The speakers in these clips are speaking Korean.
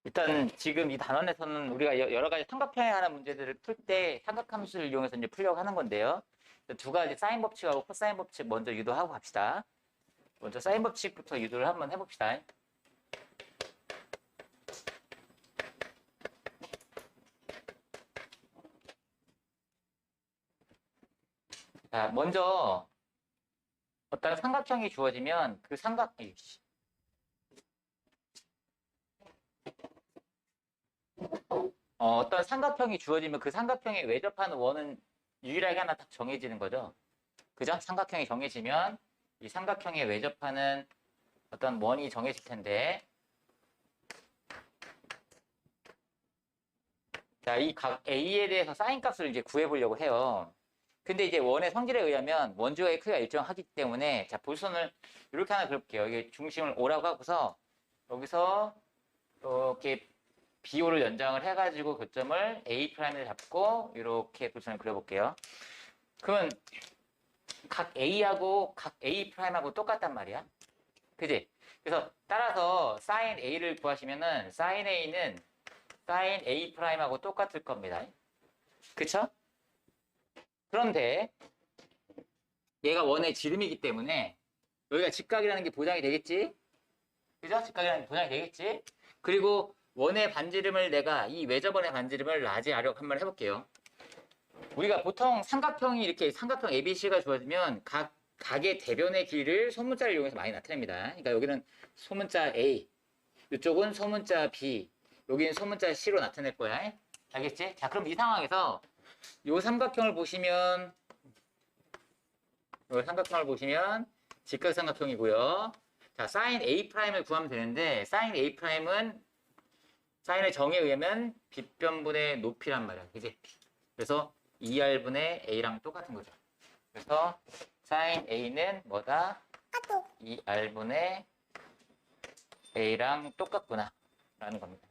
일단 지금 이 단원에서는 우리가 여러 가지 삼각형에 관한 문제들을 풀 때 삼각함수를 이용해서 이제 풀려고 하는 건데요. 두 가지 사인 법칙하고 코사인 법칙 먼저 유도하고 갑시다. 먼저 사인 법칙부터 유도를 한번 해봅시다. 자, 먼저 어떤 삼각형이 주어지면 그 어떤 삼각형이 주어지면 그 삼각형에 외접하는 원은 유일하게 하나 딱 정해지는 거죠. 그죠? 삼각형이 정해지면 이 삼각형에 외접하는 어떤 원이 정해질 텐데, 자, 이 각 A에 대해서 사인 값을 이제 구해보려고 해요. 근데 이제 원의 성질에 의하면 원주각의 크기가 일정하기 때문에, 자, 볼선을 이렇게 하나 그려볼게요. 이게 중심을 O라고 하고서, 여기서 이렇게 BO를 연장을 해가지고 교점을 A'를 잡고, 이렇게 볼선을 그려볼게요. 그러면 각 A하고 각 A'하고 똑같단 말이야. 그지? 그래서 따라서 sin A를 구하시면은 sin A는 sin A'하고 똑같을 겁니다. 그쵸? 그런데 얘가 원의 지름이기 때문에 여기가 직각이라는 게 보장이 되겠지? 그죠? 직각이라는 게 보장이 되겠지? 그리고 원의 반지름을 내가 이 외접원의 반지름을 라지하려고 한번 해볼게요. 우리가 보통 삼각형이 이렇게 삼각형 ABC가 주어지면 각의 대변의 길이를 소문자를 이용해서 많이 나타냅니다. 그러니까 여기는 소문자 A, 이쪽은 소문자 B, 여기는 소문자 C로 나타낼 거야. 알겠지? 자, 그럼 이 상황에서 요 삼각형을 보시면 직각삼각형이고요. 자, sin A'을 구하면 되는데 sin A'은 사인의 정의에 의하면 빗변분의 높이란 말이야. 그지? 그래서 2R분의 A랑 똑같은 거죠. 그래서 sin A는 뭐다? 2R분의 A랑 똑같구나 라는 겁니다.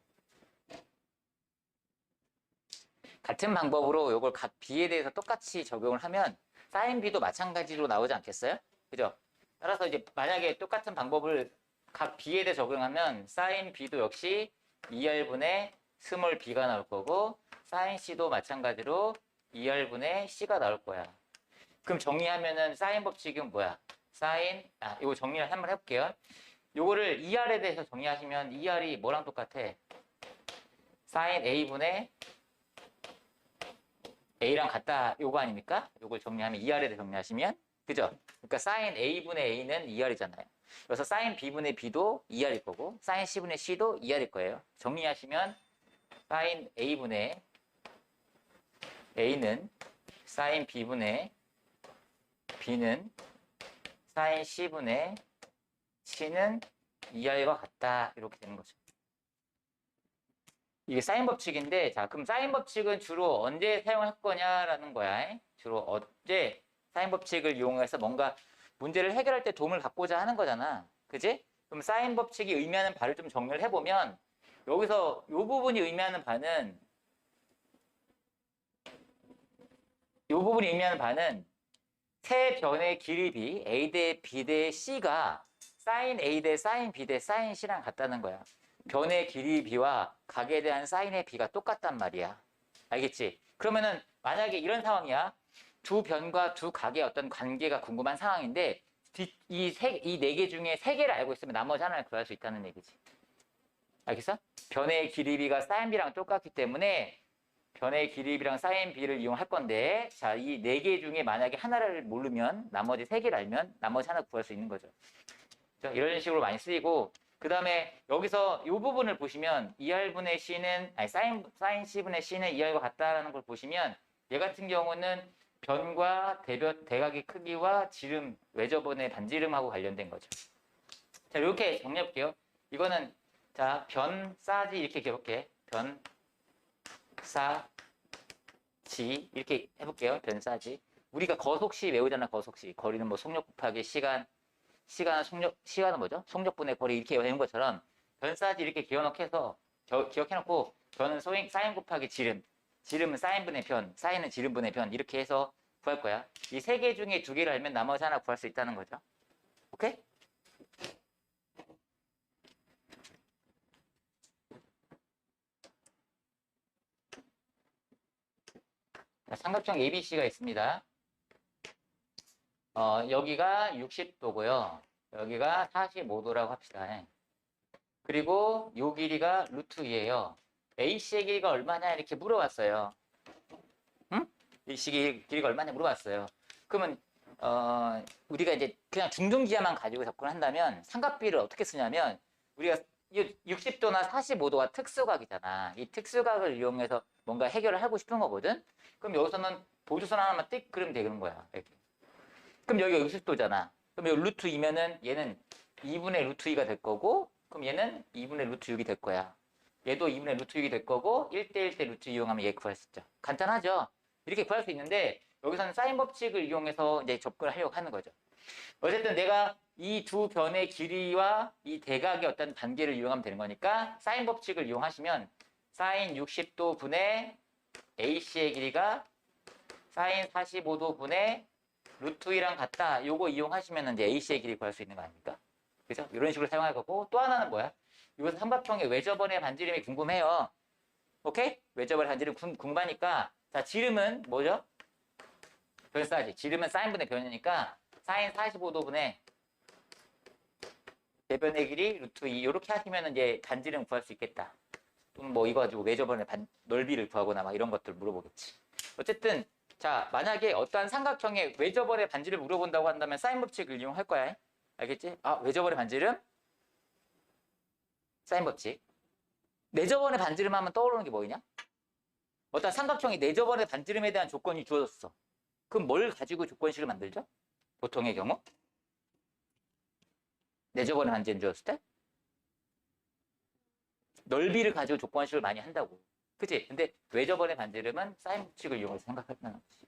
같은 방법으로 이걸 각 B에 대해서 똑같이 적용을 하면 sin B도 마찬가지로 나오지 않겠어요? 그죠? 따라서 이제 만약에 똑같은 방법을 각 B에 대해 적용하면 sin B도 역시 2R분의 스몰 b가 나올 거고 sin C도 마찬가지로 2R분의 C가 나올 거야. 그럼 정리하면은 사인 법칙은 뭐야? 이거 정리를 한번 해볼게요. 요거를 2R에 대해서 정리하시면 2R이 뭐랑 똑같아? sin A분의 A랑 같다 요거 아닙니까? 요걸 정리하면 2R에 대해 정리하시면 그죠? 그러니까 sin A분의 A는 2R이잖아요. 그래서 sin B분의 B도 2R일 거고 sin C분의 C도 2R일 거예요. 정리하시면 sin A분의 A는 sin B분의 B는 sin C분의 C는 2R과 같다 이렇게 되는 거죠. 이게 사인 법칙인데, 자, 그럼 사인 법칙은 주로 언제 사용할 거냐라는 거야. 주로 언제 사인 법칙을 이용해서 뭔가 문제를 해결할 때 도움을 받고자 하는 거잖아. 그지? 그럼 사인 법칙이 의미하는 바를 좀 정리를 해보면, 여기서 이 부분이 의미하는 바는, 이 부분이 의미하는 바는 세 변의 길이 B, A 대 B 대 C가 sin A 대 sin B 대 sin C랑 같다는 거야. 변의 길이 B와 각에 대한 sin의 B가 똑같단 말이야. 알겠지? 그러면은 만약에 이런 상황이야. 두 변과 두 각의 어떤 관계가 궁금한 상황인데 이 네 개 중에 세 개를 알고 있으면 나머지 하나를 구할 수 있다는 얘기지. 알겠어? 변의 길이 B가 sin B랑 똑같기 때문에 변의 길이랑 사인 B를 이용할 건데, 자, 이 네 개 중에 만약에 하나를 모르면, 나머지 세 개를 알면, 나머지 하나 구할 수 있는 거죠. 이런 식으로 많이 쓰이고, 그 다음에 여기서 이 부분을 보시면, 2R분의 C는, 아니, 사인 C분의 C는 2R과 같다라는 걸 보시면, 얘 같은 경우는 변과 대각의 크기와 지름, 외접원의 반지름하고 관련된 거죠. 자, 이렇게 정리해 볼게요. 이거는, 자, 변, 싸지, 이렇게 기록해. 변, 싸, 지 이렇게 해볼게요. 변사지. 우리가 거속시 외우잖아. 거속시. 거리는 뭐 속력 곱하기 시간은 뭐죠? 속력분의 거리 이렇게 외운 것처럼 변사지 이렇게 기억해놓고 변은 사인 곱하기 지름은 사인분의 변, 사인은 지름분의 변 이렇게 해서 구할 거야. 이 세 개 중에 두 개를 알면 나머지 하나 구할 수 있다는 거죠. 오케이? 삼각형 ABC가 있습니다. 여기가 60도고요. 여기가 45도라고 합시다. 그리고 요 길이가 루트 2예요. AC의 길이가 얼마냐 이렇게 물어봤어요. 응? AC 길이가 얼마냐 물어봤어요. 그러면 우리가 이제 그냥 중등기하만 가지고 접근한다면 삼각비를 어떻게 쓰냐면 우리가 60도나 45도가 특수각이잖아. 이 특수각을 이용해서 뭔가 해결을 하고 싶은 거거든. 그럼 여기서는 보조선 하나만 띡 그리면 되는 거야. 이렇게. 그럼 여기가 60도잖아. 그럼 여기 루트 2면은 얘는 2분의 루트 2가 될 거고, 그럼 얘는 2분의 루트 6이 될 거야. 얘도 2분의 루트 6이 될 거고, 1대1 대 루트 이용하면 얘 구할 수 있죠. 간단하죠? 이렇게 구할 수 있는데, 여기서는 사인 법칙을 이용해서 이제 접근을 하려고 하는 거죠. 어쨌든 내가 이 두 변의 길이와 이 대각의 어떤 관계를 이용하면 되는 거니까, 사인 법칙을 이용하시면, 사인 60도 분의 AC의 길이가 사인 45도 분의 루트 2랑 같다. 요거 이용하시면 이제 AC의 길이 구할 수 있는 거 아닙니까? 그죠? 이런 식으로 사용할 거고, 또 하나는 뭐야? 이것은 삼각형의 외접원의 반지름이 궁금해요. 오케이? 외접원의 반지름 궁금하니까, 자, 지름은 뭐죠? 별 써야지. 지름은 사인분의 변이니까, 사인 45도분의 대변의 길이 루트 2. 이렇게 하시면 이제 반지름 구할 수 있겠다. 또는 뭐 이거 가지고 외접원의 넓이를 구하거나 막 이런 것들 물어보겠지. 어쨌든, 자, 만약에 어떠한 삼각형의 외접원의 반지를 물어본다고 한다면 사인 법칙을 이용할 거야. 알겠지? 아, 외접원의 반지름? 사인 법칙. 내접원의 반지름 하면 떠오르는 게 뭐냐? 어떤 삼각형이 내접원의 반지름에 대한 조건이 주어졌어. 그럼 뭘 가지고 조건식을 만들죠? 보통의 경우? 내접원의 반지름 주었을 때? 넓이를 가지고 조건식을 많이 한다고. 그치? 근데 외접원의 반지름은 사인 법칙을 이용해서 생각한다는 거지.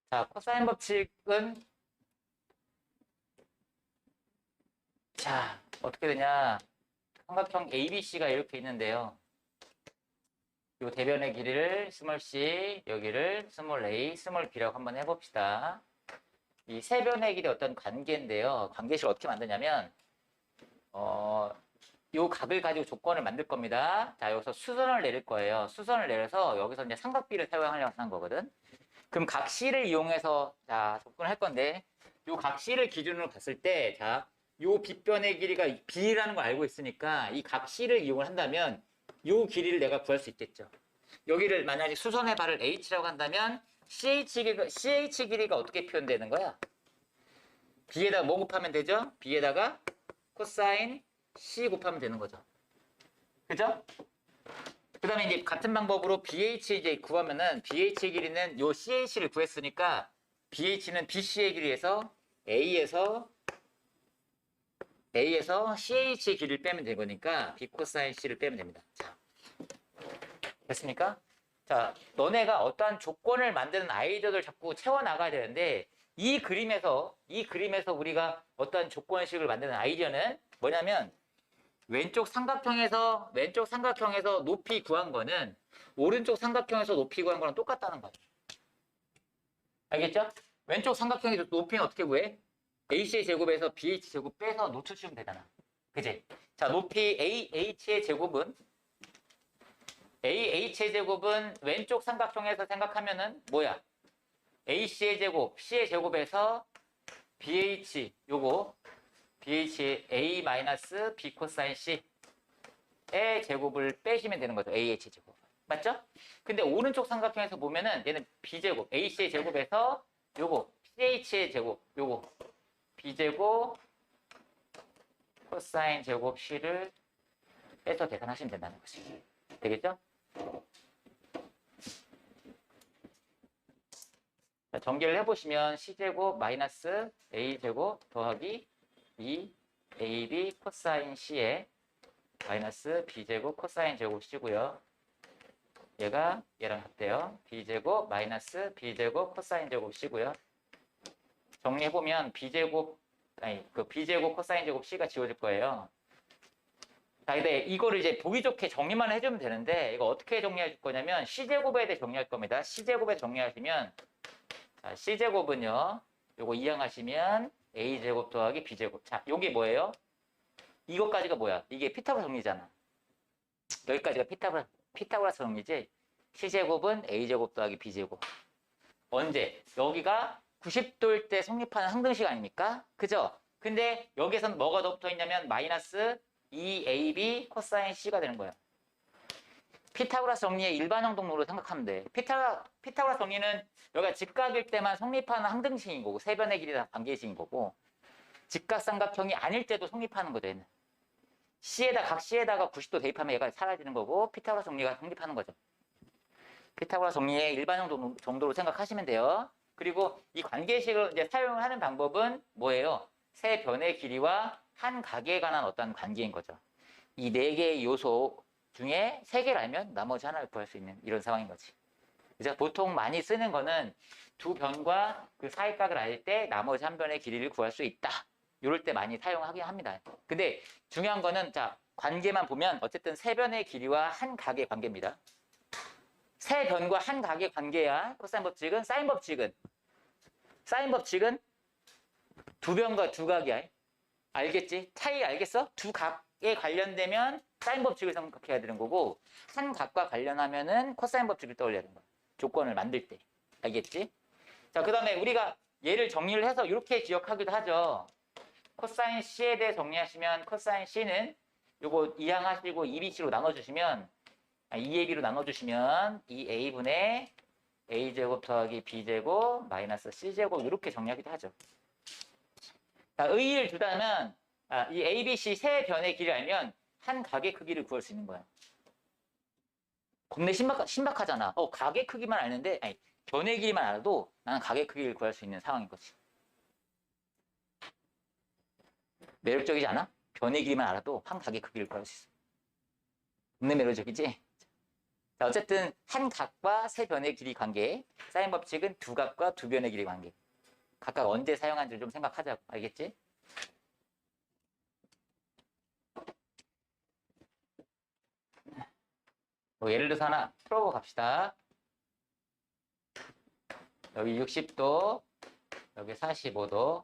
자, 코사인 법칙은 자, 어떻게 되냐? 삼각형 ABC가 이렇게 있는데요. 이 대변의 길이를 스몰 c, 여기를 스몰 a, 스몰 b라고 한번 해봅시다. 이 세 변의 길이 어떤 관계인데요. 관계식을 어떻게 만드냐면, 이 각을 가지고 조건을 만들 겁니다. 자, 여기서 수선을 내릴 거예요. 수선을 내려서 여기서 이제 삼각비를 사용하려고 하는 거거든. 그럼 각 C를 이용해서 자, 접근을 할 건데, 이 각 C를 기준으로 봤을 때, 자, 요 빗변의 길이가 B라는 걸 알고 있으니까 이 각 C를 이용을 한다면 요 길이를 내가 구할 수 있겠죠. 여기를 만약에 수선의 발을 H라고 한다면 CH 길이가 어떻게 표현되는 거야? B에다가 뭐 곱하면 되죠? B에다가 코사인 C 곱하면 되는 거죠. 그죠? 그 다음에 이제 같은 방법으로 BH 이제 구하면은 BH 길이는 요 CH를 구했으니까 BH는 BC의 길이에서 A에서 CH의 길이를 빼면 되는 거니까 B 코사인 C를 빼면 됩니다. 자, 됐습니까? 자, 너네가 어떠한 조건을 만드는 아이디어를 자꾸 채워나가야 되는데 이 그림에서 우리가 어떠한 조건식을 만드는 아이디어는 뭐냐면 왼쪽 삼각형에서 높이 구한 거는 오른쪽 삼각형에서 높이 구한 거랑 똑같다는 거죠. 알겠죠? 왼쪽 삼각형에서 높이는 어떻게 구해? AC의 제곱에서 BH 제곱 빼서 노트 치우면 되잖아. 그지? 자, 높이 AH의 제곱은 왼쪽 삼각형에서 생각하면은 뭐야? AC의 제곱, C의 제곱에서 BH 요거 BH A 마이너스 B 코사인 C의 제곱을 빼시면 되는 거죠. AH 제곱. 맞죠? 근데 오른쪽 삼각형에서 보면은 얘는 B제곱, AC의 제곱에서 요거 CH의 제곱, 요거 B제곱 코사인 제곱 C를 빼서 계산하시면 된다는 거지. 되겠죠? 자, 전개를 해보시면 C제곱 마이너스 A제곱 더하기 2AB 코사인 C에 마이너스 B제곱 코사인 제곱 C고요. 얘가 얘랑 같대요. B제곱 마이너스 B제곱 코사인 제곱 C고요. 정리해보면 B제곱 코사인 제곱 C가 지워질 거예요. 자, 근데 이거를 이제 보기 좋게 정리만 해주면 되는데, 이거 어떻게 정리할 거냐면, C제곱에 대해 정리할 겁니다. C제곱에 정리하시면, 자, C제곱은요, 요거 이항하시면 A제곱 더하기 B제곱. 자, 요게 뭐예요? 이것까지가 뭐야? 이게 피타고라스 정리잖아. 여기까지가 피타고라스 정리지. C제곱은 A제곱 더하기 B제곱. 언제? 여기가 90도일 때 성립하는 항등식 아닙니까? 그죠? 근데 여기에서는 뭐가 더 붙어 있냐면 마이너스 2AB 코사인 C가 되는 거야. 피타고라스 정리의 일반형 동로로 생각하면 돼. 피타고라스 정리는 여기가 직각일 때만 성립하는 항등식인 거고, 세 변의 길이 다 관계식인 거고, 직각삼각형이 아닐 때도 성립하는 거죠, 얘는. 각 C에다가 90도 대입하면 얘가 사라지는 거고, 피타고라스 정리가 성립하는 거죠. 피타고라스 정리의 일반형 정도로 생각하시면 돼요. 그리고 이 관계식을 이제 사용을 하는 방법은 뭐예요? 세 변의 길이와 한 각에 관한 어떤 관계인 거죠. 이 네 개의 요소 중에 세 개를 알면 나머지 하나를 구할 수 있는 이런 상황인 거지. 그래서 보통 많이 쓰는 거는 두 변과 그 사이각을 알 때 나머지 한 변의 길이를 구할 수 있다. 이럴 때 많이 사용하긴 합니다. 근데 중요한 거는 자 관계만 보면 어쨌든 세 변의 길이와 한 각의 관계입니다. 세 변과 한 각의 관계야. 코사인 법칙은 사인 법칙은 두 변과 두 각이야. 알겠지? 차이 알겠어? 두 각에 관련되면 사인 법칙을 생각해야 되는 거고 한 각과 관련하면은 코사인 법칙을 떠올려야 되는 거야. 조건을 만들 때. 알겠지? 자, 그다음에 우리가 얘를 정리를 해서 이렇게 기억하기도 하죠. 코사인 C에 대해 정리하시면 코사인 C는 요거 이항하시고 2BC로 나눠주시면 2AB로 나눠주시면 2A분의 A제곱 더하기 B제곱 마이너스 C제곱 이렇게 정리하기도 하죠. 자, 의의를 두다면 이 A, B, C 세 변의 길이를 알면 한 각의 크기를 구할 수 있는 거야. 겁내 신박하잖아. 각의 크기만 알는데 아니, 변의 길이만 알아도 나는 각의 크기를 구할 수 있는 상황인 거지. 매력적이지 않아? 변의 길이만 알아도 한 각의 크기를 구할 수 있어. 겁내 매력적이지? 자, 어쨌든 한 각과 세 변의 길이 관계, 사인 법칙은 두 각과 두 변의 길이 관계. 각각 언제 사용한지를 좀 생각하자고. 알겠지? 예를 들어서 하나 풀어보고 갑시다. 여기 60도, 여기 45도.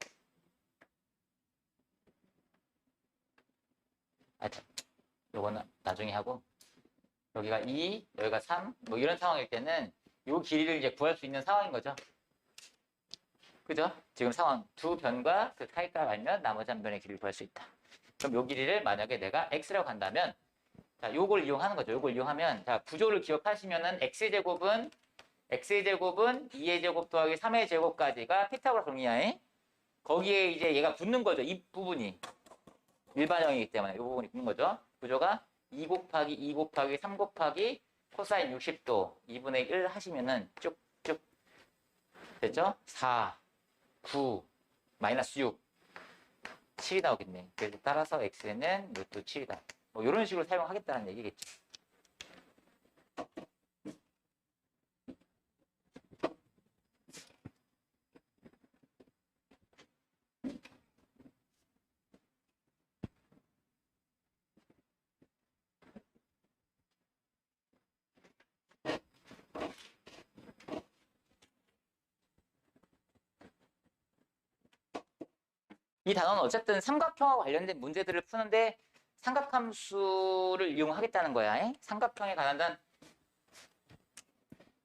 요거는 나중에 하고. 여기가 2, 여기가 3, 뭐 이런 상황일 때는 요 길이를 이제 구할 수 있는 상황인 거죠. 그죠? 지금 상황 두 변과 그 사이값 알면 나머지 한 변의 길이를 구할 수 있다. 그럼 요 길이를 만약에 내가 x라고 한다면 자, 요걸 이용하는 거죠. 요걸 이용하면 자, 구조를 기억하시면은 x제곱은 2의 제곱 더하기 3의 제곱까지가 피타고라스 정리야. 거기에 이제 얘가 붙는 거죠. 이 부분이 일반형이기 때문에 이 부분이 붙는 거죠. 구조가 2 곱하기 2 곱하기 3 곱하기 코사인 60도 2분의 1 하시면은 쭉쭉 됐죠? 4, 9, 마이너스 6, 7이 나오겠네. 그래서 따라서 x는 루트 7이다. 뭐 이런 식으로 사용하겠다는 얘기겠죠. 이 단어는 어쨌든 삼각형과 관련된 문제들을 푸는데 삼각함수를 이용하겠다는 거야. 삼각형에 관한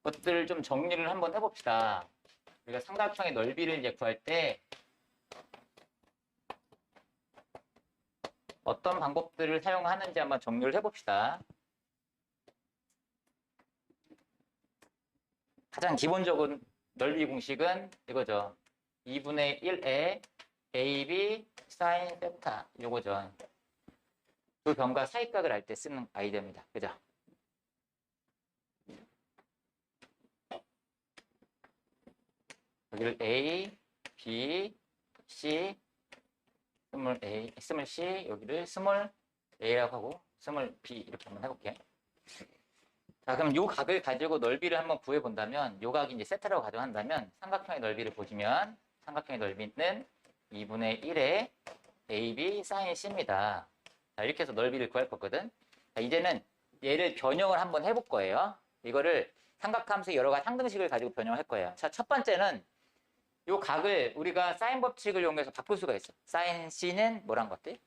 것들을 좀 정리를 한번 해봅시다. 우리가 삼각형의 넓이를 이제 구할 때 어떤 방법들을 사용하는지 한번 정리를 해봅시다. 가장 기본적인 넓이 공식은 이거죠. 2분의 1에 AB 사인 세타 요거죠. 두 변과 사이각을 알 때 쓰는 아이디어입니다. 그죠? 여기를 A, B, C, 스몰 A, 스몰 C, 여기를 스몰 A라고 하고 스몰 B 이렇게 한번 해볼게. 자, 그럼 요 각을 가지고 넓이를 한번 구해본다면 요 각이 이제 세타라고 가정한다면 삼각형의 넓이를 보시면 삼각형의 넓이는 2분의 1에 AB 사인 C입니다. 자, 이렇게 해서 넓이를 구할 거거든. 자, 이제는 얘를 변형을 한번 해볼 거예요. 이거를 삼각함수 여러 가지 상등식을 가지고 변형할 거예요. 자, 첫 번째는 요 각을 우리가 사인 법칙을 이용해서 바꿀 수가 있어. 사인 C는 뭐란 것들?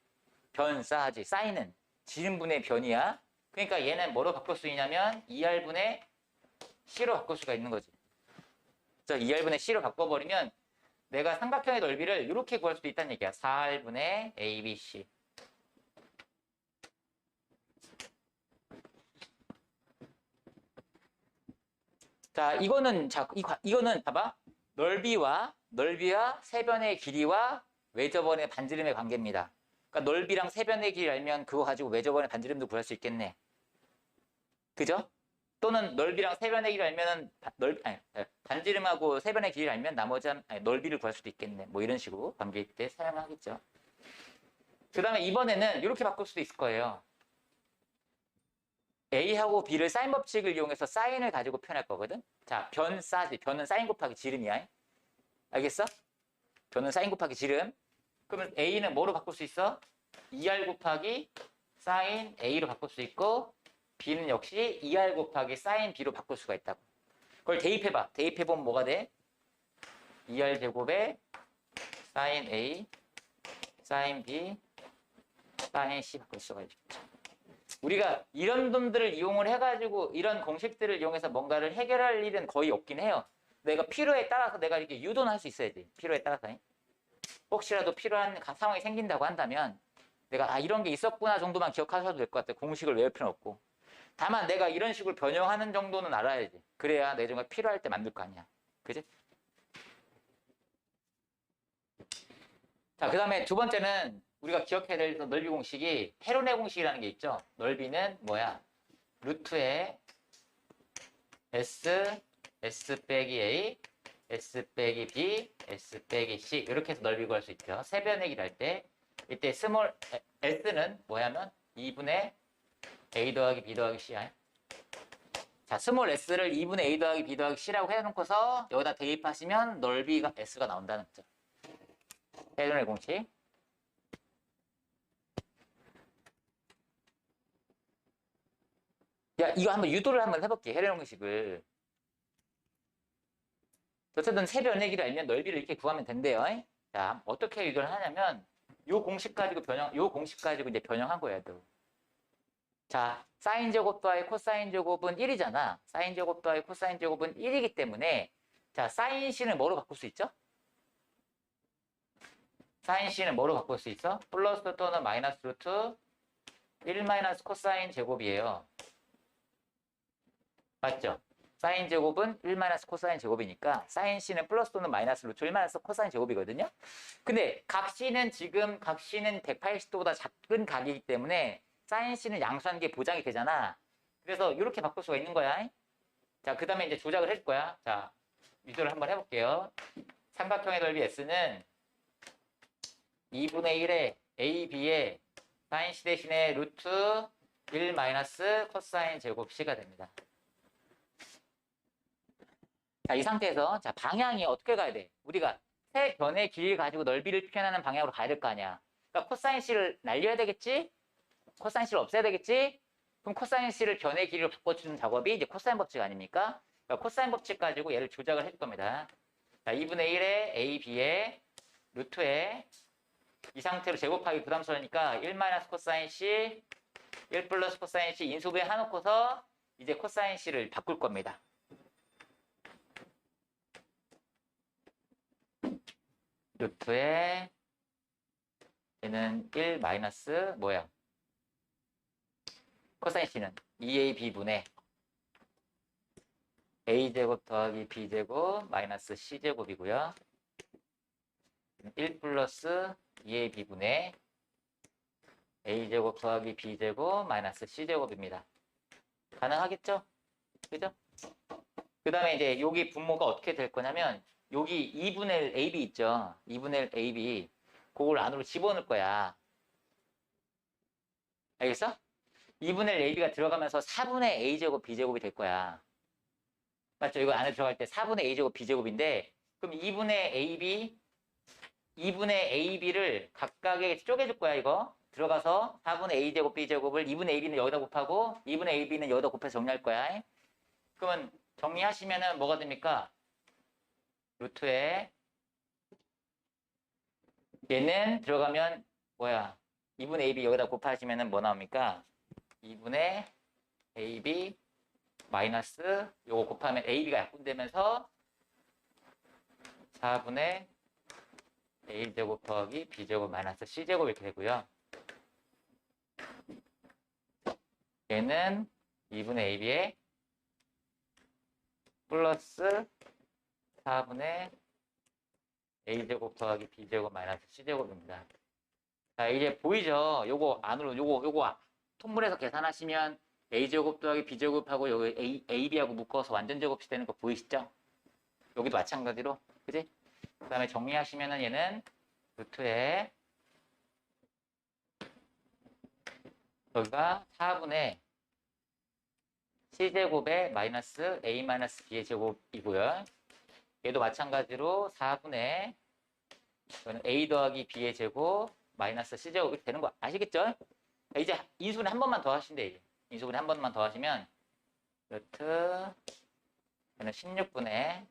변사하지. 사인은 지름분의 변이야. 그러니까 얘는 뭐로 바꿀 수 있냐면 2R분의 C로 바꿀 수가 있는 거지. 자, 2R분의 C로 바꿔버리면 내가 삼각형의 넓이를 이렇게 구할 수도 있다는 얘기야. 4R분의 ABC. 자, 이거는 봐봐. 넓이와 세변의 길이와 외접원의 반지름의 관계입니다. 그러니까 넓이랑 세변의 길이 알면 그거 가지고 외접원의 반지름도 구할 수 있겠네. 그죠? 또는 넓이랑 세변의 길이 알면은 반지름하고 세변의 길이를 알면 나머지 넓이를 구할 수도 있겠네. 뭐 이런 식으로 관계일 때 사용하겠죠. 그 다음에 이번에는 이렇게 바꿀 수도 있을 거예요. A하고 B를 사인 법칙을 이용해서 사인을 가지고 표현할 거거든. 자, 변사지. 변은 사인 곱하기 지름이야. 알겠어? 변은 사인 곱하기 지름. 그러면 A는 뭐로 바꿀 수 있어? 2R 곱하기 사인 A로 바꿀 수 있고 B는 역시 2R 곱하기 사인 B로 바꿀 수가 있다고. 그걸 대입해봐. 대입해보면 뭐가 돼? 2R 제곱에 사인 A, 사인 B, 사인 C 바꿀 수가 있죠. 우리가 이런 놈들을 이용을 해가지고 이런 공식들을 이용해서 뭔가를 해결할 일은 거의 없긴 해요. 내가 필요에 따라서 내가 이렇게 유도는 할 수 있어야지. 필요에 따라서. 혹시라도 필요한 상황이 생긴다고 한다면 내가 이런 게 있었구나 정도만 기억하셔도 될 것 같아요. 공식을 외울 필요는 없고. 다만 내가 이런 식으로 변형하는 정도는 알아야지. 그래야 내 정말 필요할 때 만들 거 아니야. 그지? 자, 그 다음에 두 번째는 우리가 기억해야 될 넓이 공식이 헤론의 공식이라는 게 있죠. 넓이는 뭐야? 루트의 S 빼기 A, S 빼기 B, S 빼기 C 이렇게 해서 넓이 구할 수 있죠. 세변의 할 때 이때 스몰 S는 뭐냐면 2분의 A 더하기 B 더하기 C야. 자, 스몰 S를 2분의 A 더하기 B 더하기 C라고 해놓고서 여기다 대입하시면 넓이가 S가 나온다는 거죠. 헤론의 공식. 야, 이거 한번 유도를 한번 해볼게. 헤론의 공식을. 어쨌든 세변의 길을 알면 넓이를 이렇게 구하면 된대요. 자, 어떻게 유도를 하냐면 요 공식 가지고 이제 변형한 거예요. 또. 자, 사인 제곱 더하기 코사인 제곱은 1이잖아. 사인 제곱 더하기 코사인 제곱은 1이기 때문에 자, 사인 C는 뭐로 바꿀 수 있죠? 사인 C는 뭐로 바꿀 수 있어? 플러스 또는 마이너스 루트 1 마이너스 코사인 제곱이에요. 맞죠? 사인 제곱은 1 마이너스 코사인 제곱이니까 사인 C는 플러스 또는 마이너스 루트 1 마이너스 코사인 제곱이거든요. 근데 각 C는 180도보다 작은 각이기 때문에 사인 C는 양수하는 게 보장이 되잖아. 그래서 이렇게 바꿀 수가 있는 거야. 자, 그 다음에 이제 조작을 해줄 거야. 자, 유도를 한번 해볼게요. 삼각형의 넓이 S는 2분의 1의 A, B의 사인 C 대신에 루트 1 마이너스 코사인 제곱 C가 됩니다. 자, 이 상태에서 자, 방향이 어떻게 가야 돼? 우리가 세 변의 길이를 가지고 넓이를 표현하는 방향으로 가야 될 거 아니야. 그러니까 코사인 C를 날려야 되겠지? 코사인 C를 없애야 되겠지? 그럼 코사인 C를 변의 길이로 바꿔주는 작업이 이제 코사인 법칙 아닙니까? 그러니까 코사인 법칙 가지고 얘를 조작을 해줄 겁니다. 자, 2분의 1의 A, B의 루트에 이 상태로 제곱하기 부담스러우니까 1 마이너스 코사인 C, 1 플러스 코사인 C 인수분해 해놓고서 이제 코사인 C를 바꿀 겁니다. 루트에 얘는 1 마이너스 뭐야? 코사인 C는 2AB분의 A제곱 더하기 B제곱 마이너스 C제곱이고요. 1 플러스 2AB분의 A제곱 더하기 B제곱 마이너스 C제곱입니다. 가능하겠죠? 그죠? 그 다음에 이제 여기 분모가 어떻게 될 거냐면 여기 2분의 1 AB 있죠? 2분의 1 AB 그걸 안으로 집어넣을 거야. 알겠어? 2분의 1 AB가 들어가면서 4분의 A제곱 B제곱이 될 거야. 맞죠? 이거 안에 들어갈 때 4분의 A제곱 B제곱인데 그럼 2분의 AB 2분의 AB를 각각에 쪼개줄 거야 이거. 들어가서 4분의 a제곱 b제곱을 2분의 ab는 여기다 곱하고 2분의 ab는 여기다 곱해서 정리할 거야. 그러면 정리하시면은 뭐가 됩니까? 루트에 얘는 들어가면 뭐야? 2분의 ab 여기다 곱하시면은 뭐 나옵니까? 2분의 ab 마이너스 요거 곱하면 ab가 약분되면서 4분의 a제곱 더하기 b제곱 마이너스 c제곱 이렇게 되고요. 얘는 2분의 ab에 플러스 4분의 a제곱 더하기 b제곱 마이너스 c제곱입니다. 자, 이제 보이죠? 요거 안으로 요거 통분해서 계산하시면 a제곱 더하기 b제곱하고 여기 ab하고 묶어서 완전 제곱이 되는 거 보이시죠? 여기도 마찬가지로, 그지? 그 다음에 정리하시면은 얘는 루트에 여기가 4분의 c제곱에 마이너스 a 마이너스 b의 제곱이고요. 얘도 마찬가지로 4분의 a 더하기 b의 제곱 마이너스 c제곱 이렇게 되는 거 아시겠죠? 이제 인수분해 한 번만 더 하시면 돼. 인수분해 한 번만 더 하시면 루트 16분의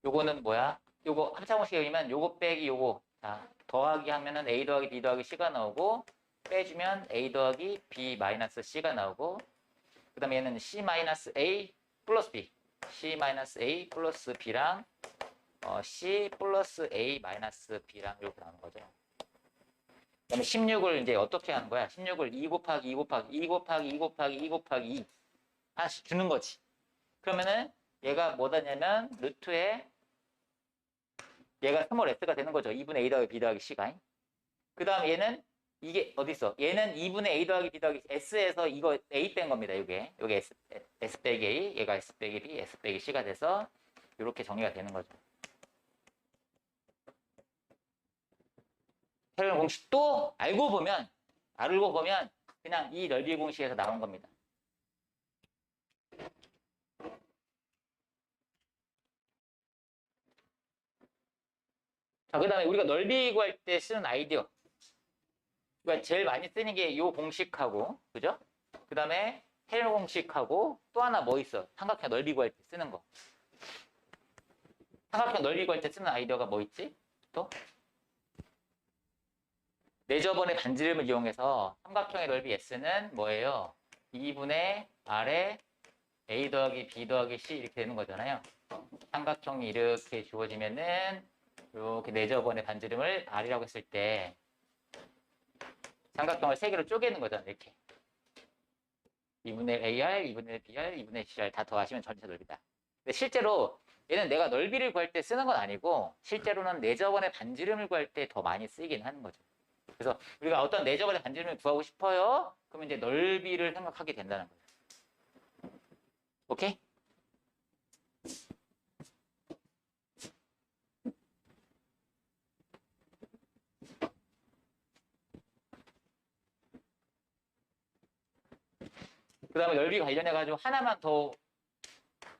요거는 뭐야? 요거 합창공식이면 요거 빼기 요거 자 더하기 하면은 a 더하기 b 더하기 c가 나오고 빼주면 a 더하기 b 마이너스 c가 나오고 그 다음에 얘는 c 마이너스 a 플러스 b c 마이너스 a 플러스 b랑 c 플러스 a 마이너스 b랑 이렇게 나오는 거죠. 그 다음에 16을 이제 어떻게 하는 거야? 16을 2 곱하기 2 곱하기 2 곱하기 2 곱하기 2 곱하기 2 하나씩 주는 거지. 그러면은 얘가 뭐다냐면 루트에 얘가 스몰 s가 되는 거죠. 2분의 a 더하기 b 더하기 c가. 그 다음 얘는 이게 어디 있어? 얘는 2분의 a 더하기 b 더하기 s에서 이거 a 뺀 겁니다. 이게 s 빼기 a, 얘가 s 빼기 b, s 빼기 c가 돼서 이렇게 정리가 되는 거죠. 테일러 공식도 알고 보면 그냥 이 넓이 공식에서 나온 겁니다. 자, 그 다음에 우리가 넓이 구할 때 쓰는 아이디어. 그러니까 제일 많이 쓰는 게 이 공식하고, 그죠? 그 다음에 테일러 공식하고 또 하나 뭐 있어? 삼각형 넓이 구할 때 쓰는 거. 삼각형 넓이 구할 때 쓰는 아이디어가 뭐 있지? 또? 내저번의 반지름을 이용해서 삼각형의 넓이 S는 뭐예요? 2분의 R에 A 더하기 B 더하기 C 이렇게 되는 거잖아요. 삼각형이 이렇게 주어지면은 이렇게 내저번의 반지름을 R이라고 했을 때 삼각형을 세 개로 쪼개는 거잖아요. 이렇게 2분의 AR, 2분의 BR, 2분의 CR 다 더하시면 전체 넓이다. 근데 실제로 얘는 내가 넓이를 구할 때 쓰는 건 아니고 실제로는 내저번의 반지름을 구할 때 더 많이 쓰이긴 하는 거죠. 그래서 우리가 어떤 내저번의 반지름을 구하고 싶어요. 그러면 이제 넓이를 생각하게 된다는 거예요. 오케이? 그 다음에 넓이 관련해가지고 하나만 더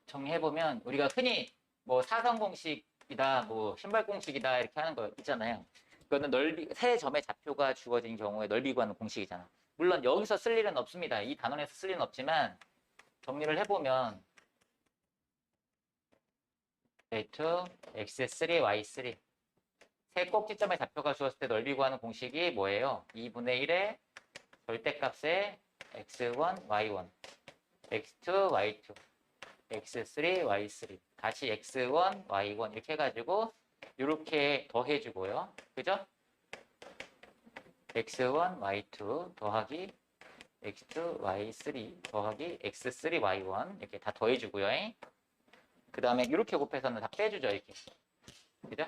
정리해보면 우리가 흔히 뭐 사선 공식이다, 뭐 신발 공식이다 이렇게 하는 거 있잖아요. 그거는 넓이, 세 점의 좌표가 주어진 경우에 넓이 구하는 공식이잖아. 물론 여기서 쓸 일은 없습니다. 이 단원에서 쓸 일은 없지만 정리를 해보면 A2, X3, Y3 세 꼭지점의 좌표가 주었을 때 넓이 구하는 공식이 뭐예요? 2분의 1의 절대값의 X1, Y1 X2, Y2 X3, Y3 다시 X1, Y1 이렇게 해가지고 이렇게 더해주고요. 그죠? X1, Y2 더하기 X2, Y3 더하기 X3, Y1 이렇게 다 더해주고요. 그 다음에 이렇게 곱해서는 다 빼주죠. 이렇게. 그죠?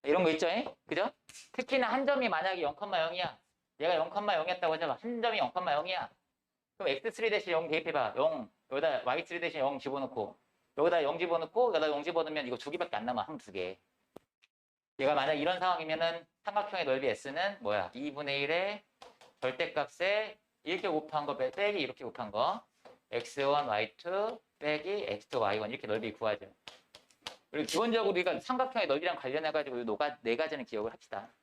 이런 거 있죠? 그죠? 특히나 한 점이 만약에 0,0이야. 얘가 0,0이었다고 하자면 한 점이 0,0이야. 그럼 x3 대신 0 대입해봐. 0. 여기다 y3 대신 0 집어넣고 여기다 0 집어넣고 여기다 0 집어넣으면 이거 두 개밖에 안 남아. 한 두 개. 얘가 만약 이런 상황이면은 삼각형의 넓이 S는 뭐야? 2분의 1의 절대값에 이렇게 곱한 거 빼기 이렇게 곱한 거 x1, y2 빼기 x y1 이렇게 넓이 구하죠. 그리고 기본적으로 우리가 삼각형의 넓이랑 관련해가지고 이 네 가지는 기억을 합시다.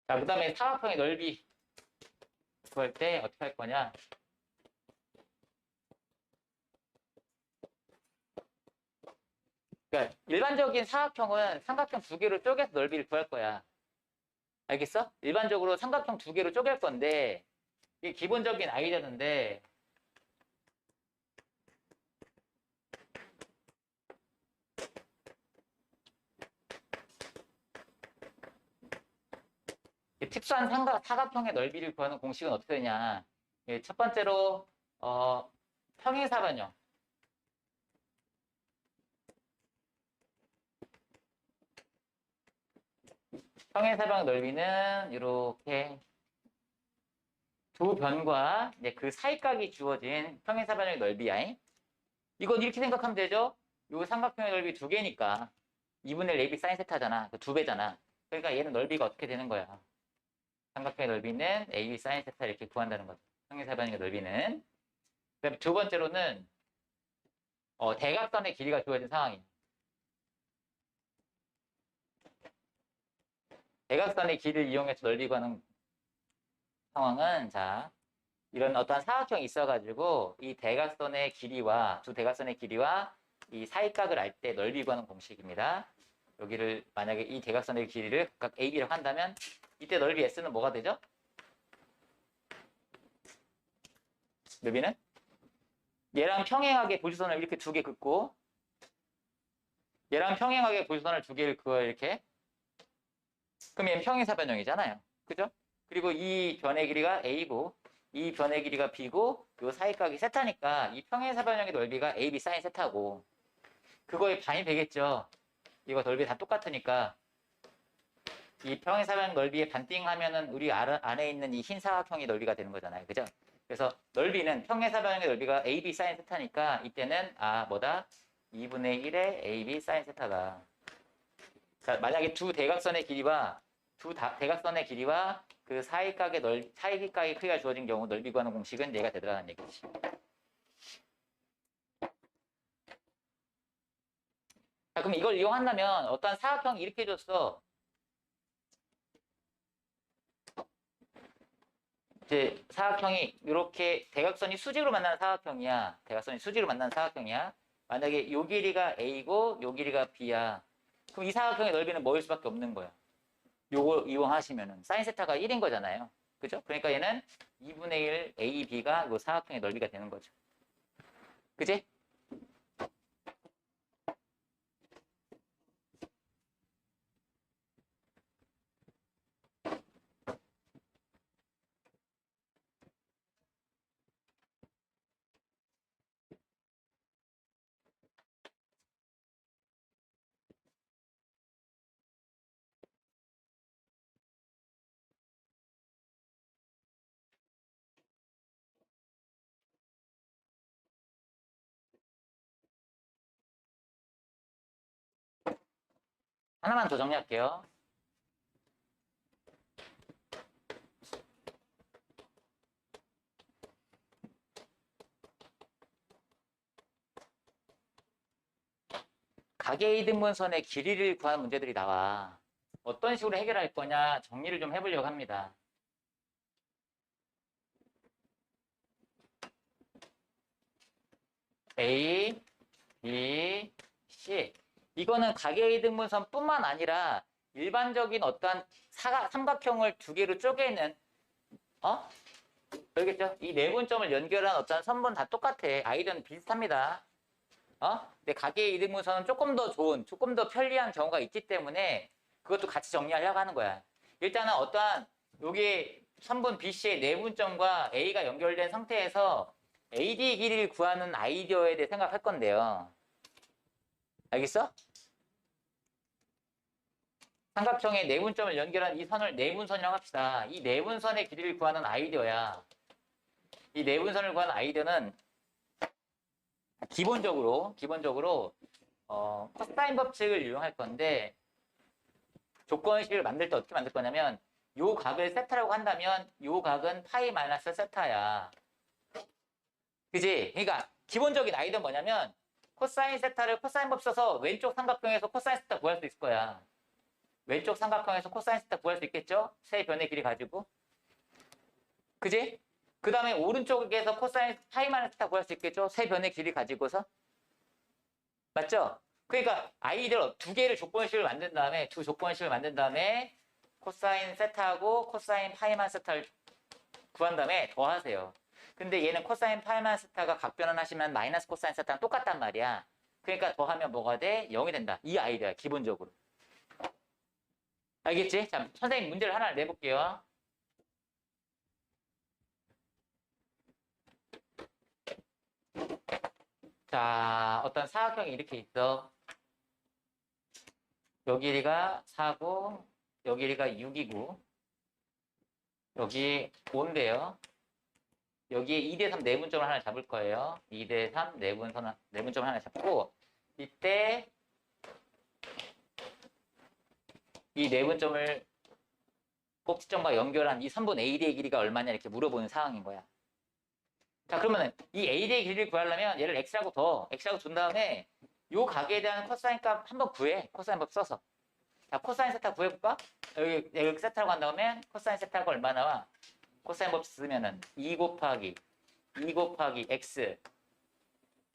자, 그 다음에 사각형의 넓이 구할 때 어떻게 할 거냐. 그러니까 일반적인 사각형은 삼각형 두 개로 쪼개서 넓이를 구할 거야. 알겠어? 일반적으로 삼각형 두 개로 쪼갤 건데 이게 기본적인 아이디어인데 특수한 사각형의 넓이를 구하는 공식은 어떻게 되냐. 첫 번째로 평행사변형. 평행사변형 넓이는 이렇게 두 변과 이제 그 사이각이 주어진 평행사변형의 넓이야. 이건 이렇게 생각하면 되죠. 이 삼각형의 넓이 두 개니까 2분의 1 AB 사인 세타잖아. 그 두 배잖아. 그러니까 얘는 넓이가 어떻게 되는 거야. 삼각형의 넓이는 AB 사인 세타 이렇게 구한다는 거죠. 평행사변형의 넓이는. 그다음에 두 번째로는 대각선의 길이가 주어진 상황이에요. 대각선의 길이를 이용해서 넓이 구하는 상황은 자 이런 어떠한 사각형이 있어가지고 이 대각선의 길이와 두 대각선의 길이와 이 사이각을 알 때 넓이 구하는 공식입니다. 여기를 만약에 이 대각선의 길이를 각각 AB라고 한다면 이때 넓이 S는 뭐가 되죠? 넓이는 얘랑 평행하게 보시선을 이렇게 두 개 긋고 얘랑 평행하게 보시선을 두 개를 그어 이렇게 그럼 얘는 평행사변형이잖아요. 그죠? 그리고 이 변의 길이가 A고 이 변의 길이가 B고 요 사이각이 세타니까 이 평행사변형의 넓이가 AB 사인 세타고 그거의 반이 되겠죠. 이거 넓이 다 똑같으니까 이 평행사변형 넓이의 반띵하면은 우리 안에 있는 이 흰 사각형의 넓이가 되는 거잖아요. 그죠? 그래서 넓이는 평행사변형의 넓이가 AB 사인 세타니까 이때는 뭐다? 2분의 1의 AB 사인 세타다. 자, 만약에 두 대각선의 길이와 대각선의 길이와 그 사이각의 크기가 주어진 경우 넓이 구하는 공식은 얘가 되더라는 얘기지. 자, 그럼 이걸 이용한다면 어떠한 사각형이 이렇게 줬어. 이제 사각형이 이렇게 대각선이 수직으로 만나는 사각형이야. 대각선이 수직으로 만나는 사각형이야. 만약에 요 길이가 A고 요 길이가 B야. 그럼 이 사각형의 넓이는 뭐일 수밖에 없는 거야. 요거 이용하시면은 사인 세타가 1인 거잖아요. 그죠? 그러니까 얘는 2분의 1 AB가 요 사각형의 넓이가 되는 거죠. 그지? 하나만 더 정리할게요. 가계이등분선의 길이를 구하는 문제들이 나와. 어떤 식으로 해결할 거냐 정리를 좀 해보려고 합니다. A, B, C. 이거는 가계이등분선뿐만 아니라 일반적인 어떠한 삼각형을 두 개로 쪼개는 알겠죠? 이 내분점을 연결한 어떠한 선분 다 똑같아. 아이디어는 비슷합니다. 근데 가계이등분선은 조금 더 좋은, 조금 더 편리한 경우가 있기 때문에 그것도 같이 정리하려고 하는 거야. 일단은 어떠한 여기 선분 BC의 내분점과 A가 연결된 상태에서 AD 길이를 구하는 아이디어에 대해 생각할 건데요. 알겠어? 삼각형의 내분점을 연결한 이 선을 내분선이라고 합시다. 이 내분선의 길이를 구하는 아이디어야. 이 내분선을 구하는 아이디어는 기본적으로 코사인 법칙을 이용할 건데 조건식을 만들 때 어떻게 만들 거냐면 요 각을 세타라고 한다면 요 각은 파이 마이너스 세타야. 그지? 그러니까 기본적인 아이디어는 뭐냐면 코사인 세타를 코사인 법 써서 왼쪽 삼각형에서 코사인 세타 구할 수 있을 거야. 왼쪽 삼각형에서 코사인 세타 구할 수 있겠죠? 세 변의 길이 가지고. 그지? 그 다음에 오른쪽에서 코사인 파이 마이너스 세타 구할 수 있겠죠? 세 변의 길이 가지고서. 맞죠? 그러니까 아이디어 두 개를 조건식을 만든 다음에 두 조건식을 만든 다음에 코사인 세타하고 코사인 파이 마이너스 세타를 구한 다음에 더하세요. 근데 얘는 코사인 파이만 세타가 각변환하시면 마이너스 코사인 세타랑 똑같단 말이야. 그러니까 더하면 뭐가 돼? 0이 된다. 이 아이디어야, 기본적으로. 알겠지? 자, 선생님 문제를 하나 내볼게요. 자, 어떤 사각형이 이렇게 있어. 요 길이가 4고, 요 길이가 6이고, 여기 5인데요. 여기에 2대3 내분점을 하나 잡을 거예요. 2대3 내분점을 하나 잡고 이때 이 내분점을 꼭지점과 연결한 이 선분 AD의 길이가 얼마냐 이렇게 물어보는 상황인 거야. 자, 그러면 이 AD의 길이를 구하려면 얘를 X라고 준 다음에 요 각에 대한 코사인 값 한번 구해. 코사인 법 써서. 자, 코사인 세타 구해볼까? 여기 세타라고 한 다음에 코사인 세타가 얼마 나와? 코사인 법 쓰면은 2 곱하기 x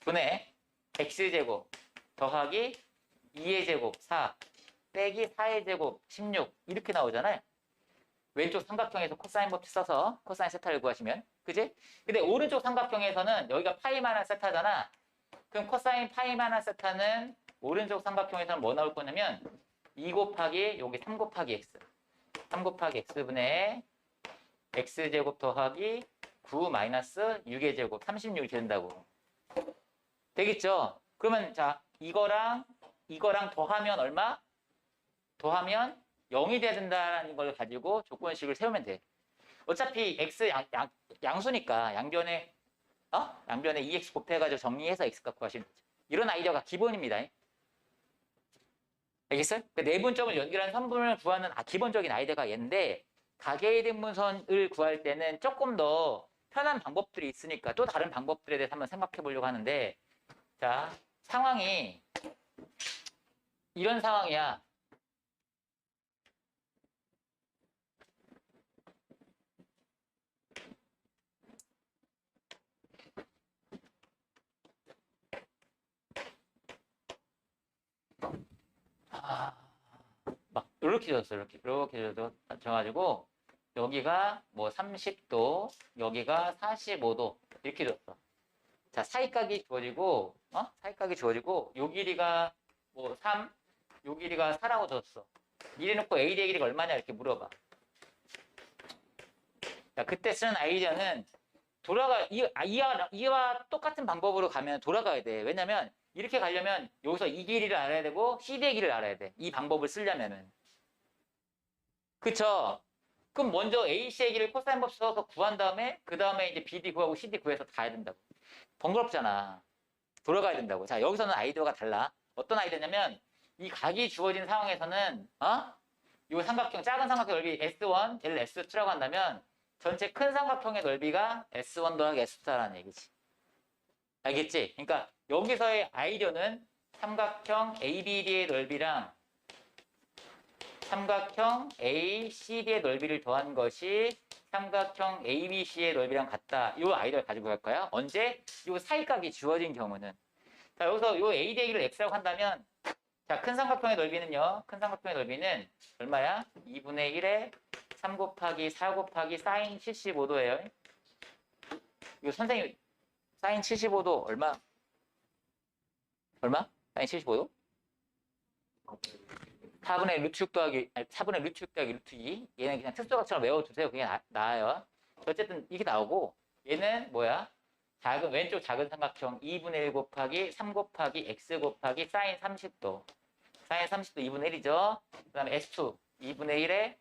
분의 x제곱 더하기 2의 제곱 4 빼기 4의 제곱 16 이렇게 나오잖아요. 왼쪽 삼각형에서 코사인 법 써서 코사인 세타를 구하시면 그지? 근데 오른쪽 삼각형에서는 여기가 파이 마이너스 세타잖아. 그럼 코사인 파이 마이너스 세타는 오른쪽 삼각형에서는 뭐 나올 거냐면 2 곱하기 여기 3 곱하기 x 3 곱하기 x분의 x제곱 더하기 9 마이너스 6의 제곱 36이 된다고. 되겠죠? 그러면 자 이거랑 더하면 얼마? 더하면 0이 돼야 된다는 걸 가지고 조건식을 세우면 돼. 어차피 x 양수니까 양변에 2x 곱해가지고 정리해서 x값 구하시면 되죠. 이런 아이디어가 기본입니다. 알겠어요? 그 내분점을 연결한 선분을 구하는 기본적인 아이디어가 얘인데 가계의 등분선을 구할 때는 조금 더 편한 방법들이 있으니까 또 다른 방법들에 대해서 한번 생각해 보려고 하는데 자, 상황이 이런 상황이야. 막 이렇게 줬어. 이렇게 져가지고 여기가 뭐 30도, 여기가 45도 이렇게 줬어. 자, 사이각이 주어지고 사이각이 주어지고 요 길이가 뭐 3, 요 길이가 4라고 줬어. 이래놓고 AD의 길이가 얼마냐 이렇게 물어봐. 자, 그때 쓰는 아이디어는 이와 똑같은 방법으로 가면 돌아가야 돼. 왜냐면 이렇게 가려면 여기서 이 길이를 알아야 되고 CD의 길이를 알아야 돼. 이 방법을 쓰려면은. 그쵸? 그럼 먼저 AC의 길이를 코사인 법 써서 구한 다음에 그 다음에 이제 BD 구하고 CD 구해서 가야 된다고. 번거롭잖아. 돌아가야 된다고. 자, 여기서는 아이디어가 달라. 어떤 아이디어냐면 이 각이 주어진 상황에서는 이 삼각형, 작은 삼각형 넓이 S1, 얘를 S2라고 한다면 전체 큰 삼각형의 넓이가 S1 더하기 S2라는 얘기지. 알겠지? 그러니까 여기서의 아이디어는 삼각형 ABD의 넓이랑 삼각형 ACD의 넓이를 더한 것이 삼각형 ABC의 넓이랑 같다. 이 아이디어를 가지고 갈 거야. 언제? 이 사이각이 주어진 경우는. 자, 여기서 이 AD의 길이를 X라고 한다면 자, 큰 삼각형의 넓이는요. 큰 삼각형의 넓이는 얼마야? 2분의 1에 3 곱하기 4 곱하기 사인 75도예요. 이거 선생님 사인 75도 얼마? 사인 75도? 4분의 루트 6 더하기, 아니, 4분의 루트 6 더하기 루트 2. 얘는 그냥 특수각처럼 외워두세요. 그게 나아요. 어쨌든 이게 나오고, 얘는 뭐야? 왼쪽 작은 삼각형 2분의 1 곱하기 3 곱하기 x 곱하기 사인 30도. 사인 30도 2분의 1이죠. 그 다음에 S2 2분의 1에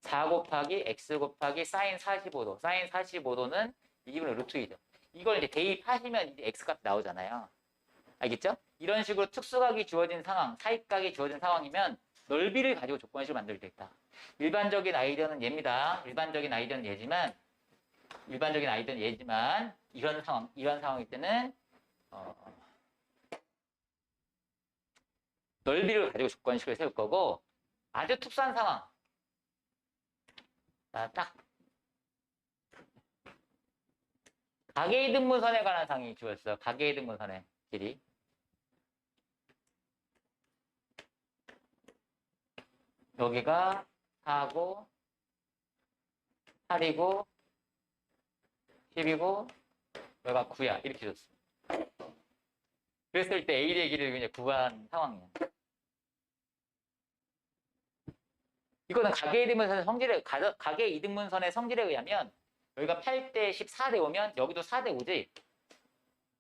4 곱하기 x 곱하기 사인 45도. 사인 45도는 2분의 루트 2죠. 이걸 이제 대입하시면 이제 x값 나오잖아요. 알겠죠? 이런 식으로 특수각이 주어진 상황, 사익각이 주어진 상황이면 넓이를 가지고 조건식을 만들 때 있다. 일반적인 아이디어는 얘입니다. 일반적인 아이디어는 얘지만 이런 상황일 때는 넓이를 가지고 조건식을 세울 거고, 아주 특수한 상황. 자, 딱 가계이등분선에 관한 상황이 주어졌어요. 가계이등분선의 길이. 여기가 4고 8이고 10이고 여기가 9야. 이렇게 줬어. 그랬을 때 A의 길이를 그냥 구한 상황이야. 이거는 가계 이등분선의 성질에 의하면 여기가 8대 10, 4대 5면 여기도 4대 5지?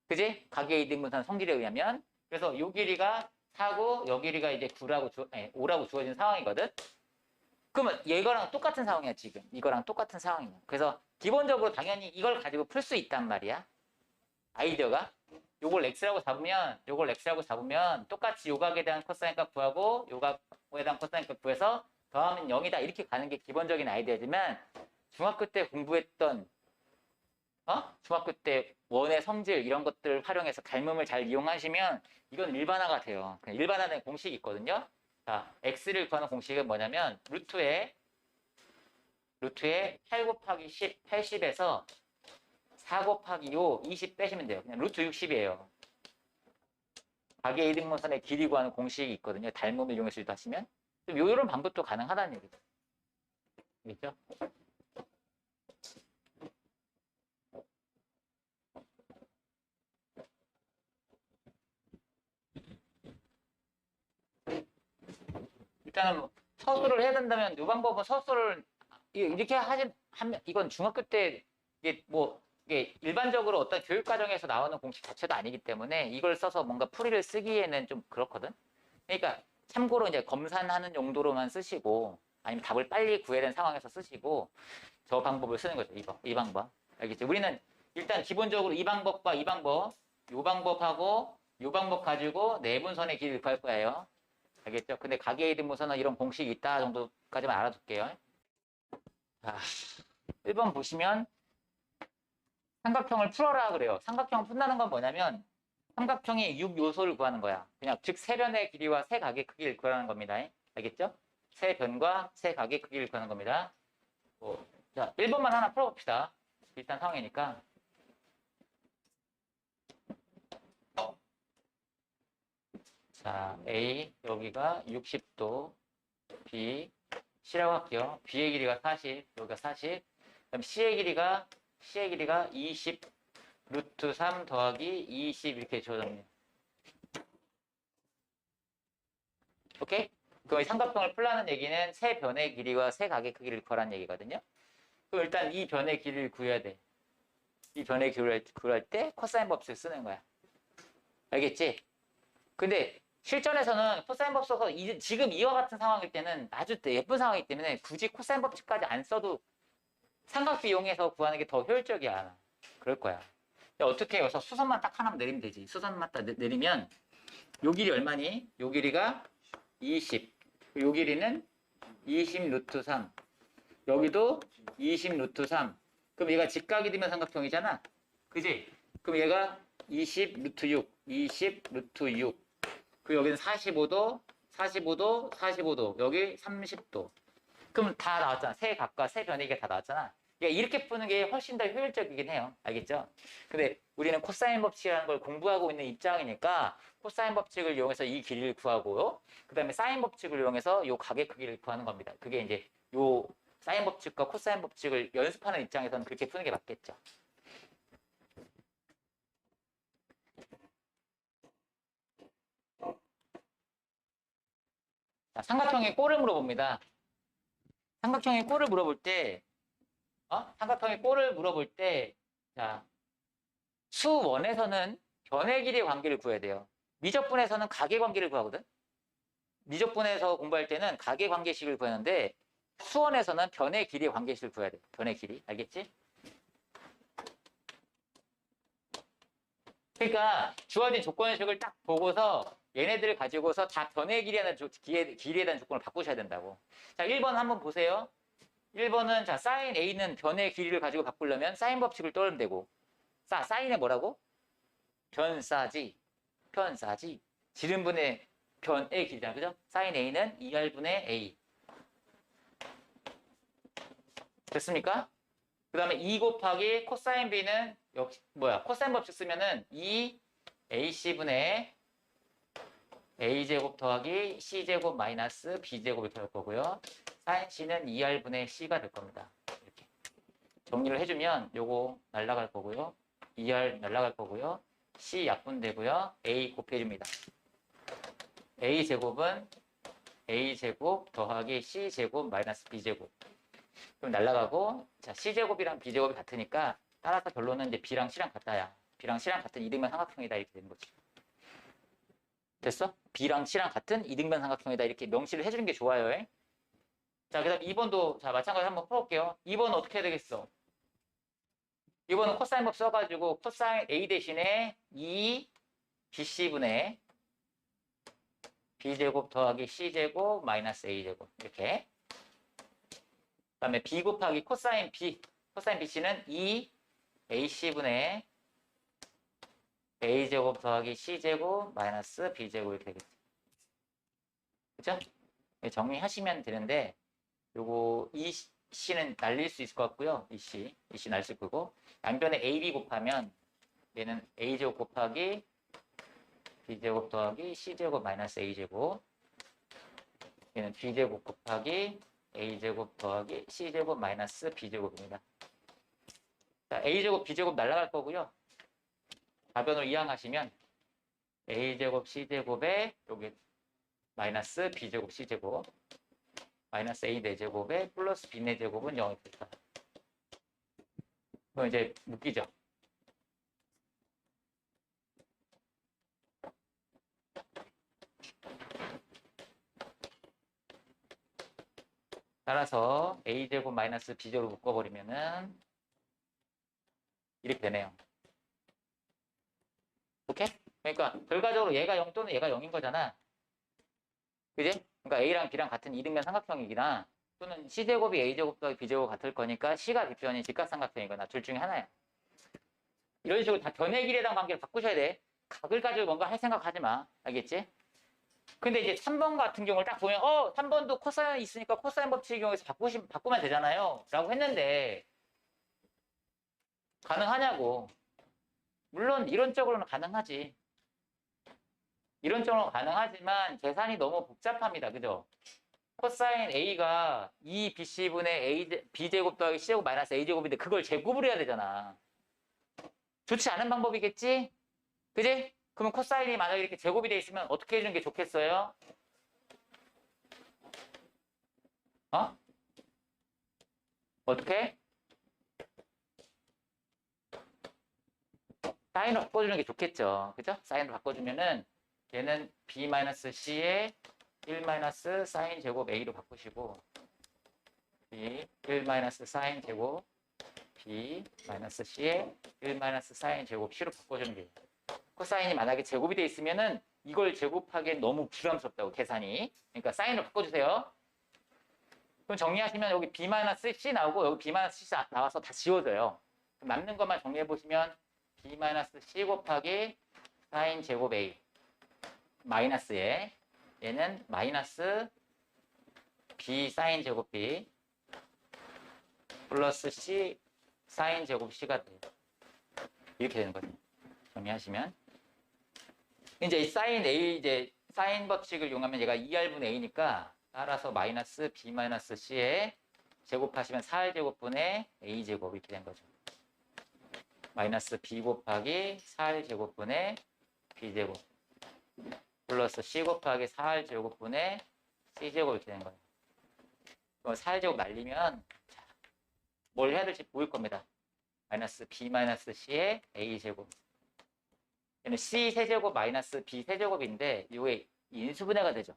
그지? 가계 이등분선 성질에 의하면. 그래서 요 길이가 4고 요 길이가 이제 5라고 주어진 상황이거든? 그러면 얘거랑 똑같은 상황이야, 지금. 이거랑 똑같은 상황이야. 그래서 기본적으로 당연히 이걸 가지고 풀 수 있단 말이야. 아이디어가. 요걸 x라고 잡으면 똑같이 요각에 대한 코사인 값 구하고 요각에 대한 코사인 값 구해서 더하면 0이다. 이렇게 가는 게 기본적인 아이디어지만 중학교 때 공부했던 중학교 때 원의 성질 이런 것들을 활용해서 갈음을 잘 이용하시면 이건 일반화가 돼요. 일반화된 공식이 있거든요. 자, x를 구하는 공식은 뭐냐면 루트에 8 곱하기 10, 80에서 4 곱하기 5, 20 빼시면 돼요. 그냥 루트 60이에요. 가계 이등분선의 길이 구하는 공식이 있거든요. 닮음을 이용해서 하시면. 이런 방법도 가능하다는 얘기죠. 알겠죠? 일단은 서술을 해야 된다면 이 방법은 서술을 이렇게 하면 이건 중학교 때 이게 일반적으로 어떤 교육 과정에서 나오는 공식 자체도 아니기 때문에 이걸 써서 뭔가 풀이를 쓰기에는 좀 그렇거든. 그러니까 참고로 이제 검산하는 용도로만 쓰시고 아니면 답을 빨리 구해야 되는 상황에서 쓰시고 저 방법을 쓰는 거죠. 이 방법. 알겠죠? 우리는 일단 기본적으로 이 방법과 이 방법, 요 방법하고 요 방법 가지고 내분선의 길이를 구할 거예요. 알겠죠? 근데 가계이등분선은 이런 공식이 있다 정도까지만 알아둘게요. 자, 1번 보시면 삼각형을 풀어라 그래요. 삼각형을 푼다는 건 뭐냐면 삼각형의 6요소를 구하는 거야. 그냥 즉 세변의 길이와 세각의 크기를 구하는 겁니다. 알겠죠? 세변과 세각의 크기를 구하는 겁니다. 자, 1번만 하나 풀어봅시다. 비슷한 상황이니까. 자, A 여기가 60도, B C라고 할게요. B의 길이가 40, 여기가 40. 그럼 C의 길이가 20 루트 3 더하기 20 이렇게 주어졌네요. 오케이? 그럼 삼각형을 풀라는 얘기는 세 변의 길이와 세 각의 크기를 구하라는 얘기거든요. 그럼 일단 이 변의 길이를 구해야 돼. 이 변의 길이를 구할 때 코사인 법칙을 쓰는 거야. 알겠지? 근데 실전에서는 코사인 법칙 써서 지금 이와 같은 상황일 때는 아주 예쁜 상황이기 때문에 굳이 코사인 법칙까지 안 써도 삼각비 이용해서 구하는 게 더 효율적이야. 그럴 거야. 어떻게 해서 수선만 딱 하나만 내리면 되지. 수선만 딱 내리면 요 길이 얼마니? 요 길이가 20. 요 길이는 20 루트 3. 여기도 20 루트 3. 그럼 얘가 직각이 되면 삼각형이잖아. 그지? 그럼 얘가 20 루트 6. 20 루트 6. 그리고 여기는 45도, 45도, 45도. 여기 30도. 그럼 다 나왔잖아. 세 각과 세 변이가 다 나왔잖아. 그러니까 이렇게 푸는 게 훨씬 더 효율적이긴 해요. 알겠죠? 근데 우리는 코사인 법칙이라는 걸 공부하고 있는 입장이니까 코사인 법칙을 이용해서 이 길이를 구하고요. 그 다음에 사인 법칙을 이용해서 요 각의 크기를 구하는 겁니다. 그게 이제 요 사인 법칙과 코사인 법칙을 연습하는 입장에서는 그렇게 푸는 게 맞겠죠. 삼각형의 꼴을 물어봅니다. 삼각형의 꼴을 물어볼 때, 삼각형의 꼴을 물어볼 때, 자, 수원에서는 변의 길이의 관계를 구해야 돼요. 미적분에서는 각의 관계를 구하거든. 미적분에서 공부할 때는 각의 관계식을 구하는데 수원에서는 변의 길이의 관계식을 구해야 돼. 변의 길이. 알겠지? 그러니까 주어진 조건식을 딱 보고서 얘네들을 가지고서 다 변의 길이에 대한 조건을 바꾸셔야 된다고. 자, 1번 한번 보세요. 1번은 자, 사인 A는 변의 길이를 가지고 바꾸려면 사인 법칙을 떠올리면 되고. 사인에 뭐라고? 편사지. 지름분의 변의 길이잖아. 그죠? 사인 A는 2R분의 A. 됐습니까? 그 다음에 2 곱하기 코사인 B는 역시 코사인 법칙 쓰면은 2AC분의 A제곱 더하기 C제곱 마이너스 B제곱 이렇게 될 거고요. 사인 C는 2R분의 C가 될 겁니다. 이렇게 정리를 해주면 요거 날라갈 거고요. 2R 날라갈 거고요. C 약분되고요. A 곱해줍니다. A제곱은 A제곱 더하기 C제곱 마이너스 B제곱. 그럼 날라가고, 자, C제곱이랑 B제곱이 같으니까 따라서 결론은 이제 B랑 C랑 같다야. B랑 C랑 같은 이등변 삼각형이다. 이렇게 되는 거지. 됐어? B랑 C랑 같은 이등변 삼각형이다. 이렇게 명시를 해주는 게 좋아요. 자, 그 다음 2번도, 자, 마찬가지로 한번 풀어볼게요. 2번은 어떻게 해야 되겠어? 2번은 코사인 법 써가지고 코사인 A 대신에 2BC분의 B제곱 더하기 C제곱 마이너스 A제곱. 이렇게. 그 다음에 B 곱하기 코사인 BC는 2AC분의 A제곱 더하기 C제곱 마이너스 B제곱 이렇게 되겠죠. 그죠? 정리하시면 되는데, 요거 이 C는 날릴 수 있을 것 같고요. 이 C 날릴 수 있고, 양변에 AB 곱하면 얘는 A제곱 곱하기 B제곱 더하기 C제곱 마이너스 A제곱, 얘는 B제곱 곱하기 A제곱 더하기 C제곱 마이너스 B제곱입니다. 자, A제곱 B제곱 날라갈 거고요. 가변으로 이항하시면 A제곱 C제곱에 여기 마이너스 B제곱 C제곱 마이너스 A 4제곱에 플러스 B 4제곱은 0이 됐다. 그럼 이제 묶이죠. 따라서 A제곱 마이너스 B제곱 묶어버리면은 이렇게 되네요. 오케이? 그러니까 결과적으로 얘가 0 또는 얘가 0인 거잖아. 그지? 그러니까 A랑 B랑 같은 이등변 삼각형이기나 또는 C제곱이 A제곱 더하기 B제곱 같을 거니까 C가 B편인 직각삼각형이거나 둘 중에 하나야. 이런 식으로 다 변의 길이에 대한 관계를 바꾸셔야 돼. 각을 가지고 뭔가 할 생각 하지 마. 알겠지? 근데 이제 3번 같은 경우를 딱 보면 3번도 코사인 있으니까 코사인 법칙의 경우에서 바꾸면 되잖아요. 라고 했는데 가능하냐고. 물론 이론적으로는 가능하지. 이론적으로 가능하지만 계산이 너무 복잡합니다. 그죠? 코사인 A가 2BC분의 B제곱 더하기 C제곱 마이너스 A제곱인데 그걸 제곱을 해야 되잖아. 좋지 않은 방법이겠지? 그지? 그러면 코사인이 만약에 이렇게 제곱이 돼 있으면 어떻게 해주는 게 좋겠어요? 어떻게? 사인으로 바꿔주는 게 좋겠죠. 그죠? 사인으로 바꿔주면은 얘는 B-C에 1- 사인 제곱 A로 바꾸시고 B 1- 사인 제곱 B-C에 1- 사인 제곱 C로 바꿔주는 게 코사인이 만약에 제곱이 돼 있으면은 이걸 제곱하기엔 너무 부담스럽다고 계산이. 그러니까 사인으로 바꿔주세요. 그럼 정리하시면 여기 B-C 나오고 여기 B-C 나와서 다 지워져요. 그럼 남는 것만 정리해 보시면 B-C 곱하기 사인 제곱 A 마이너스에 얘는 마이너스 B 사인 제곱 B 플러스 C 사인 제곱 C가 돼요. 이렇게 되는 거죠. 정리하시면 이제 사인 A 이제 사인 법칙을 이용하면 얘가 2R분의 A니까 따라서 마이너스 B-C에 제곱하시면 4R제곱분의 A제곱 이렇게 된 거죠. 마이너스 B 곱하기 4R제곱분의 B제곱 플러스 C 곱하기 4R제곱분의 C제곱 이렇게 되는 거예요. 그럼 4제곱 날리면 뭘 해야 될지 보일 겁니다. 마이너스 B 마이너스 C의 A제곱. 얘는 C 세제곱 마이너스 B 세제곱인데 이게 인수분해가 되죠.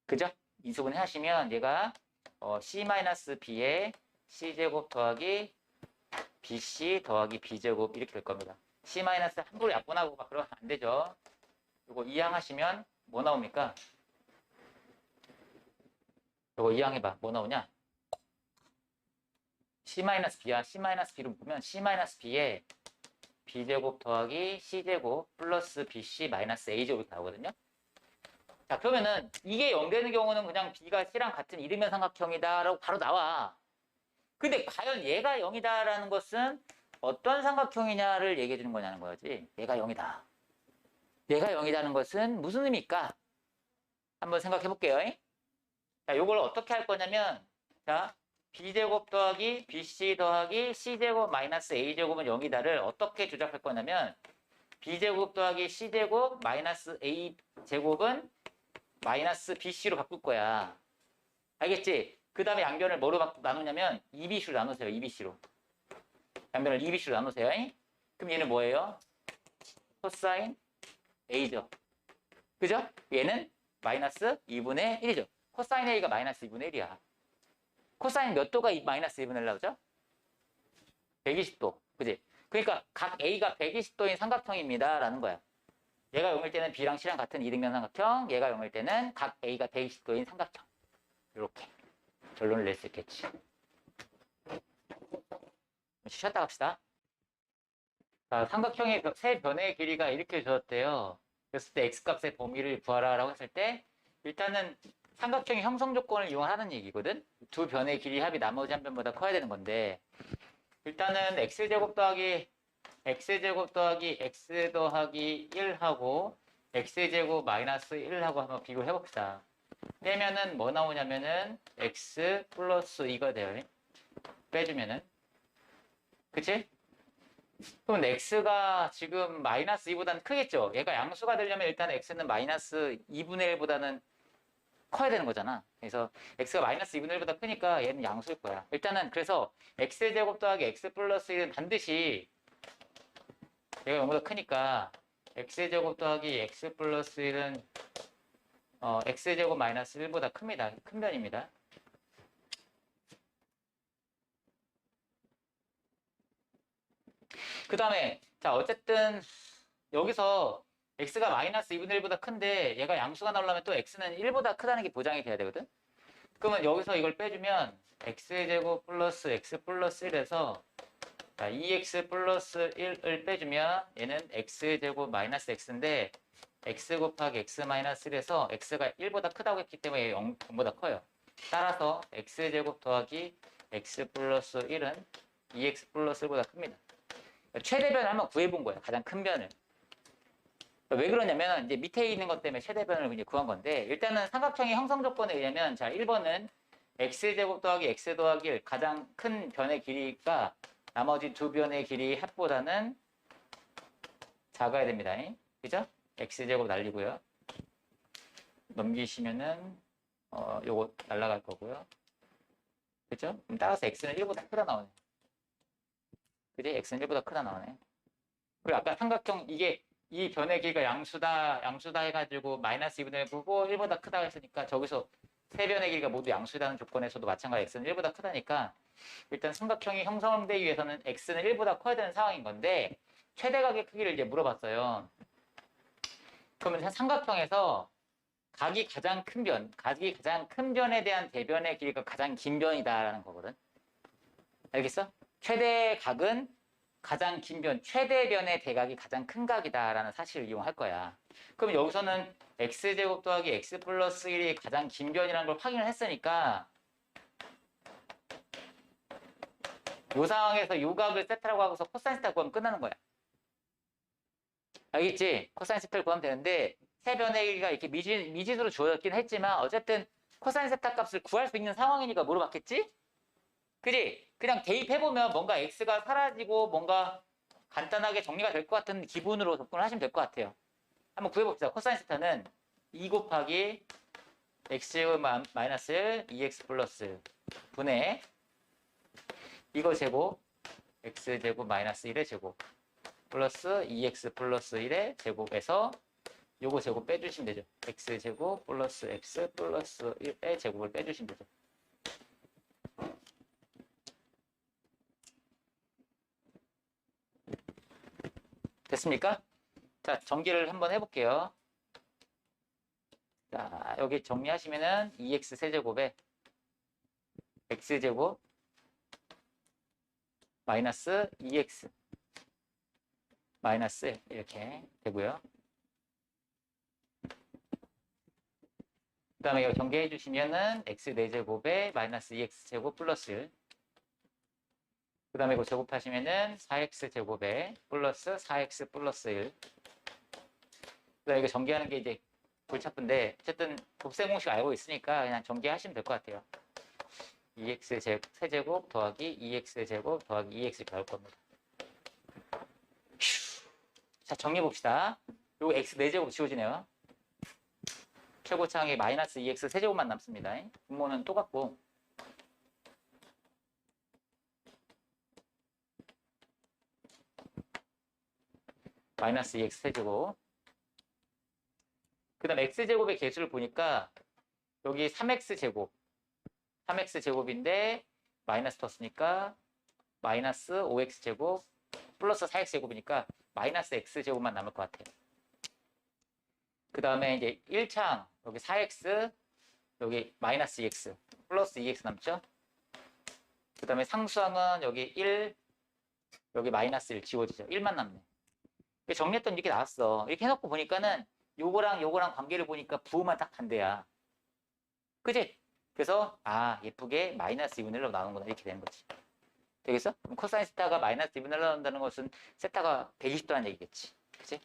그죠? 인수분해 하시면 얘가 C 마이너스 B의 C제곱 더하기 BC 더하기 B제곱 이렇게 될 겁니다. C 마이너스 함부로 약분하고 막 그러면 안 되죠. 이거 이항하시면 뭐 나옵니까? 이거 이항해봐. 뭐 나오냐? C-B야. C-B로 보면 C-B에 B제곱 더하기 C제곱 플러스 BC 마이너스 A제곱 이렇게 나오거든요. 자, 그러면은 이게 0 되는 경우는 그냥 B가 C랑 같은 이등변 삼각형이다 라고 바로 나와. 근데 과연 얘가 0이다라는 것은 어떤 삼각형이냐를 얘기해 주는 거냐는 거지. 얘가 0이다. 얘가 0이다는 것은 무슨 의미일까? 한번 생각해 볼게요. 자, 요걸 어떻게 할 거냐면, 자, B제곱 더하기 BC 더하기 C제곱 마이너스 A제곱은 0이다를 어떻게 조작할 거냐면, B제곱 더하기 C제곱 마이너스 A제곱은 마이너스 BC로 바꿀 거야. 알겠지? 그 다음에 양변을 뭐로 나누냐면 2BC로 나누세요. 2BC로. 양변을 2BC로 나누세요. 그럼 얘는 뭐예요? 코사인 A죠. 그죠? 얘는 마이너스 2분의 1이죠. 코사인 A가 마이너스 2분의 1이야. 코사인 몇 도가 마이너스 2분의 1 나오죠? 120도. 그지? 그러니까 각 A가 120도인 삼각형입니다. 라는 거야. 얘가 0일 때는 B랑 C랑 같은 이등변 삼각형, 얘가 0일 때는 각 A가 120도인 삼각형. 이렇게 결론을 낼 수 있겠지. 쉬었다 갑시다. 자, 삼각형의 세 변의 길이가 이렇게 주어졌대요. 그랬을 때 X값의 범위를 구하라 라고 했을 때 일단은 삼각형의 형성 조건을 이용하는 얘기거든. 두 변의 길이 합이 나머지 한 변보다 커야 되는 건데 일단은 X제곱 더하기 X제곱 더하기 X 더하기 1하고 X제곱 마이너스 1하고 한번 비교해 봅시다. 빼면은 뭐 나오냐면은 X 플러스 2가 돼요. 빼주면은. 그치? 그럼 X가 지금 마이너스 2보다는 크겠죠? 얘가 양수가 되려면 일단 X는 마이너스 2분의 1보다는 커야 되는 거잖아. 그래서 X가 마이너스 2분의 1보다 크니까 얘는 양수일 거야. 일단은 그래서 X제곱 더하기 X 플러스 1은 반드시 얘가 0보다 크니까 X제곱 더하기 X 플러스 1은 X제곱 마이너스 1보다 큽니다. 큰 변입니다. 그 다음에 자 어쨌든 여기서 X가 마이너스 2분의 1보다 큰데 얘가 양수가 나오려면 또 X는 1보다 크다는 게 보장이 돼야 되거든. 그러면 여기서 이걸 빼주면 X제곱 플러스 X 플러스 1에서 자, 2X 플러스 1을 빼주면 얘는 X제곱 마이너스 X인데 X 곱하기 X 마이너스 1에서 X가 1보다 크다고 했기 때문에 0보다 커요. 따라서 X제곱 더하기 X 플러스 1은 2X 플러스 1보다 큽니다. 최대변을 한번 구해본 거예요. 가장 큰 변을. 왜 그러냐면 이제 밑에 있는 것 때문에 최대변을 이제 구한 건데 일단은 삼각형의 형성 조건에 의하면 자 1번은 X제곱 더하기 X 더하기 1 가장 큰 변의 길이가 나머지 두 변의 길이 합보다는 작아야 됩니다. 그죠? X제곱 날리고요. 넘기시면은 요거 날라갈 거고요. 그죠? 그럼 따라서 X는 1보다 크다 나오네. 그지? X는 1보다 크다 나오네. 그리고 아까 삼각형 이게 이 변의 길이가 양수다 해가지고 마이너스 2분의 1 보고 1보다 크다 했으니까 저기서 세 변의 길이가 모두 양수다는 조건에서도 마찬가지 X는 1보다 크다니까 일단 삼각형이 형성되기 위해서는 X는 1보다 커야 되는 상황인 건데 최대각의 크기를 이제 물어봤어요. 그러면 삼각형에서 각이 가장 큰 변에 대한 대변의 길이가 가장 긴 변이다라는 거거든. 알겠어? 최대각은 가장 긴 변, 최대변의 대각이 가장 큰 각이다라는 사실을 이용할 거야. 그럼 여기서는 X제곱 더하기 X 플러스 1이 가장 긴 변이라는 걸 확인을 했으니까 이 상황에서 요 각을 세타라고 하고서 코사인 세타 구하면 끝나는 거야. 알겠지? 코사인 세타를 구하면 되는데 세 변의 길이가 이렇게 미지수로 주어졌긴 했지만 어쨌든 코사인 세타 값을 구할 수 있는 상황이니까 물어봤겠지? 그지? 그냥 대입해보면 뭔가 X가 사라지고 뭔가 간단하게 정리가 될 것 같은 기분으로 접근을 하시면 될 것 같아요. 한번 구해봅시다. 코사인 세타는 2 곱하기 x제곱 마이너스 1, 2x 플러스 분의 이거 제곱 x제곱 마이너스 1의 제곱 플러스 2x 플러스 1의 제곱에서 요거 제곱 빼주시면 되죠. x제곱 플러스 x 플러스 1의 제곱을 빼주시면 되죠. 됐습니까? 자, 전개를 한번 해볼게요. 자, 여기 정리하시면은 2x 세제곱에 x제곱 마이너스 2x 마이너스 1 이렇게 되고요. 그 다음에 이거 전개해 주시면은 x 4제곱에 마이너스 2x 제곱 플러스 1. 그 다음에 이거 제곱하시면은 4x 제곱에 플러스 4x 플러스 1. 그 다음에 이거 전개하는 게 이제 골치 아픈데 어쨌든 곱셈 공식 알고 있으니까 그냥 전개하시면 될 것 같아요. 2x 세제곱 더하기 2x 제곱 더하기 2x 이렇게 나올 겁니다. 자, 정리해 봅시다. 요거 x 4제곱 지워지네요. 최고차항이 마이너스 2x 세제곱만 남습니다. 분모는 똑같고. 마이너스 2x 세제곱. 그 다음 x제곱의 개수를 보니까 여기 3x 제곱. 3x 제곱인데 마이너스 떴으니까 마이너스 5x 제곱 플러스 4x 제곱이니까 마이너스 x 제곱만 남을 것 같아요. 그 다음에 이제 1창 여기 4x 여기 마이너스 2x 플러스 2x 남죠. 그 다음에 상수항은 여기 1 여기 마이너스 1 지워지죠. 1만 남네. 정리했더니 이렇게 나왔어. 이렇게 해놓고 보니까는 요거랑 요거랑 관계를 보니까 부호만 딱 반대야. 그지? 그래서 아 예쁘게 마이너스 2분의 1로 나오는구나 이렇게 되는 거지. 되겠어? 그럼 코사인 세타가 마이너스 2분의 1로 나온다는 것은 세타가 120도라는 얘기겠지. 그치?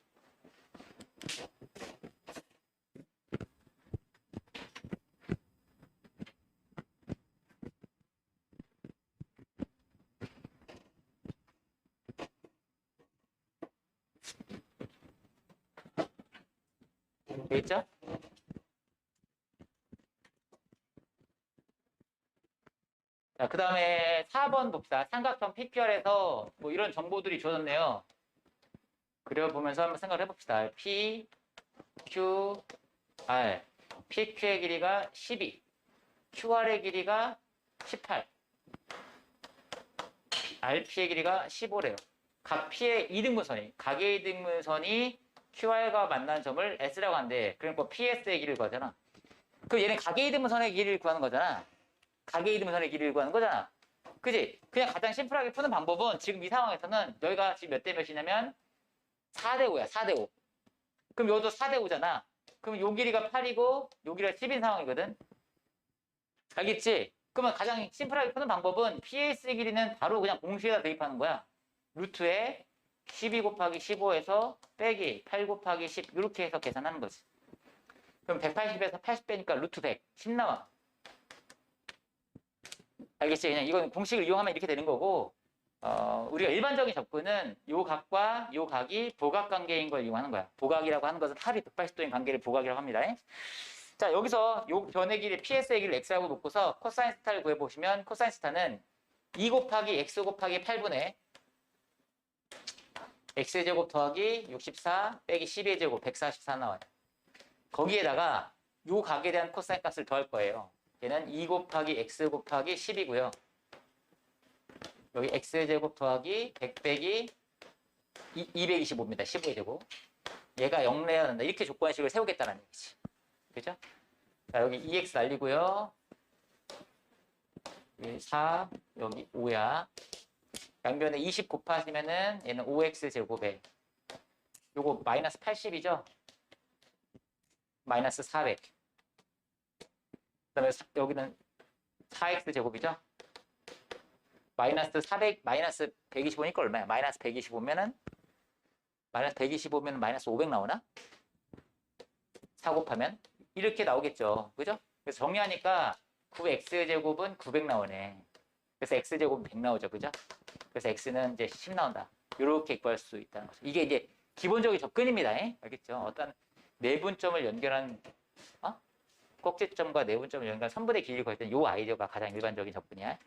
되겠죠? 자, 그 다음에 4번 봅시다. 삼각형 PQR에서 뭐 이런 정보들이 주어졌네요. 그려보면서 한번 생각을 해봅시다. P, Q, R. PQ의 길이가 12, QR의 길이가 18, RP의 길이가 15래요. 각 P의 이등분선이, 각의 이등분선이 QR과 만나는 점을 S라고 한대. 그러니까 PS의 길이를 구하잖아. 그럼 얘는 각의 이등분선의 길이를 구하는 거잖아. 각의 이등분선의 길이를 구하는 거잖아. 그지? 그냥 가장 심플하게 푸는 방법은 지금 이 상황에서는 여기가 지금 몇 대 몇이냐면 4대 5야. 4대 5. 그럼 여기도 4대 5잖아. 그럼 요 길이가 8이고 요 길이가 10인 상황이거든. 알겠지? 그러면 가장 심플하게 푸는 방법은 PS의 길이는 바로 그냥 공식에다 대입하는 거야. 루트에 12 곱하기 15에서 빼기 8 곱하기 10 이렇게 해서 계산하는 거지. 그럼 180에서 80 빼니까 루트 100, 10 나와. 알겠지? 그냥 이건 공식을 이용하면 이렇게 되는 거고 우리가 일반적인 접근은 요 각과 요 각이 보각관계인 걸 이용하는 거야. 보각이라고 하는 것은 합이 180도인 관계를 보각이라고 합니다. 자, 여기서 요 변의 길이 PS의 길이를 x라고 놓고서 코사인 스타를 구해보시면 코사인 스타는 2 곱하기 x 곱하기 8분의 x제곱 더하기 64 빼기 12제곱 144 나와요. 거기에다가 요 각에 대한 코사인 값을 더할 거예요. 얘는 2 곱하기 x 곱하기 10이고요. 여기 x제곱 더하기 100 빼기 225입니다. 15의 제곱. 얘가 0내야 된다. 이렇게 조건식을 세우겠다는 얘기지. 그죠? 자, 여기 2x 날리고요. 여기 4, 여기 5야. 양변에 20 곱하시면은 얘는 5x 제곱에 요거 마이너스 80이죠? 마이너스 400. 그다음에 여기는 4x 제곱이죠? 마이너스 400, 마이너스 125니까 얼마야? 마이너스 125면은 마이너스 500 나오나? 4 곱하면 이렇게 나오겠죠. 그죠? 그래서 정리하니까 9x제곱은 900 나오네. 그래서 x제곱은 100 나오죠. 그죠? 그래서 x는 이제 10 나온다. 이렇게 구할 수 있다는 거죠. 이게 이제 기본적인 접근입니다. 알겠죠? 어떤 내분점을 연결한 꼭지점과 내분점을 연결한 선분의 길이를 구할 때는 이 아이디어가 가장 일반적인 접근이야.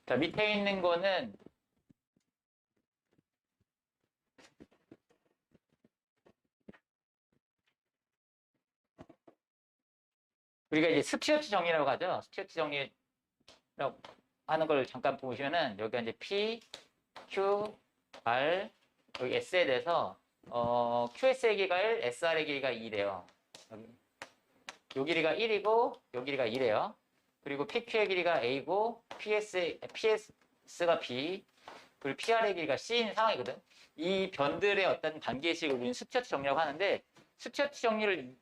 자, 밑에 있는 거는 우리가 이제 스튜어트 정리라고 하죠. 스튜어트 정리라고 하는 걸 잠깐 보시면은 여기가 이제 P, Q, R, 여기 S에 대해서 QS의 길이가 1, SR의 길이가 2래요. 요 길이가 1이고 요 길이가 2래요. 그리고 PQ의 길이가 A고 PS가 B, 그리고 PR의 길이가 C인 상황이거든. 이 변들의 어떤 관계식을 우리는 스튜어트 정리라고 하는데 스튜어트 정리를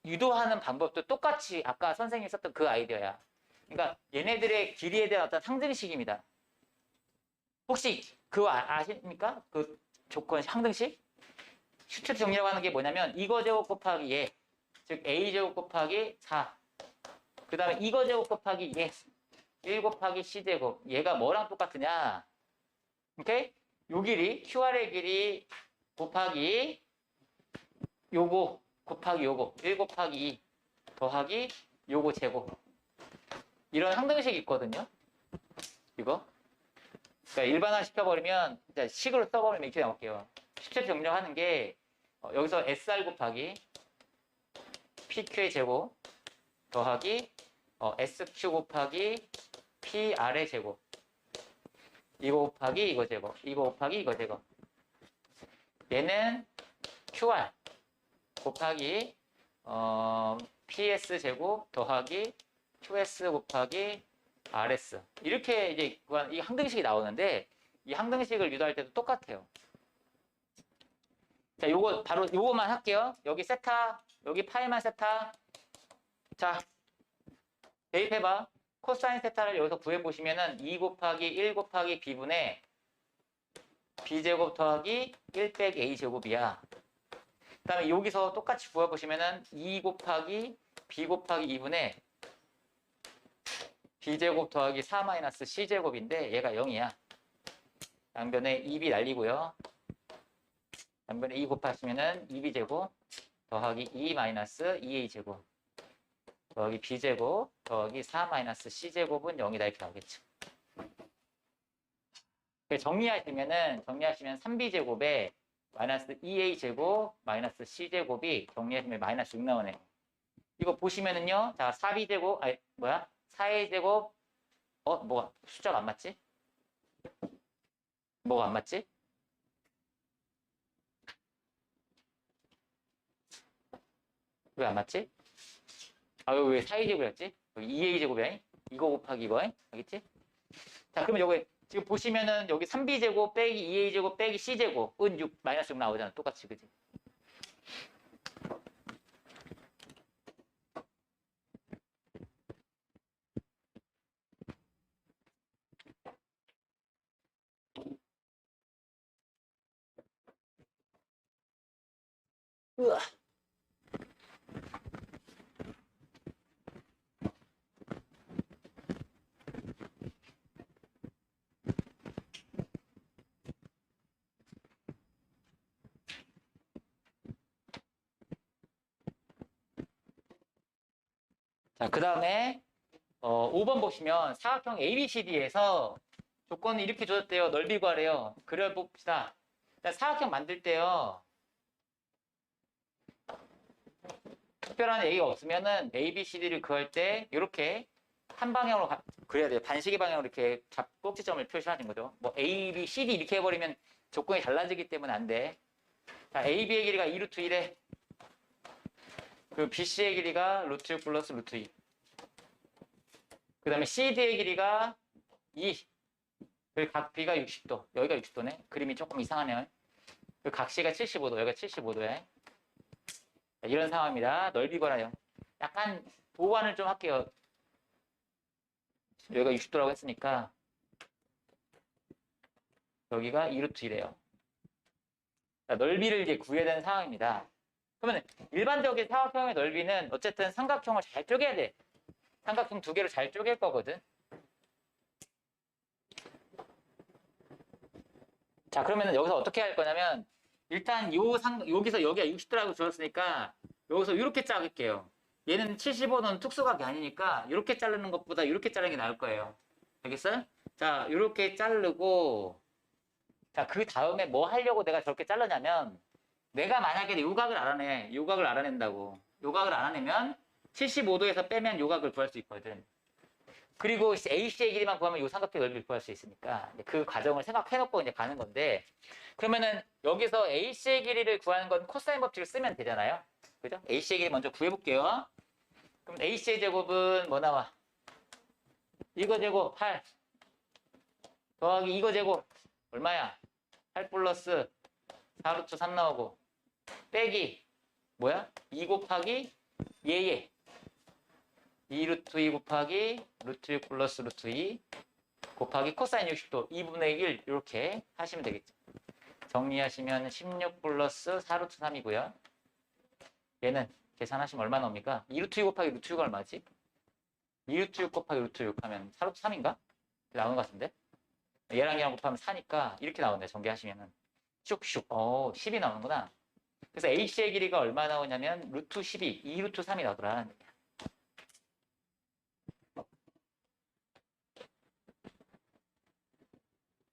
유도하는 방법도 똑같이 아까 선생님이 썼던 그 아이디어야. 그러니까 얘네들의 길이에 대한 어떤 상등식입니다. 혹시 그거 아십니까? 그 조건 상등식? 스튜어트 정리라고 하는 게 뭐냐면 이거 제곱 곱하기 얘, 즉 A 제곱 곱하기 4. 그 다음에 이거 제곱 곱하기 얘, 1 곱하기 C 제곱. 얘가 뭐랑 똑같으냐? 오케이? 요 길이, QR의 길이 곱하기 요거 곱하기 요거 1 곱하기 2 더하기 요거 제곱. 이런 상등식이 있거든요. 이거. 그러니까 일반화 시켜버리면 식으로 써버리면 이렇게 나올게요. 실제 정리하는 게 여기서 SR 곱하기 PQ의 제곱 더하기 SQ 곱하기 PR의 제곱. 이거 곱하기 이거 제곱. 이거 곱하기 이거 제곱. 얘는 QR 곱하기 PS 제곱 더하기 QS 곱하기 RS. 이렇게 이제 이 항등식이 나오는데 이 항등식을 유도할 때도 똑같아요. 자, 요거 바로 요거만 할게요. 여기 세타, 여기 파이만 세타. 자, 대입해봐. 코사인 세타를 여기서 구해보시면은 2 곱하기 1 곱하기 B분의 B제곱 더하기 1 빼기 A제곱이야. 그 다음에 여기서 똑같이 구해보시면은 2 곱하기 B 곱하기 2분의 B제곱 더하기 4 마이너스 C제곱인데 얘가 0이야. 양변에 2B 날리고요. 양변에 2 곱하시면은 2B제곱 더하기 2 마이너스 2A제곱 더하기 B제곱 더하기 4 마이너스 C제곱은 0이다 이렇게 나오겠죠. 정리하시면 3B제곱에 마이너스 2A제곱 마이너스 C제곱이 정리하시면 마이너스 6 나오네요. 이거 보시면은요. 자, 4B제곱, 4A제곱, 뭐가, 숫자가 안 맞지? 뭐가 안 맞지? 왜 안 맞지? 여기 왜 4A제곱이었지? 여기 2A제곱이야? 이거 곱하기 이거, 알겠지? 자, 그러면 여기, 지금 보시면은 여기 3B제곱 빼기 2A제곱 빼기 C제곱은 6, 마이너스 6 나오잖아. 똑같이, 그지? 으아. 자, 그 다음에 5번 보시면 사각형 ABCD에서 조건이 이렇게 줘졌대요. 넓이 구하래요. 그려봅시다. 사각형 만들 때요. 특별한 얘기가 없으면은 ABCD를 구할 때 이렇게 한 방향으로 그래야 돼요. 반시계 방향으로 이렇게 꼭지점을 표시하는 거죠. 뭐 ABCD 이렇게 해버리면 조건이 달라지기 때문에 안 돼. 자, AB의 길이가 2루트 1에 그 BC의 길이가 루트 6 플러스 루트 2. 그 다음에 CD의 길이가 2. 그 각 B가 60도. 여기가 60도네. 그림이 조금 이상하네요. 그 각 C가 75도. 여기가 75도에. 이런 상황입니다. 넓이 구하래요. 약간 보완을 좀 할게요. 여기가 60도라고 했으니까 여기가 2루트 1이에요. 넓이를 이제 구해야 되는 상황입니다. 그러면 일반적인 사각형의 넓이는 어쨌든 삼각형을 잘 쪼개야 돼. 삼각형 두 개로 잘 쪼갤 거거든. 자, 그러면 여기서 어떻게 할 거냐면 일단 여기서 여기가 60도라고 주었으니까 여기서 이렇게 자를게요. 얘는 75도는 특수각이 아니니까 이렇게 자르는 것보다 이렇게 자르는 게 나을 거예요. 알겠어요? 자, 이렇게 자르고 자, 그 다음에 뭐 하려고 내가 저렇게 자르냐면 내가 만약에 요각을 알아내. 요각을 알아낸다고. 요각을 알아내면 75도에서 빼면 요각을 구할 수 있거든. 그리고 AC의 길이만 구하면 요 삼각형 넓이를 구할 수 있으니까 그 과정을 생각해놓고 이제 가는 건데 그러면은 여기서 AC의 길이를 구하는 건 코사인 법칙을 쓰면 되잖아요. 그죠? AC의 길이 먼저 구해볼게요. 그럼 AC의 제곱은 뭐 나와? 이거 제곱 8 더하기 이거 제곱 얼마야? 8 플러스 4루트 3 나오고 빼기 뭐야? 2 곱하기 얘 2루트 2 곱하기 루트 6 플러스 루트 2 곱하기 코사인 60도 2분의 1 이렇게 하시면 되겠죠. 정리하시면 16 플러스 4루트 3이고요. 얘는 계산하시면 얼마 나옵니까? 2루트 2 곱하기 루트 6가 얼마지? 2루트 6 곱하기 루트 6 하면 4루트 3인가? 나오는 것 같은데? 얘랑 얘랑 곱하면 4니까 이렇게 나오네. 전개하시면은 슉슉 10이 나오는구나. 그래서 AC의 길이가 얼마 나오냐면 루트 12, 2루트 3이 나오더라.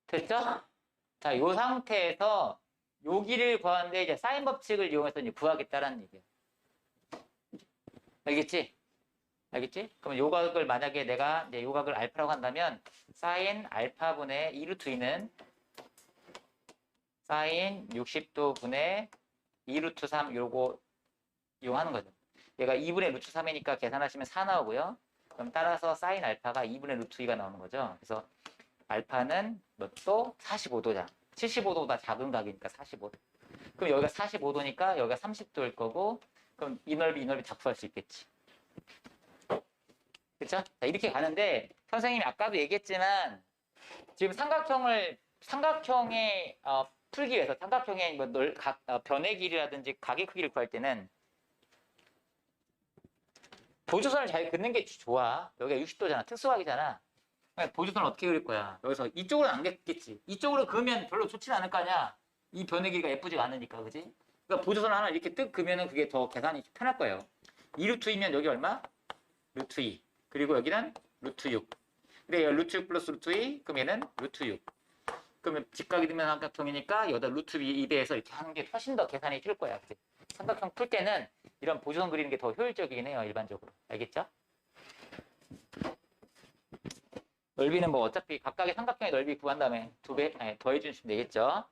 됐죠? 자, 이 상태에서 요 길이를 구하는데 이제 사인 법칙을 이용해서 이제 구하겠다라는 얘기야. 알겠지? 알겠지? 그럼 요각을 만약에 내가 이제 요각을 알파라고 한다면 사인 알파분의 2루트 2는 사인 60도 분의 2루트 3 요거 이용하는 거죠. 얘가 2분의 루트 3이니까 계산하시면 4 나오고요. 그럼 따라서 사인 알파가 2분의 루트 2가 나오는 거죠. 그래서 알파는 몇 도? 45도잖아. 75도보다 작은 각이니까 45도. 그럼 여기가 45도니까 여기가 30도일 거고 그럼 이 넓이 다 구할 수 있겠지. 그쵸? 자, 이렇게 가는데 선생님이 아까도 얘기했지만 지금 삼각형의 풀기 위해서 삼각형의 뭐 변의 길이라든지 각의 크기를 구할 때는 보조선을 잘 긋는 게 좋아. 여기가 60도잖아. 특수각이잖아. 보조선을 어떻게 그릴 거야? 여기서 이쪽으로는 안 긋겠지. 이쪽으로 그으면 별로 좋진 않을 거 아니야. 이 변의 길이가 예쁘지가 않으니까, 그지? 그러니까 보조선 하나 이렇게 뜩 그으면은 그게 더 계산이 편할 거예요. 2루트2면 여기 얼마? 루트 2. 그리고 여기는 루트 6. 근데 여기 루트 6 플러스 루트 2, 그럼 얘는 루트 6. 그러면 직각이 되면 삼각형이니까 여기다 루트 2배에서 이렇게 하는 게 훨씬 더 계산이 쉬울 거야. 그치? 삼각형 풀 때는 이런 보조선 그리는 게 더 효율적이긴 해요, 일반적으로. 알겠죠? 넓이는 뭐 어차피 각각의 삼각형의 넓이 구한 다음에 더해 주시면 되겠죠?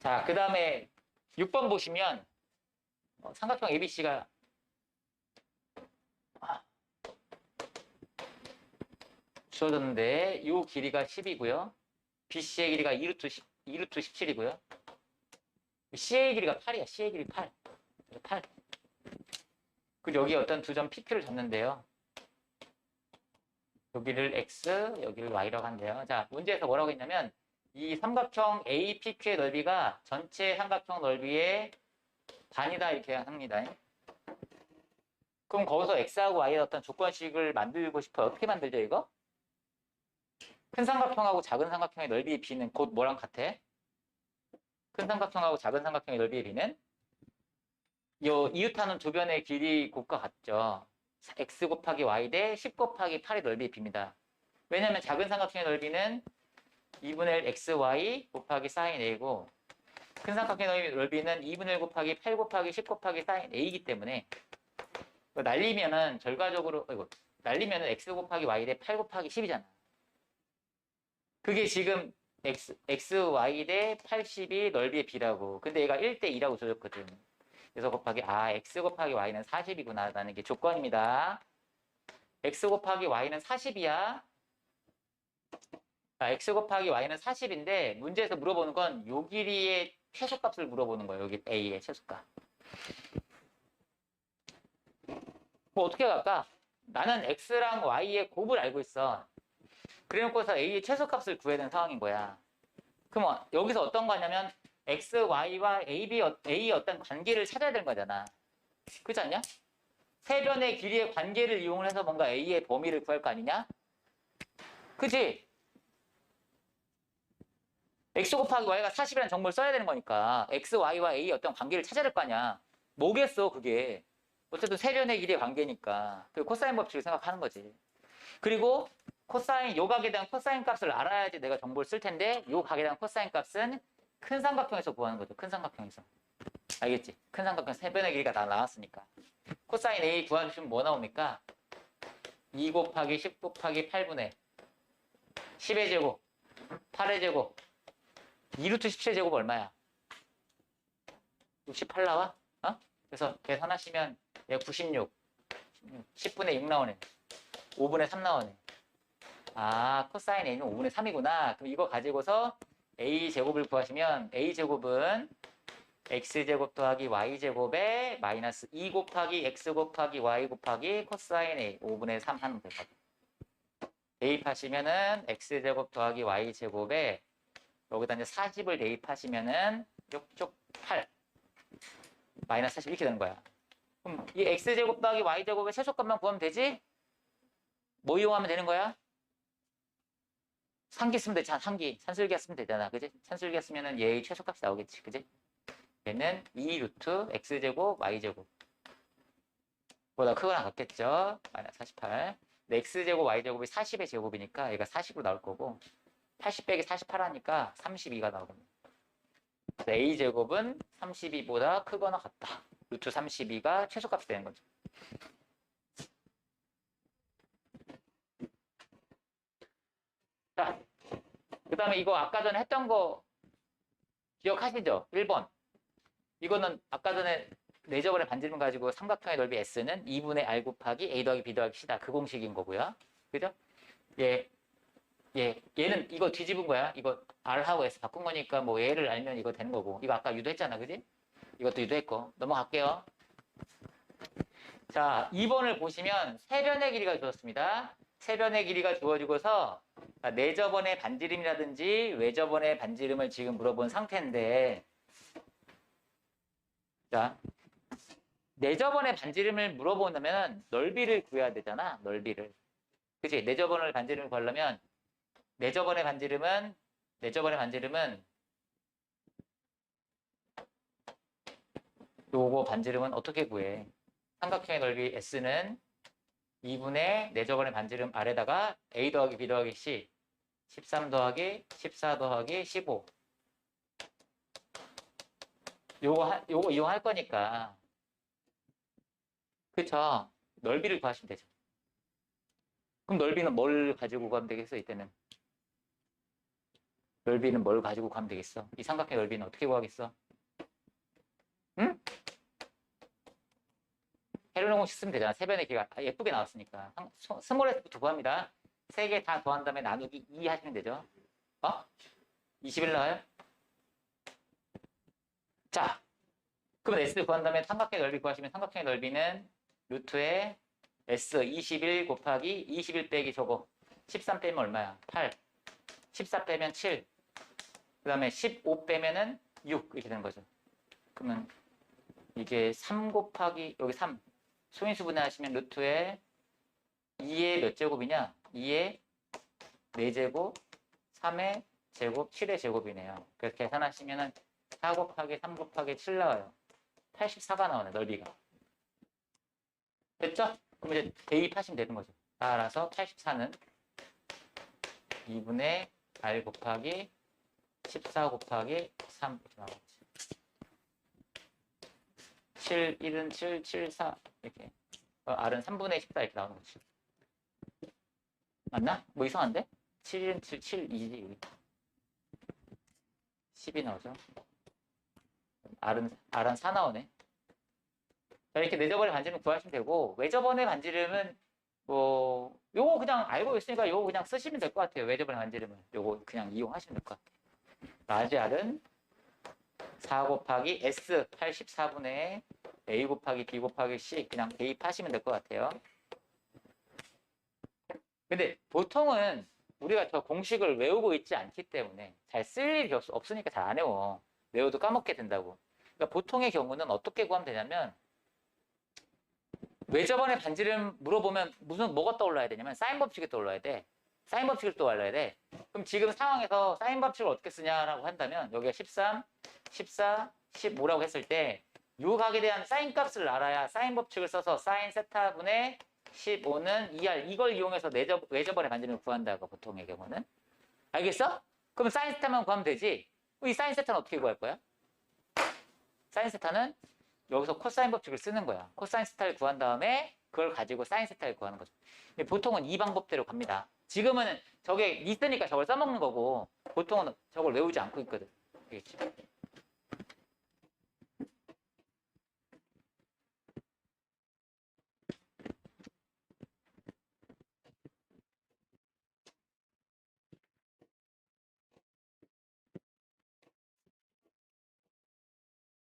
자, 그 다음에 6번 보시면 삼각형 ABC가 주어졌는데 이 길이가 10이고요. BC의 길이가 2루트 17이고요. C의 길이가 8이야. C의 길이 8. 8. 그리고 여기 어떤 두 점 PQ를 줬는데요. 여기를 X, 여기를 Y라고 한대요. 자, 문제에서 뭐라고 했냐면 이 삼각형 APQ의 넓이가 전체 삼각형 넓이의 반이다 이렇게 합니다. 그럼 거기서 X하고 Y의 어떤 조건식을 만들고 싶어요. 어떻게 만들죠, 이거? 큰 삼각형하고 작은 삼각형의 넓이의 비는 곧 뭐랑 같아? 큰 삼각형하고 작은 삼각형의 넓이의 비는 요 이웃하는 두 변의 길이 곱과 같죠. x 곱하기 y 대 10 곱하기 8의 넓이의 비입니다. 왜냐하면 작은 삼각형의 넓이는 2분의 1 xy 곱하기 sin a고 큰 삼각형의 넓이는 2분의 1 곱하기 8 곱하기 10 곱하기 sin a이기 때문에 날리면은 결과적으로 날리면은 x 곱하기 y 대 8 곱하기 10이잖아. 그게 지금 xy 대 80이 넓이의 비라고. 근데 얘가 1대 2라고 줘줬거든. 그래서 곱하기 x 곱하기 y는 40이구나 라는 게 조건입니다. x 곱하기 y는 40이야. x 곱하기 y는 40인데 문제에서 물어보는 건 요 길이의 최소값을 물어보는 거예요. 여기 a의 최소값. 뭐 어떻게 갈까? 나는 x랑 y의 곱을 알고 있어. 그래놓고서 a의 최소값을 구해야 되는 상황인 거야. 그럼 여기서 어떤 거냐면 x, y와 a 어떤 관계를 찾아야 되는 거잖아. 그렇지 않냐? 세 변의 길이의 관계를 이용을 해서 뭔가 A의 범위를 구할 거 아니냐? 그치? X 곱하기 Y가 40이라는 정보를 써야 되는 거니까 X, Y와 A의 어떤 관계를 찾아야 될 거 아니야. 뭐겠어, 그게. 어쨌든 세 변의 길이의 관계니까. 그 코사인 법칙을 생각하는 거지. 그리고 코사인, 요 각에 대한 코사인 값을 알아야지 내가 정보를 쓸 텐데 요 각에 대한 코사인 값은 큰 삼각형에서 구하는 거죠. 큰 삼각형에서. 알겠지? 큰 삼각형 세 변의 길이가 다 나왔으니까. 코사인 A 구하시면 뭐 나옵니까? 2 곱하기 10 곱하기 8분의 10의 제곱, 8의 제곱, 2루트 17의 제곱 얼마야? 68 나와? 어? 그래서 계산하시면 얘 96, 10분의 6 나오네. 5분의 3 나오네. 아, 코사인 A는 5분의 3이구나. 그럼 이거 가지고서 A제곱을 구하시면 A제곱은 X제곱 더하기 Y제곱에 마이너스 2 곱하기 X 곱하기 Y 곱하기 코사인 A 5분의 3 하면 되거든. 대입하시면은 X제곱 더하기 Y제곱에 여기다 이제 40을 대입하시면은 이쪽 8 마이너스 40 이렇게 되는 거야. 그럼 이 X제곱 더하기 Y제곱의 최소값만 구하면 되지? 뭐 이용하면 되는 거야? 상기 쓰면 되잖아. 상기. 산술기가 쓰면 되잖아. 그지? 산술기가 쓰면은 얘의 최소값이 나오겠지. 그지? 얘는 2루트 X제곱 Y제곱 보다 크거나 같겠죠? 마이너스 48. X제곱 Y제곱이 40의 제곱이니까 얘가 40으로 나올 거고 80 빼기 48 하니까 32가 나오겠네. A제곱은 32보다 크거나 같다. 루트 32가 최소값이 되는 거죠. 자, 그 다음에 이거 아까 전에 했던 거 기억하시죠? 1번. 이거는 아까 전에 내저번의 반지름 가지고 삼각형의 넓이 S는 2분의 R 곱하기 A 더하기 B 더하기 C다. 그 공식인 거고요. 그죠? 얘는 이거 뒤집은 거야. 이거 R하고 S 바꾼 거니까 뭐 얘를 알면 이거 되는 거고. 이거 아까 유도했잖아. 그지? 이것도 유도했고. 넘어갈게요. 자, 2번을 보시면 세변의 길이가 주어졌습니다. 세변의 길이가 주어지고서 내저번의 반지름이라든지 외저번의 반지름을 지금 물어본 상태인데 자, 내저번의 반지름을 물어본다면 넓이를 구해야 되잖아. 넓이를. 그치? 내저번의 반지름을 구하려면 내저번의 반지름은 요거 반지름은 어떻게 구해? 삼각형의 넓이 S는 2분의 내저번의 반지름 R에다가 A 더하기 B 더하기 C 13 더하기 14 더하기 15 요거 이용할 거니까 그쵸? 넓이를 구하시면 되죠. 그럼 넓이는 뭘 가지고 가면 되겠어? 이때는 넓이는 뭘 가지고 가면 되겠어? 이 삼각형 넓이는 어떻게 구하겠어? 응? 헤르노 공식 쓰면 되잖아. 세변의 길이가 예쁘게 나왔으니까. 스몰 s부터 구합니다. 세 개 다 더한 다음에 나누기 2 하시면 되죠. 21 나와요? 자, 그러면 S 구한 다음에 삼각형 넓이 구하시면 삼각형의 넓이는 루트에 S 21 곱하기 21 빼기 저거 13 빼면 얼마야? 8 14 빼면 7 그 다음에 15 빼면은 6 이렇게 되는 거죠. 그러면 이게 3 곱하기 여기 3 소인수 분해하시면 루트에 2의 몇 제곱이냐? 2의 4제곱 3의 제곱 7의 제곱이네요. 그래서 계산하시면은 4 곱하기 3 곱하기 7 나와요. 84가 나오네, 넓이가. 됐죠? 그럼 이제 대입하시면 되는 거죠. 따라서 84는 2분의 R 곱하기 14 곱하기 3 이렇게 나오겠지. 7, 1은 7, 7, 4 이렇게. R은 3분의 14 이렇게 나오는 거지. 맞나? 뭐 이상한데? 7, 1은 7, 7, 2지. 10이 나오죠. R은 4 나오네. 자, 이렇게 내저번의 반지름 구하시면 되고, 외저번의 반지름은, 뭐, 요거 그냥 알고 있으니까 요거 그냥 쓰시면 될 것 같아요. 외저번의 반지름은. 요거 그냥 이용하시면 될 것 같아요. 라지 R은 4 곱하기 S 84분의 A 곱하기 B 곱하기 C 그냥 대입하시면 될 것 같아요. 근데 보통은 우리가 저 공식을 외우고 있지 않기 때문에 잘 쓸 일이 없으니까 잘 안 외워. 외워도 까먹게 된다고. 그러니까 보통의 경우는 어떻게 구하면 되냐면 외접원의 반지름 물어보면 뭐가 떠올라야 되냐면 사인 법칙이 떠올라야 돼. 사인 법칙을 떠올라야 돼. 그럼 지금 상황에서 사인 법칙을 어떻게 쓰냐라고 한다면 여기가 13, 14, 15라고 했을 때 이 각에 대한 사인 값을 알아야 사인 법칙을 써서 사인 세타분의 15는 2R 이걸 이용해서 외접원의 반지름을 구한다고 보통의 경우는. 알겠어? 그럼 사인 세타만 구하면 되지. 이 사인 세타는 어떻게 구할 거야? 사인 세타는 여기서 코사인 법칙을 쓰는 거야. 코사인 세타를 구한 다음에 그걸 가지고 사인 세타를 구하는 거죠. 근데 보통은 이 방법대로 갑니다. 지금은 저게 있으니까 저걸 써먹는 거고 보통은 저걸 외우지 않고 있거든. 알겠지?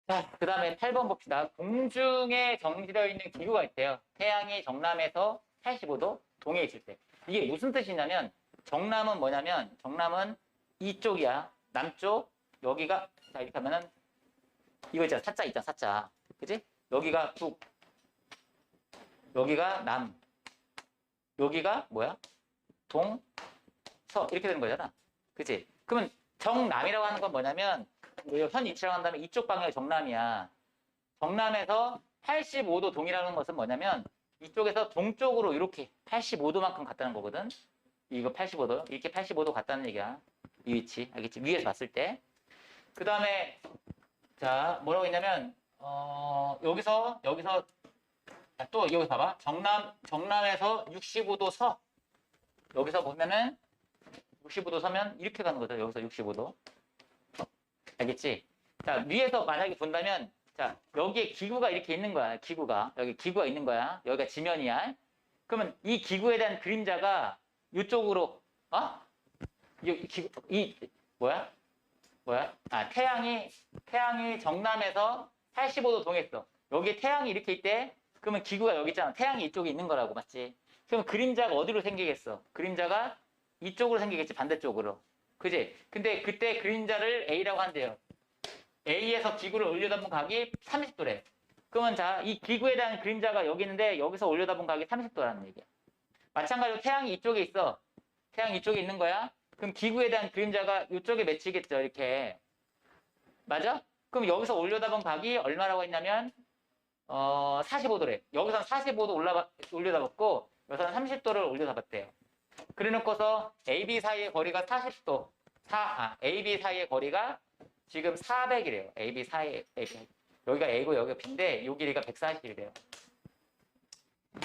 자, 그 다음에 8번 봅시다. 공중에 정지되어 있는 기구가 있대요. 태양이 정남에서 85도 동해에 있을 때. 이게 무슨 뜻이냐면 정남은 뭐냐면 정남은 이쪽이야. 남쪽 여기가 자 이렇게 하면은 이거 있잖아. 사자 있잖아. 사자. 그지? 여기가 북. 여기가 남. 여기가 뭐야? 동, 서 이렇게 되는 거잖아. 그치? 그러면 정남이라고 하는 건 뭐냐면 현 위치라고 한다면 이쪽 방향이 정남이야. 정남에서 85도 동이라는 것은 뭐냐면 이쪽에서 동쪽으로 이렇게 85도만큼 갔다는 거거든. 이거 85도 이렇게 85도 갔다는 얘기야. 이 위치 알겠지? 위에서 봤을 때. 그 다음에 자 뭐라고 했냐면 여기서 또 여기 봐봐. 정남에서 65도 서 여기서 보면은 65도 서면 이렇게 가는 거죠. 여기서 65도. 알겠지? 자, 위에서 만약에 본다면, 자, 여기에 기구가 이렇게 있는 거야. 기구가. 여기 기구가 있는 거야. 여기가 지면이야. 그러면 이 기구에 대한 그림자가 이쪽으로, 뭐야? 아, 태양이 정남에서 85도 동했어. 여기에 태양이 이렇게 있대. 그러면 기구가 여기 있잖아. 태양이 이쪽에 있는 거라고, 맞지? 그럼 그림자가 어디로 생기겠어? 그림자가 이쪽으로 생기겠지, 반대쪽으로. 그지? 근데 그때 그림자를 A라고 한대요. A에서 기구를 올려다본 각이 30도래. 그러면 자, 이 기구에 대한 그림자가 여기 있는데 여기서 올려다본 각이 30도라는 얘기야. 마찬가지로 태양이 이쪽에 있어. 태양이 이쪽에 있는 거야. 그럼 기구에 대한 그림자가 이쪽에 맺히겠죠, 이렇게. 맞아? 그럼 여기서 올려다본 각이 얼마라고 했냐면 45도래. 여기서는 45도 올려다봤고 여기서는 30도를 올려다봤대요. 그래놓고서 AB 사이의 거리가 40도. AB 사이의 거리가 지금 400이래요. AB 사이, 여기가 A고 여기가 B인데 이 길이가 140이래요.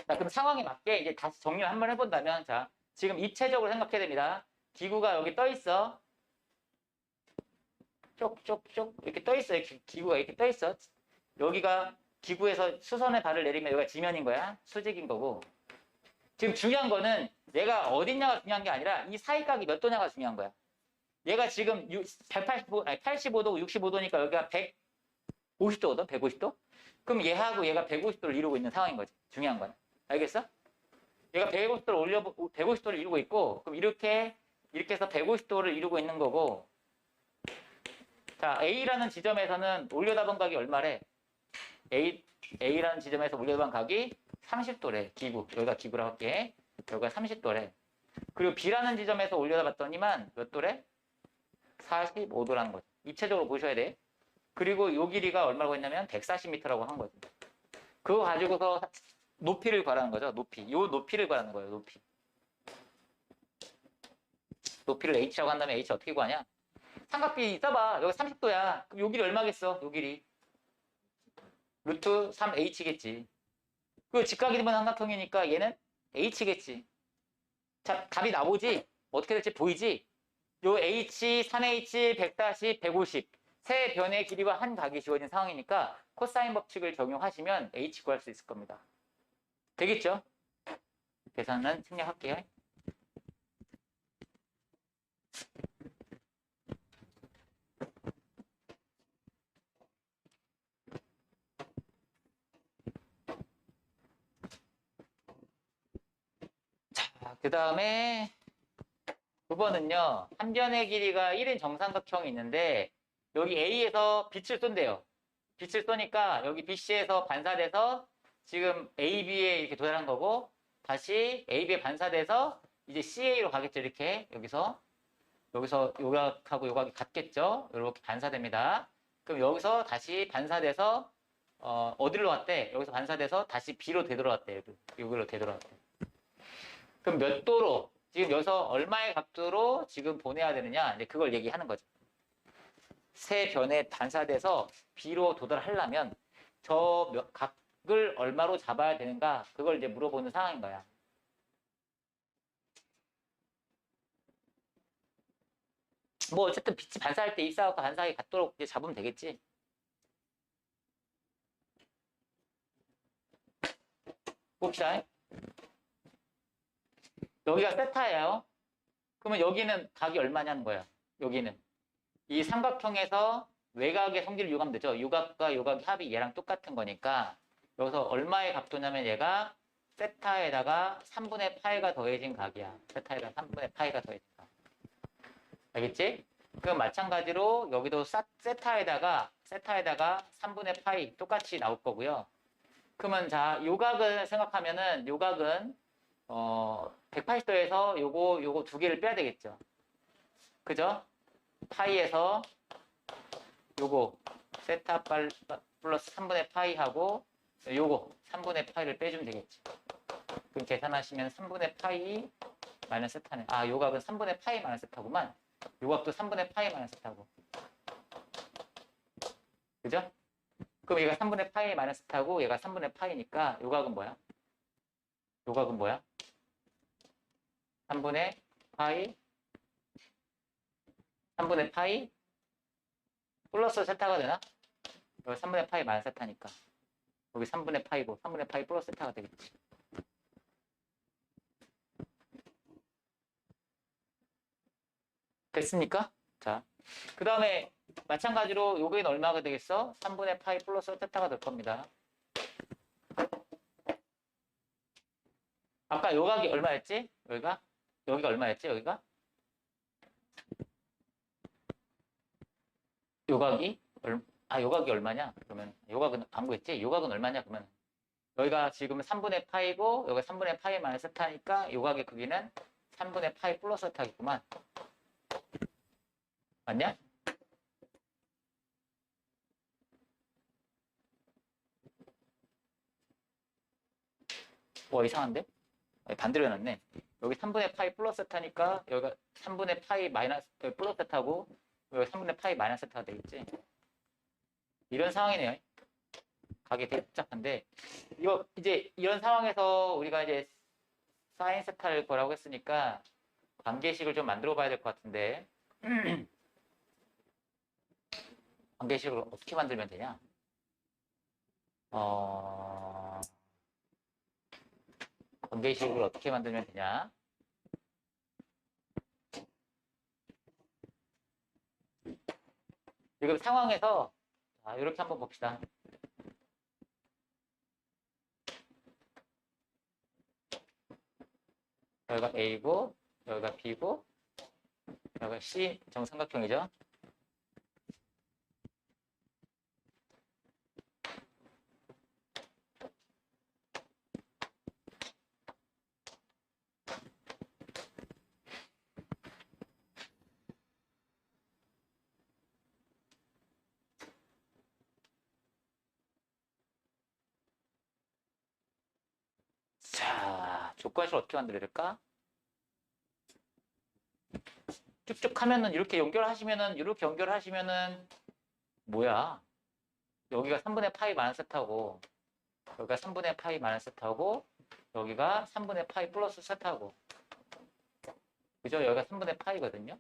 자, 그럼 상황에 맞게 이제 다시 정리를 한번 해본다면, 자, 지금 입체적으로 생각해야 됩니다. 기구가 여기 떠 있어. 쪽쪽쪽 이렇게 떠 있어요. 기구가 이렇게 떠 있어. 여기가 기구에서 수선의 발을 내리면 여기가 지면인 거야. 수직인 거고. 지금 중요한 거는 얘가 어딨냐가 중요한 게 아니라 이 사이각이 몇 도냐가 중요한 거야. 얘가 지금 85도, 65도니까 여기가 150도거든, 150도? 그럼 얘하고 얘가 150도를 이루고 있는 상황인 거지. 중요한 건. 알겠어? 얘가 150도를 이루고 있고, 그럼 이렇게 해서 150도를 이루고 있는 거고, 자, A라는 지점에서는 올려다본 각이 얼마래? A라는 지점에서 올려다본 각이 30도래. 기구. 여기가 기구라고 할게. 여기가 30도래. 그리고 B라는 지점에서 올려다봤더니만 몇 도래? 45도라는 거죠. 입체적으로 보셔야 돼. 그리고 요 길이가 얼마라고 했냐면 140m라고 한 거죠. 그거 가지고서 높이를 구하라는 거죠. 높이. 요 높이를 구하는 거예요. 높이. 높이를 h라고 한다면 h 어떻게 구하냐? 삼각비 써봐. 여기 30도야. 그럼 요 길이 얼마겠어? 요 길이. 루트 3h겠지. 그 직각이 되면 삼각형이니까 얘는 h겠지. 자, 답이 나오지? 어떻게 될지 보이지? 요 h, 3h, 100, 150. 세 변의 길이와 한 각이 주어진 상황이니까 코사인 법칙을 적용하시면 h 구할 수 있을 겁니다. 되겠죠? 계산은 생략할게요. 자, 그 다음에 9번은요. 한 변의 길이가 1인 정삼각형이 있는데 여기 A에서 빛을 쏜대요. 빛을 쏘니까 여기 BC에서 반사돼서 지금 AB에 이렇게 도달한 거고 다시 AB에 반사돼서 이제 CA로 가겠죠. 이렇게 여기서 요각하고 요각이 같겠죠. 이렇게 반사됩니다. 그럼 여기서 다시 반사돼서 어디로 왔대? 여기서 반사돼서 다시 B로 되돌아왔대. 여기로 되돌아왔대. 그럼 몇 도로 지금 여기서 얼마의 각도로 지금 보내야 되느냐? 이제 그걸 얘기하는 거죠. 세 변에 반사돼서 B로 도달하려면 저 각을 얼마로 잡아야 되는가? 그걸 이제 물어보는 상황인 거야. 뭐 어쨌든 빛이 반사할 때 입사각과 반사각이 같도록 이제 잡으면 되겠지. 봅시다. 여기가 세타예요. 그러면 여기는 각이 얼마냐는 거야. 여기는 이 삼각형에서 외곽의 성질을 유감하면 되죠. 유각과 요각의 합이 얘랑 똑같은 거니까 여기서 얼마의 각도냐면 얘가 세타에다가 3분의 파이가 더해진 각이야. 세타에다가 3분의 파이가 더해진 각. 알겠지? 그럼 마찬가지로 여기도 세타에다가 3분의 파이 똑같이 나올 거고요. 그러면 자, 요각을 생각하면은 요각은 180도에서 요거 두 개를 빼야 되겠죠. 그죠? 파이에서 요거 세타 플러스 3분의 파이 하고 요거 3분의 파이를 빼주면 되겠지. 그럼 계산하시면 3분의 파이 마이너스 세타네. 아, 요각은 3분의 파이 마이너스 세타구만. 요각도 3분의 파이 마이너스 세타고. 그죠? 그럼 얘가 3분의 파이 마이너스 세타고 얘가 3분의 파이니까 요각은 뭐야? 요각은 뭐야? 3분의 파이 플러스 세타가 되나? 여기 3분의 파이 마이너스 세타니까 여기 3분의 파이고 3분의 파이 플러스 세타가 되겠지. 됐습니까? 자, 그 다음에 마찬가지로 요거는 얼마가 되겠어? 3분의 파이 플러스 세타가 될 겁니다. 아까 요각이 얼마였지? 여기가 얼마였지? 여기가? 요각이 얼마냐? 그러면 요각은 안 구했지? 요각은 얼마냐? 그러면 여기가 지금 3분의 파이고 여기가 3분의 파이 마이너스 세타니까 요각의 크기는 3분의 파이 플러스 세타겠구만. 맞냐? 와, 이상한데? 반대로 해놨네. 여기 3분의 파이 플러스 세타니까 여기가 3분의 파이 마이너스 플러스 세타고 여기 3분의 파이 마이너스 세타가 되겠지. 이런 상황이네요. 각이 되게 복잡한데 이거 이제 이런 상황에서 우리가 이제 사인 세타를 거라고 했으니까 관계식을 좀 만들어 봐야 될 것 같은데 관계식을 어떻게 만들면 되냐? 관계식을 어떻게 만들면 되냐? 지금 상황에서 이렇게 한번 봅시다. 여기가 A고 여기가 B고 여기가 C 정삼각형이죠. 자, 조건식을 어떻게 만들어야 될까? 쭉쭉 하면은 이렇게 연결하시면은 뭐야? 여기가 3분의 파이 마이너스 세타고 여기가 3분의 파이 마이너스 세타고 여기가 3분의 파이 플러스 세타고 그죠? 여기가 3분의 파이거든요.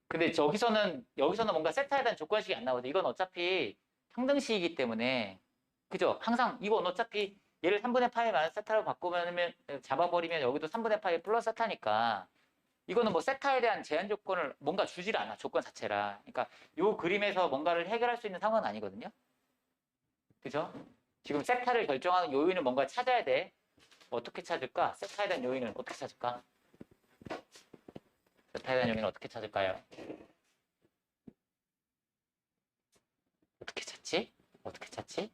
근데 여기서는 뭔가 세타에 대한 조건식이 안 나오죠. 이건 어차피 평등식이기 때문에 그죠? 항상 이건 어차피 얘를 3분의 파이 마이너스 세타로 바꾸면 잡아버리면 여기도 3분의 파이 플러스 세타니까 이거는 뭐 세타에 대한 제한 조건을 뭔가 주질 않아. 조건 자체라. 그러니까 이 그림에서 뭔가를 해결할 수 있는 상황은 아니거든요. 그죠? 지금 세타를 결정하는 요인을 뭔가 찾아야 돼. 어떻게 찾을까? 세타에 대한 요인을 어떻게 찾을까? 세타에 대한 요인을 어떻게 찾을까요? 어떻게 찾지? 어떻게 찾지?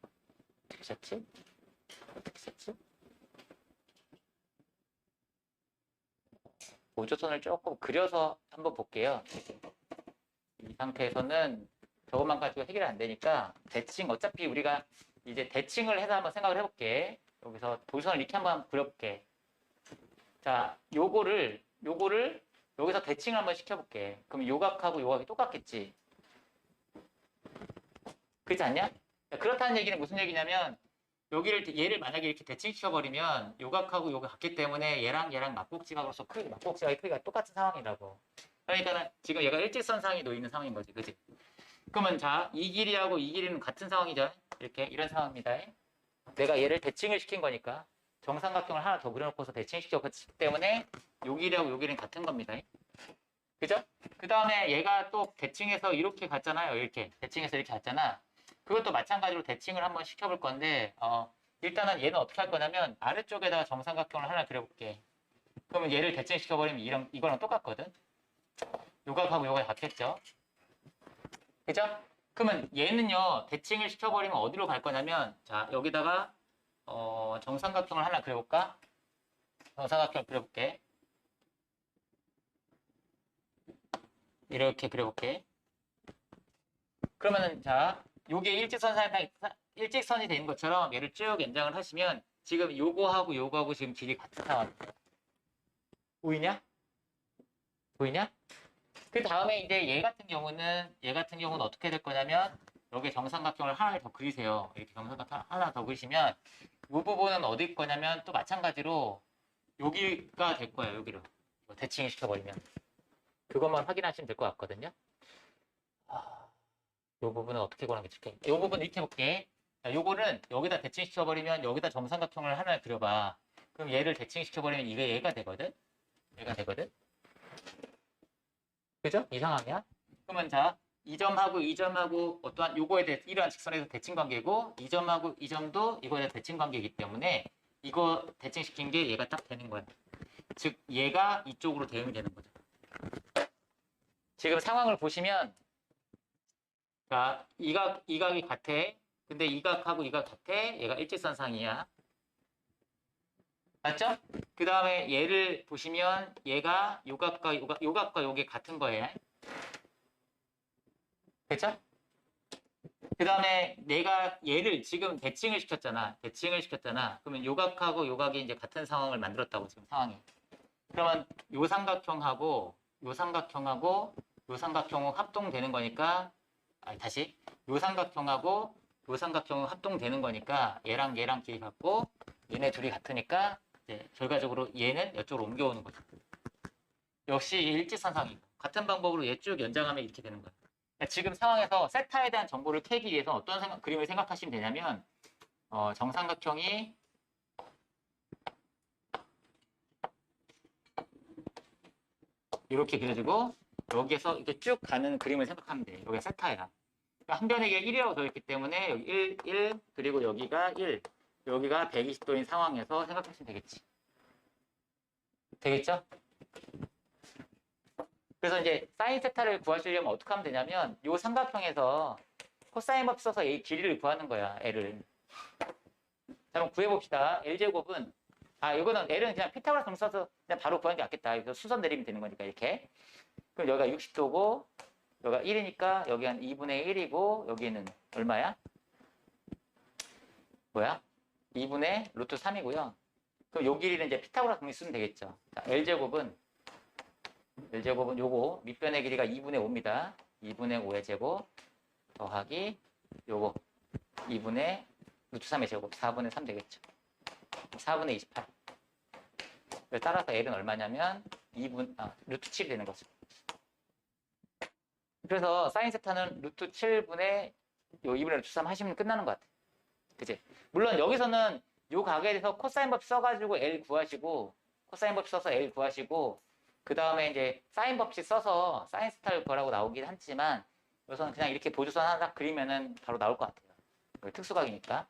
어떻게 찾지? 어떻게 찾지? 보조선을 조금 그려서 한번 볼게요. 이 상태에서는 저것만 가지고 해결이 안 되니까 대칭, 어차피 우리가 이제 대칭을 해서 한번 생각을 해볼게. 여기서 보조선을 이렇게 한번 그려볼게. 자, 요거를 여기서 대칭을 한번 시켜볼게. 그럼 요각하고 요각이 똑같겠지. 그렇지 않냐? 그렇다는 얘기는 무슨 얘기냐면 얘를 만약에 이렇게 대칭시켜버리면 요각하고 요각 같기 때문에 얘랑 막곡지각으로서 막곡지각의 크기가 똑같은 상황이라고. 그러니까는 지금 얘가 일직선상에 놓이는 상황인 거지, 그지? 그러면 자, 이 길이하고 이 길이는 같은 상황이죠. 이렇게 이런 상황입니다. 내가 얘를 대칭을 시킨 거니까 정삼각형을 하나 더 그려놓고서 대칭시켰기 때문에 요 길이하고 요 길이는 같은 겁니다. 그죠? 그 다음에 얘가 또 대칭해서 이렇게 갔잖아요. 이렇게 대칭해서 이렇게 갔잖아. 그것도 마찬가지로 대칭을 한번 시켜볼 건데 일단은 얘는 어떻게 할 거냐면 아래쪽에다가 정삼각형을 하나 그려볼게. 그러면 얘를 대칭시켜버리면 이거랑 똑같거든. 요각하고 요각이 같겠죠. 그죠? 그러면 얘는요 대칭을 시켜버리면 어디로 갈 거냐면 자 여기다가 정삼각형을 하나 그려볼까? 정삼각형을 그려볼게. 이렇게 그려볼게. 그러면은 자 요게 일직선이 되는 것처럼 얘를 쭉 연장을 하시면 지금 요거하고 요거하고 지금 길이 같은 상황입니다. 보이냐? 보이냐? 그 다음에 이제 얘 같은 경우는 어떻게 될 거냐면 여기 정삼각형을 하나 더 그리세요. 이렇게 정삼각형 하나 더 그리시면 이 부분은 어디 거냐면 또 마찬가지로 여기가 될 거예요. 여기로 대칭 시켜버리면 그것만 확인하시면 될 것 같거든요. 이 부분은 어떻게 구하는 게 좋게? 이 부분 이렇게 해볼게. 자, 요거는 여기다 대칭시켜버리면 여기다 정삼각형을 하나 그려봐. 그럼 얘를 대칭시켜버리면 이게 얘가 되거든? 얘가 되거든? 그죠? 이 상황이야. 그러면 자, 이 점하고 어떠한 요거에 대해 이러한 직선에서 대칭 관계고 이 점하고 이 점도 이거에 대해 대칭 관계이기 때문에 이거 대칭시킨 게 얘가 딱 되는 거야. 즉 얘가 이쪽으로 대응이 되는 거죠. 지금 상황을 보시면 자, 이각이 같아. 근데 이각하고 이각 같아. 얘가 일직선상이야. 맞죠? 그 다음에 얘를 보시면 얘가 요각과 요게 같은 거예요. 그쵸? 그 다음에 내가 얘를 지금 대칭을 시켰잖아. 그러면 요각하고 요각이 이제 같은 상황을 만들었다고 지금 상황이. 그러면 요 삼각형하고 요 삼각형하고 요 삼각형은 합동되는 거니까 다시 요 삼각형하고 요 삼각형은 합동되는 거니까 얘랑 길이 같고 얘네 둘이 같으니까 이제 결과적으로 얘는 이쪽으로 옮겨오는 거죠. 역시 일직선상이고 같은 방법으로 얘 쭉 연장하면 이렇게 되는 거예요. 그러니까 지금 상황에서 세타에 대한 정보를 캐기 위해서 어떤 그림을 생각하시면 되냐면 정삼각형이 이렇게 그려지고 여기에서 이렇게 쭉 가는 그림을 생각하면 돼요. 여기가 세타야. 그러니까 한 변에 이게 1이라고 되어있기 때문에 여기 1, 그리고 여기가 1, 여기가 120도인 상황에서 생각하시면 되겠지. 되겠죠? 그래서 이제 사인 세타를 구하시려면 어떻게 하면 되냐면 이 삼각형에서 코사인 법 써서 이 길이를 구하는 거야, L을. 자, 그럼 구해봅시다. L제곱은 이거는 L은 그냥 피타고라스 점 써서 그냥 바로 구하는 게 낫겠다. 그래서 수선 내리면 되는 거니까 이렇게. 그럼 여기가 60도고 여기가 1이니까 여기 한 2분의 1이고 여기는 얼마야? 뭐야? 2분의 루트 3이고요. 그럼 요 길이는 이제 피타고라스 공식 쓰면 되겠죠. 자, L제곱은 요거 밑변의 길이가 2분의 5입니다. 2분의 5의 제곱 더하기 요거 2분의 루트 3의 제곱 4분의 3 되겠죠. 4분의 28. 따라서 L은 얼마냐면 루트 7이 되는 거죠. 그래서 사인 세타는 루트 7분의 요 2분의 루트 3 하시면 끝나는 것 같아. 그치? 물론 여기서는 요 각에 대해서 코사인 법 써가지고 L 구하시고 코사인 법 써서 L 구하시고 그 다음에 이제 사인 법칙 써서 사인 세타를 구하라고 나오긴 하지만 여기서는 그냥 이렇게 보조선 하나 그리면은 바로 나올 것 같아요. 특수각이니까.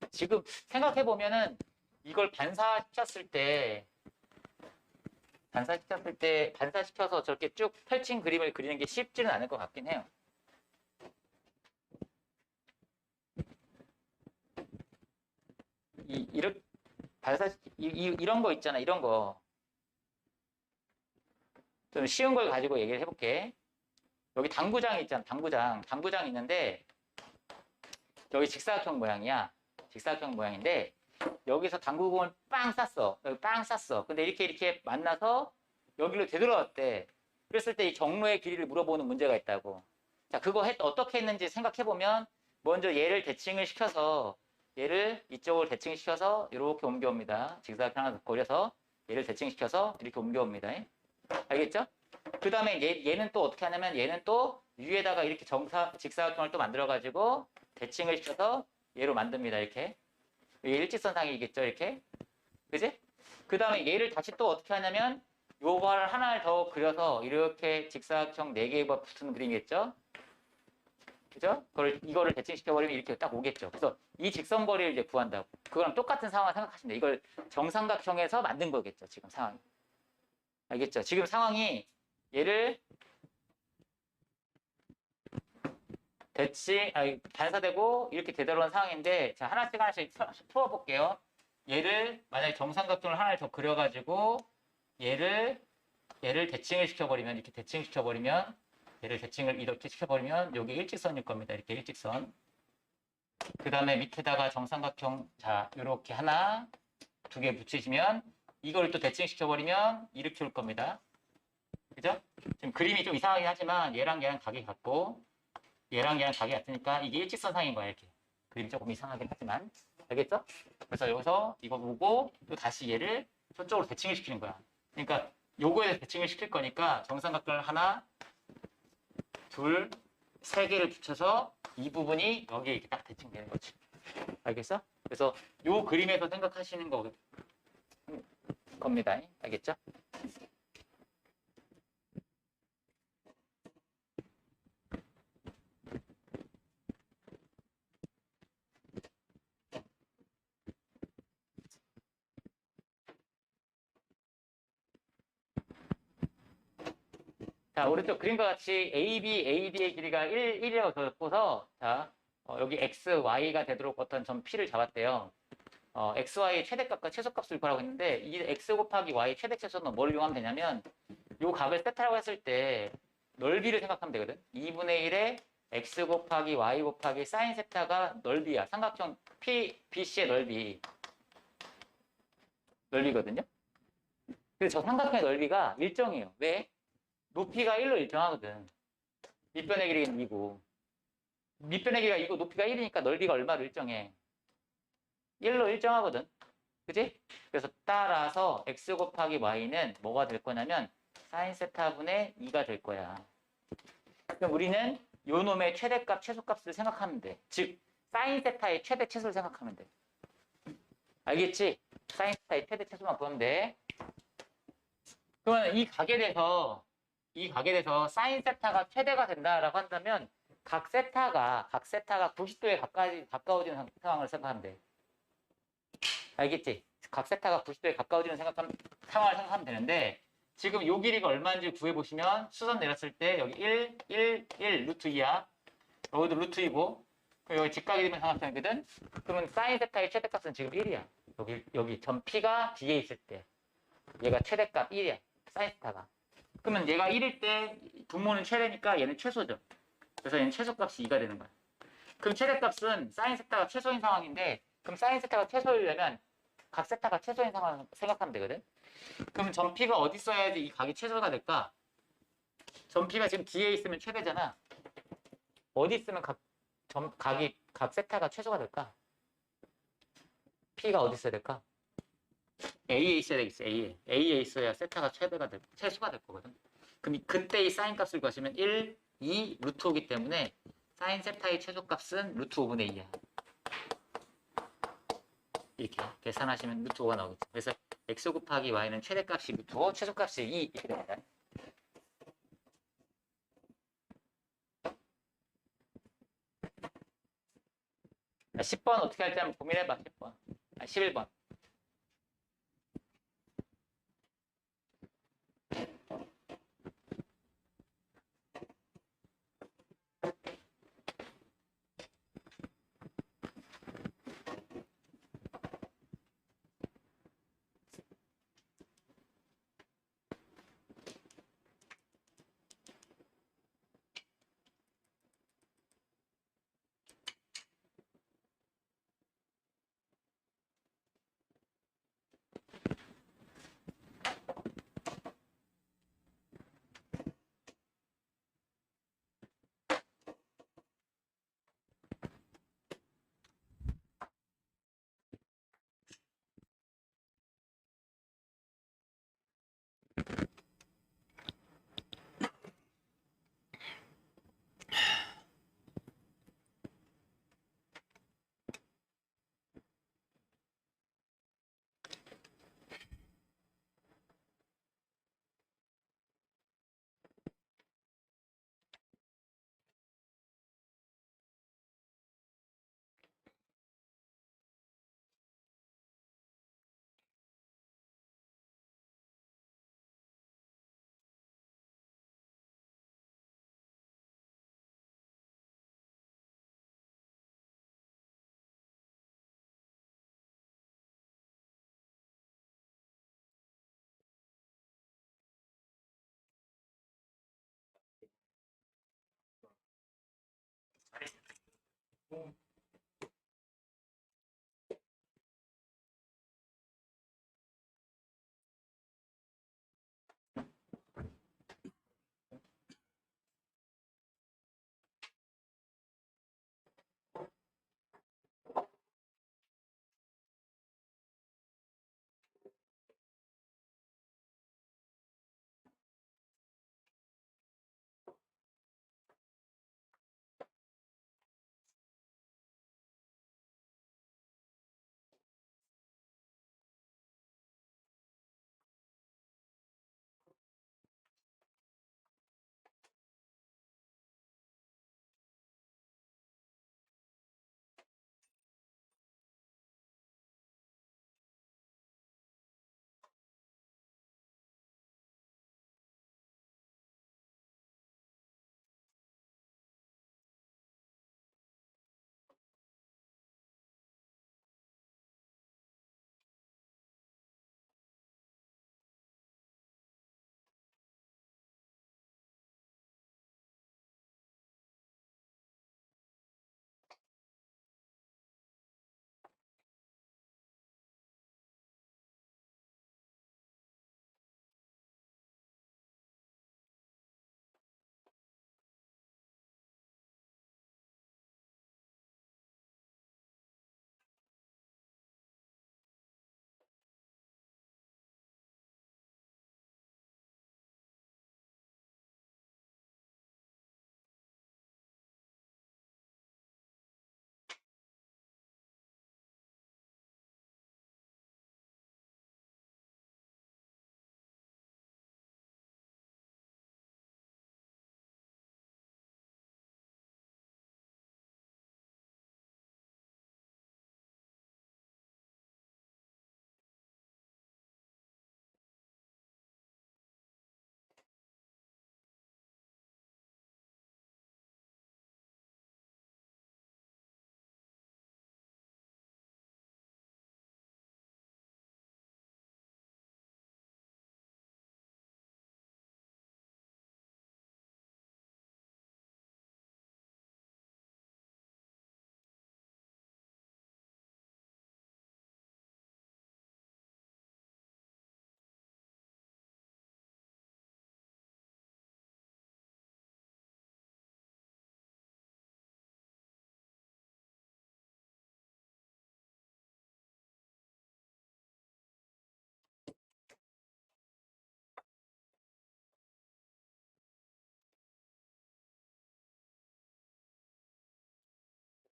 지금 생각해보면은 이걸 반사시켰을 때 반사시켜서 저렇게 쭉 펼친 그림을 그리는 게 쉽지는 않을 것 같긴 해요. 이렇게 이런 거 있잖아. 이런 거. 좀 쉬운 걸 가지고 얘기를 해볼게. 여기 당구장이 있잖아. 당구장 있는데 여기 직사각형 모양이야. 직사각형 모양인데 여기서 당구공을 빵 쐈어. 여기 빵 쐈어. 근데 이렇게 만나서 여기로 되돌아왔대. 그랬을 때 이 경로의 길이를 물어보는 문제가 있다고. 자, 그거 어떻게 했는지 생각해보면 먼저 얘를 대칭을 시켜서 얘를 이쪽으로 대칭시켜서 이렇게 옮겨옵니다. 직사각형 하나 그려서 얘를 대칭시켜서 이렇게 옮겨옵니다. 알겠죠? 그 다음에 얘는 또 어떻게 하냐면 얘는 또 위에다가 이렇게 직사각형을 또 만들어가지고 대칭을 시켜서 얘로 만듭니다. 이렇게. 이게 일직선상이겠죠? 이렇게. 그지? 그 다음에 얘를 다시 또 어떻게 하냐면 요거를 하나를 더 그려서 이렇게 직사각형 4개가 붙은 그림이겠죠? 그죠? 이거를 대칭시켜버리면 이렇게 딱 오겠죠. 그래서 이 직선거리를 이제 구한다고. 그거랑 똑같은 상황을 생각하시면 돼요. 이걸 정삼각형에서 만든 거겠죠. 지금 상황이. 알겠죠? 지금 상황이 얘를 반사되고 이렇게 되돌아온 상황인데, 자, 하나씩 풀어볼게요. 얘를 만약에 정삼각형을 하나를 더 그려가지고 얘를 대칭을 시켜버리면, 이렇게 대칭시켜버리면, 얘를 대칭을 이렇게 시켜버리면 여기 일직선일 겁니다. 이렇게 일직선. 그 다음에 밑에다가 정삼각형, 자, 이렇게 하나, 2개 붙이시면 이걸 또 대칭시켜버리면 이렇게 올 겁니다. 그죠? 지금 그림이 좀 이상하긴 하지만 얘랑 각이 같고 얘랑 각이 같으니까 이게 일직선상인 거야. 이렇게. 그림이 조금 이상하긴 하지만. 알겠죠? 그래서 여기서 이거 보고 또 다시 얘를 저쪽으로 대칭을 시키는 거야. 그러니까 요거에 대칭을 시킬 거니까 정삼각형을 하나, 둘, 3개를 붙여서 이 부분이 여기에 이렇게 딱 대칭되는 거지. 알겠어? 그래서 요 그림에서 생각하시는 겁니다. 알겠죠? 자, 오른쪽 그림과 같이 AB, AD의 길이가 1이라고 적어서, 자, 여기 X, Y가 되도록 어떤 점 P를 잡았대요. X, Y의 최대값과 최소값을 구하라고 했는데, 이 X 곱하기 Y 최대 최소는 뭘 이용하면 되냐면, 요 값을 세타라고 했을 때, 넓이를 생각하면 되거든. 2분의 1에 X 곱하기 Y 곱하기 사인 세타가 넓이야. 삼각형 BC의 넓이거든요. 그래서 저 삼각형의 넓이가 일정해요. 왜? 높이가 1로 일정하거든. 밑변의 길이는 2고. 밑변의 길이가 2고 높이가 1이니까 넓이가 얼마로 일정해? 1로 일정하거든. 그지? 그래서 따라서 x 곱하기 y는 뭐가 될 거냐면 사인 세타분의 2가 될 거야. 그럼 우리는 요 놈의 최대값, 최소값을 생각하면 돼. 즉, 사인 세타의 최대, 최소를 생각하면 돼. 알겠지? 사인 세타의 최대, 최소만 보면 돼. 그러면 이 각에 대해서 사인 세타가 최대가 된다라고 한다면 각 세타가 90도에 가까워지는 상황을 생각하면 돼. 알겠지? 각 세타가 90도에 가까워지는 상황을 생각하면 되는데 지금 요 길이가 얼마인지 구해보시면 수선 내렸을 때 여기 1 루트 2야. 여기도 루트 2고 여기 직각이 되면 삼각형이거든. 그러면 사인 세타의 최대값은 지금 1이야. 여기 점 P가 뒤에 있을 때 얘가 최대값 1이야. 사인 세타가. 그러면 얘가 1일 때 분모는 최대니까 얘는 최소죠. 그래서 얘는 최소값이 2가 되는 거야. 그럼 최대값은 사인 세타가 최소인 상황인데 그럼 사인 세타가 최소이려면 각 세타가 최소인 상황을 생각하면 되거든. 그럼 점 P가 어디 있어야지 이 각이 최소가 될까? 점 P가 지금 뒤에 있으면 최대잖아. 어디 있으면 각 세타가 최소가 될까? P가 어디 있어야 될까? A에 있어야 되겠어. A에 있어야 세타가 최소가 될 거거든. 그럼 그때 이 사인 값을 구하시면 1, 2, 루트 5기 때문에 사인 세타의 최소값은 루트 5분의 2야. 이렇게 계산하시면 루트 5가 나오겠죠. 그래서 x 곱하기 y는 최대값이 루트 5, 최소값이 2 이렇게 됩니다. 자, 10번 어떻게 할지 한번 고민해봐. 10번. 11번.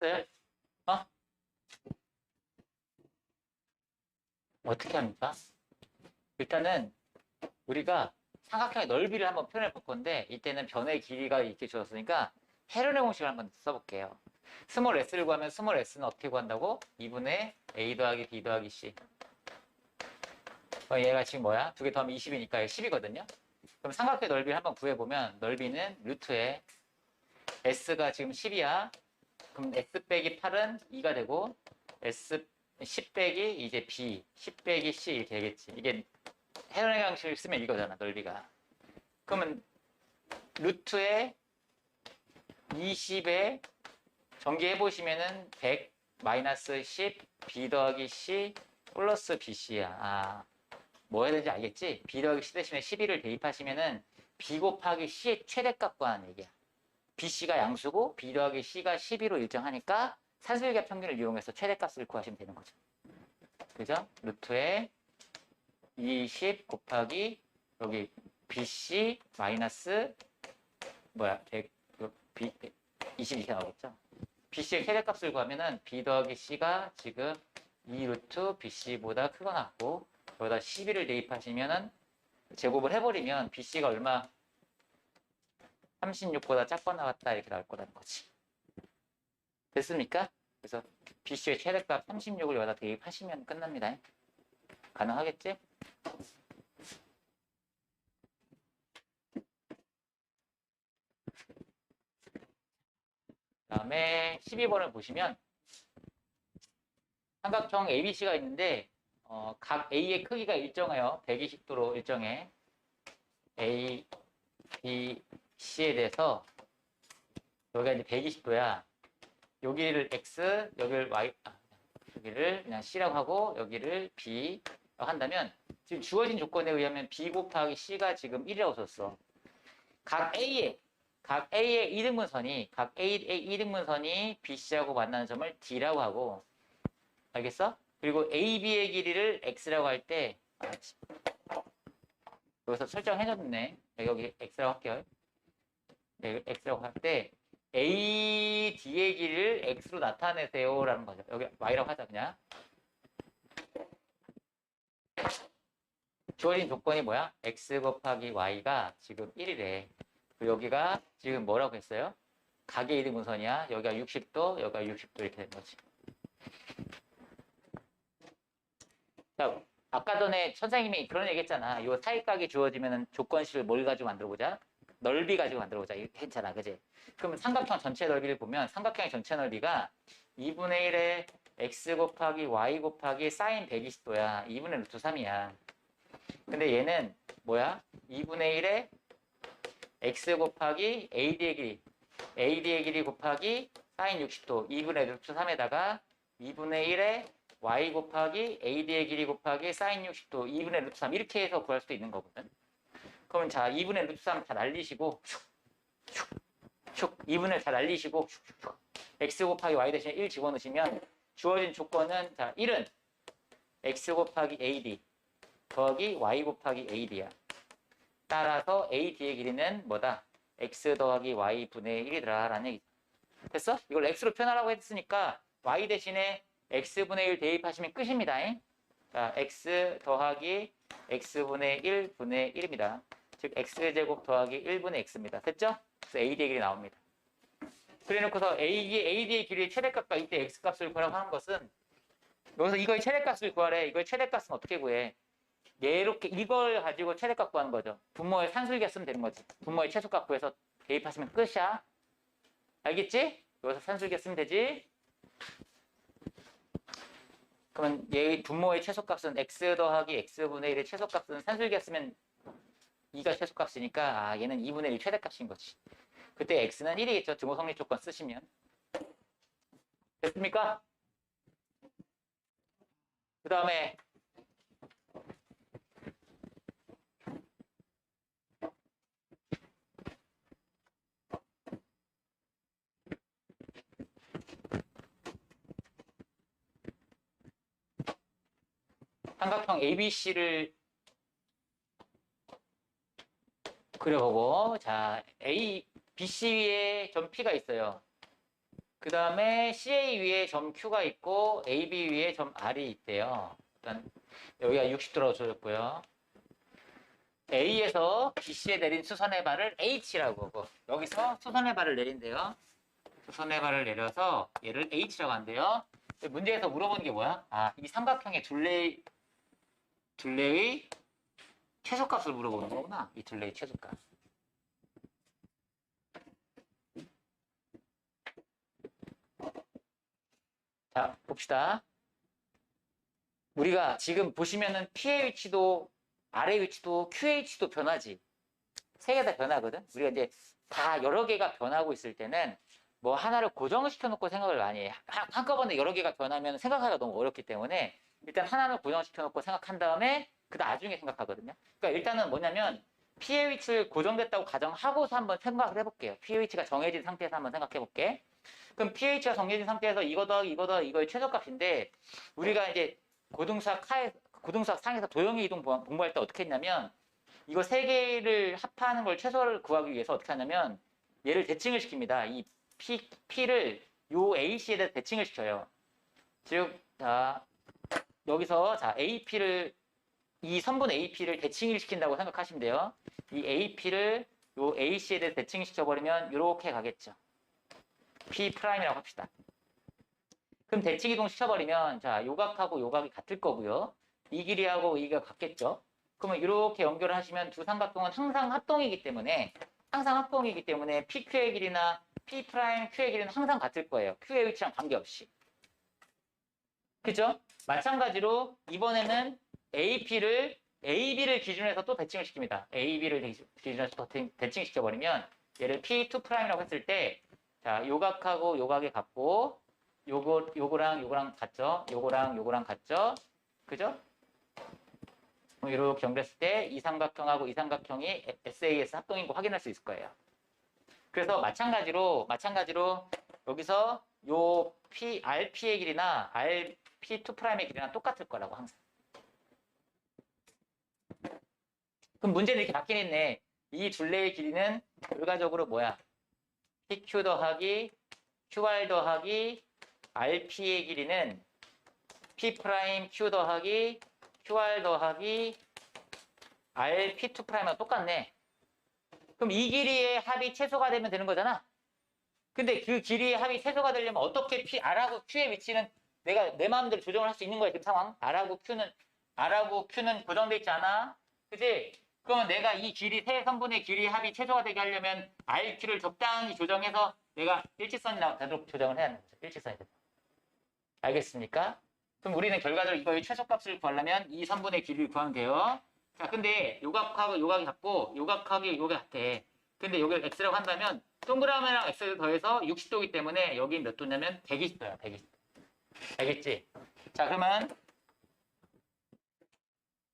됐어요? 어? 어떻게 합니까? 일단은 우리가 삼각형의 넓이를 한번 표현해 볼 건데 이때는 변의 길이가 이렇게 주었으니까 헤르네 공식을 한번 써볼게요. 스몰 s를 구하면 스몰 s는 어떻게 구한다고? 2분의 a 더하기 b 더하기 c. 얘가 지금 뭐야? 두 개 더하면 20이니까 10이거든요. 그럼 삼각형의 넓이를 한번 구해보면 넓이는 루트에 s가 지금 10이야. 그럼 s 빼기 8은 2가 되고 s 10 빼기 이제 b, 10 빼기 c 이렇게 되겠지. 이게 헤르네 공식을 쓰면 이거잖아, 넓이가. 그러면 루트에 20에 전개해 보시면은 100 마이너스 10 b 더하기 c 플러스 bc야. 아, 뭐 해야 되는지 알겠지? b 더하기 c 대신에 11을 대입하시면은 b 곱하기 c의 최대값 구하는 얘기야. bc가 양수고 b 더하기 c가 12로 일정하니까 산술기하 평균을 이용해서 최대값을 구하시면 되는 거죠. 그죠? 루트에 20 곱하기 여기 bc 마이너스 뭐야 100 20 이렇게 나오겠죠? BC의 최대값을 구하면은 B 더하기 C가 지금 2 루트 BC보다 크거나 같고 여기다 12를 대입하시면은 제곱을 해버리면 BC가 얼마? 36보다 작거나 같다 이렇게 나올 거라는 거지. 됐습니까? 그래서 BC의 최대값 36을 여기다 대입하시면 끝납니다. 가능하겠지? 그 다음에 12번을 보시면 삼각형 ABC가 있는데 각 A의 크기가 일정해요. 120도로 일정해. A, B, C에 대해서 여기가 이제 120도야. 여기를 x, 여기를 y, 여기를 그냥 c라고 하고 여기를 b라고 한다면 지금 주어진 조건에 의하면 b 곱하기 c가 지금 1이라고 썼어. 각 A의 이등분선이 각 A의 이등분선이 BC하고 만나는 점을 D라고 하고 알겠어? 그리고 AB의 길이를 X라고 할 때 여기서 설정해줬네. 여기 X라고 할게요. X라고 할 때 AD의 길이를 X로 나타내세요 라는 거죠. 여기 Y라고 하자 그냥. 주어진 조건이 뭐야? X 곱하기 Y가 지금 1이래. 여기가 지금 뭐라고 했어요? 각의 이등분선이야. 여기가 60도, 여기가 60도 이렇게 된 거지. 자, 아까 전에 선생님이 그런 얘기 했잖아. 이 사이각이 주어지면 조건식을 뭘 가지고 만들어보자? 넓이 가지고 만들어보자. 이렇게 했잖아. 그지? 그럼 삼각형 전체 넓이를 보면 삼각형의 전체 넓이가 2분의 1에 x 곱하기 y 곱하기 사인 120도야. 2분의 루트 3이야. 근데 얘는 뭐야? 2분의 1에 x 곱하기 AD의 길이 곱하기 사인 60도 2분의 루트 3에다가 2분의 1에 y 곱하기 AD의 길이 곱하기 사인 60도 2분의 루트 3 이렇게 해서 구할 수도 있는 거거든. 그러면 자 2분의 루트 3 다 날리시고 2분의 다 날리시고 x 곱하기 y 대신에 1 집어넣으시면 주어진 조건은 자 1은 x 곱하기 AD 더하기 y 곱하기 AD야. 따라서 AD의 길이는 뭐다? x 더하기 y 분의 1이더라 라는 얘기죠. 됐어? 이걸 x로 표현하라고 했으니까 y 대신에 x분의 1 대입하시면 끝입니다. 자, x 더하기 x분의 1 분의 1입니다. 즉 x제곱 더하기 1분의 x입니다. 됐죠? 그래서 AD의 길이 나옵니다. 그래놓고서 AD의 길이의 최대값과 이때 x값을 구하라고 하는 것은 여기서 이거의 최대값을 구하래. 이거의 최대값은 어떻게 구해? 이렇게 이걸 가지고 최대값 구하는 거죠. 분모의 산술계 쓰면 되는 거지. 분모의 최소값 구해서 대입하시면 끝이야. 알겠지? 여기서 산술계 쓰면 되지. 그러면 얘 분모의 최소값은 x 더하기 x분의 1의 최소값은 산술계 쓰면 2가 최소값이니까 아 얘는 2분의 1 최대값인 거지. 그때 x는 1이겠죠. 등호 성립 조건 쓰시면. 됐습니까? 그 다음에 삼각형 ABC를 그려보고 자 BC 위에 점 P가 있어요. 그 다음에 CA 위에 점 Q가 있고 AB 위에 점 R이 있대요. 일단 여기가 60도라고 줘줬고요. A에서 BC에 내린 수선의 발을 H라고 하고 여기서 수선의 발을 내린대요. 수선의 발을 내려서 얘를 H라고 한대요. 문제에서 물어보는 게 뭐야? 아, 이 삼각형의 둘레의 최소값을 물어보는 거구나. 이 둘레의 최소값. 자, 봅시다. 우리가 지금 보시면은 P의 위치도 R의 위치도 Q의 위치도 변하지. 세 개 다 변하거든. 우리가 이제 다 여러 개가 변하고 있을 때는 뭐 하나를 고정시켜 놓고 생각을 많이 해. 한꺼번에 여러 개가 변하면 생각하기가 너무 어렵기 때문에 일단 하나를 고정시켜 놓고 생각한 다음에 그 나중에 생각하거든요. 그러니까 일단은 뭐냐면 P의 위치를 고정됐다고 가정하고서 한번 생각을 해볼게요. P의 위치가 정해진 상태에서 한번 생각해 볼게. 그럼 P의 위치가 정해진 상태에서 이거의 최소값인데 우리가 이제 고등수학 상에서 도형의 이동 공부할 때 어떻게 했냐면 이거 세 개를 합하는 걸 최소를 구하기 위해서 어떻게 하냐면 얘를 대칭을 시킵니다. 이 P를 요 AC에 대해서 대칭을 시켜요. 즉, 자, 여기서 자, 이 선분 AP를 대칭을 시킨다고 생각하시면 돼요. 이 AP를 요 AC에 대해서 대칭시켜버리면 이렇게 가겠죠. P'이라고 합시다. 그럼 대칭 이동 시켜버리면 자, 요각하고 요각이 같을 거고요. 이 길이하고 이 길이가 같겠죠. 그러면 이렇게 연결을 하시면 두 삼각형은 항상 합동이기 때문에 PQ의 길이나 P'Q의 길이는 항상 같을 거예요. Q의 위치랑 관계없이. 그죠? 마찬가지로 이번에는 AP를 AB를 기준으로 해서 또 대칭을 시킵니다. AB를 기준으로 해서 또 대칭시켜버리면 얘를 P2'이라고 했을 때 자, 요각하고 요각이 같고, 요거랑 같죠? 요거랑 같죠? 그죠? 이렇게 연결했을 때 이 삼각형하고 이 삼각형이 SAS 합동인 거 확인할 수 있을 거예요. 그래서 마찬가지로 여기서 요 RP의 길이나 RP2'의 길이랑 똑같을 거라고 항상. 그럼 문제는 이렇게 바뀌긴 했네. 이 둘레의 길이는 결과적으로 뭐야? PQ 더하기 QR 더하기 RP의 길이는 P'Q 더하기 QR 더하기 RP2'랑 똑같네. 그럼 이 길이의 합이 최소가 되면 되는 거잖아. 근데 그 길이의 합이 최소가 되려면 어떻게 R하고 Q의 위치는 내가 내 마음대로 조정을 할 수 있는 거야, 지금 상황. R하고 Q는 고정돼 있지 않아? 그지? 그러면 내가 이 길이, 세 선분의 길이 합이 최소가 되게 하려면 RQ를 적당히 조정해서 내가 일직선이 나오도록 조정을 해야 하는 거죠. 일직선이 되도록. 알겠습니까? 그럼 우리는 결과적으로 이거의 최소값을 구하려면 이 선분의 길이를 구하면 돼요. 자, 근데 요각하고 요각이 같고 요각하고 요각이 같아. 근데 여기를 x라고 한다면 동그라미랑 x를 더해서 60도이기 때문에 여기 몇 도냐면 120도야. 120도. 알겠지? 자, 그러면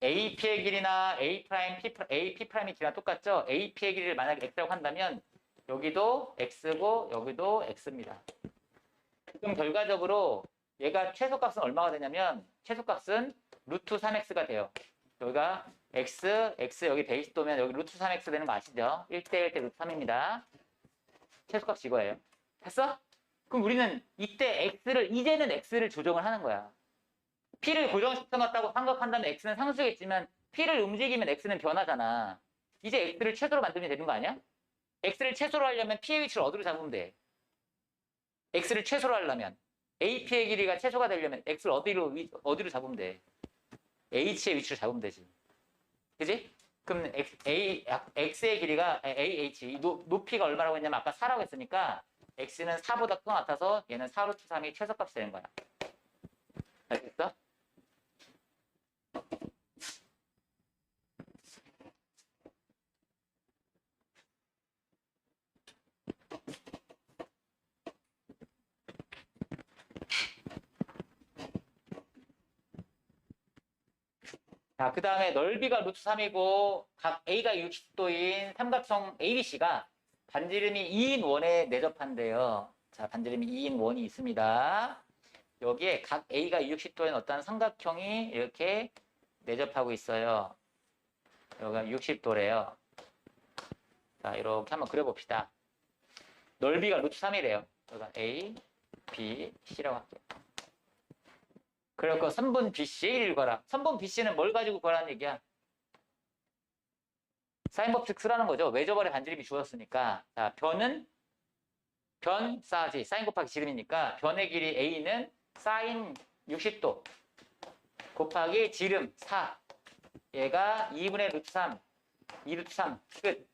AP의 길이나 AP'의 길이랑 똑같죠? AP의 길이를 만약에 x라고 한다면 여기도 x고 여기도 x입니다. 그럼 결과적으로 얘가 최소값은 얼마가 되냐면 최소값은 루트 3x가 돼요. 여기가 x 여기 120도면 여기 루트 3x 되는 거 아시죠? 1대 1대 루트 3입니다. 최소값 이거예요. 됐어? 그럼 우리는 이제는 x를 조정을 하는 거야. p를 고정시켜놨다고 생각한다면 x는 상수겠지만 p를 움직이면 x는 변하잖아. 이제 x를 최소로 만들면 되는 거 아니야? x를 최소로 하려면 p의 위치를 어디로 잡으면 돼? x를 최소로 하려면 AP의 길이가 최소가 되려면 x를 어디로 잡으면 돼? h의 위치를 잡으면 되지. 그지? 그럼 x의 길이가 AH 높이가 얼마라고 했냐면 아까 4라고 했으니까 x는 4보다 큰 것 같아서 얘는 4루트 3이 최소값이 되는 거야. 알겠어? 자, 그 다음에 넓이가 루트 3이고 각 A가 60도인 삼각형 ABC가 반지름이 2인 원에 내접한대요. 자, 반지름이 2인 원이 있습니다. 여기에 각 A가 60도인 어떤 삼각형이 이렇게 내접하고 있어요. 여기가 60도래요. 자, 이렇게 한번 그려봅시다. 넓이가 루트 3이래요. 여기가 A, B, C라고 할게요. 그래서 선분 BC를 구하라. 선분 BC는 뭘 가지고 구하라는 얘기야? 사인 법칙 쓰라는 거죠. 외접원의 반지름이 주었으니까. 자, 변 쌓지. 사인 곱하기 지름이니까 변의 길이 A는 사인 60도 곱하기 지름 4. 얘가 2분의 루트 3. 2루트 3. 끝.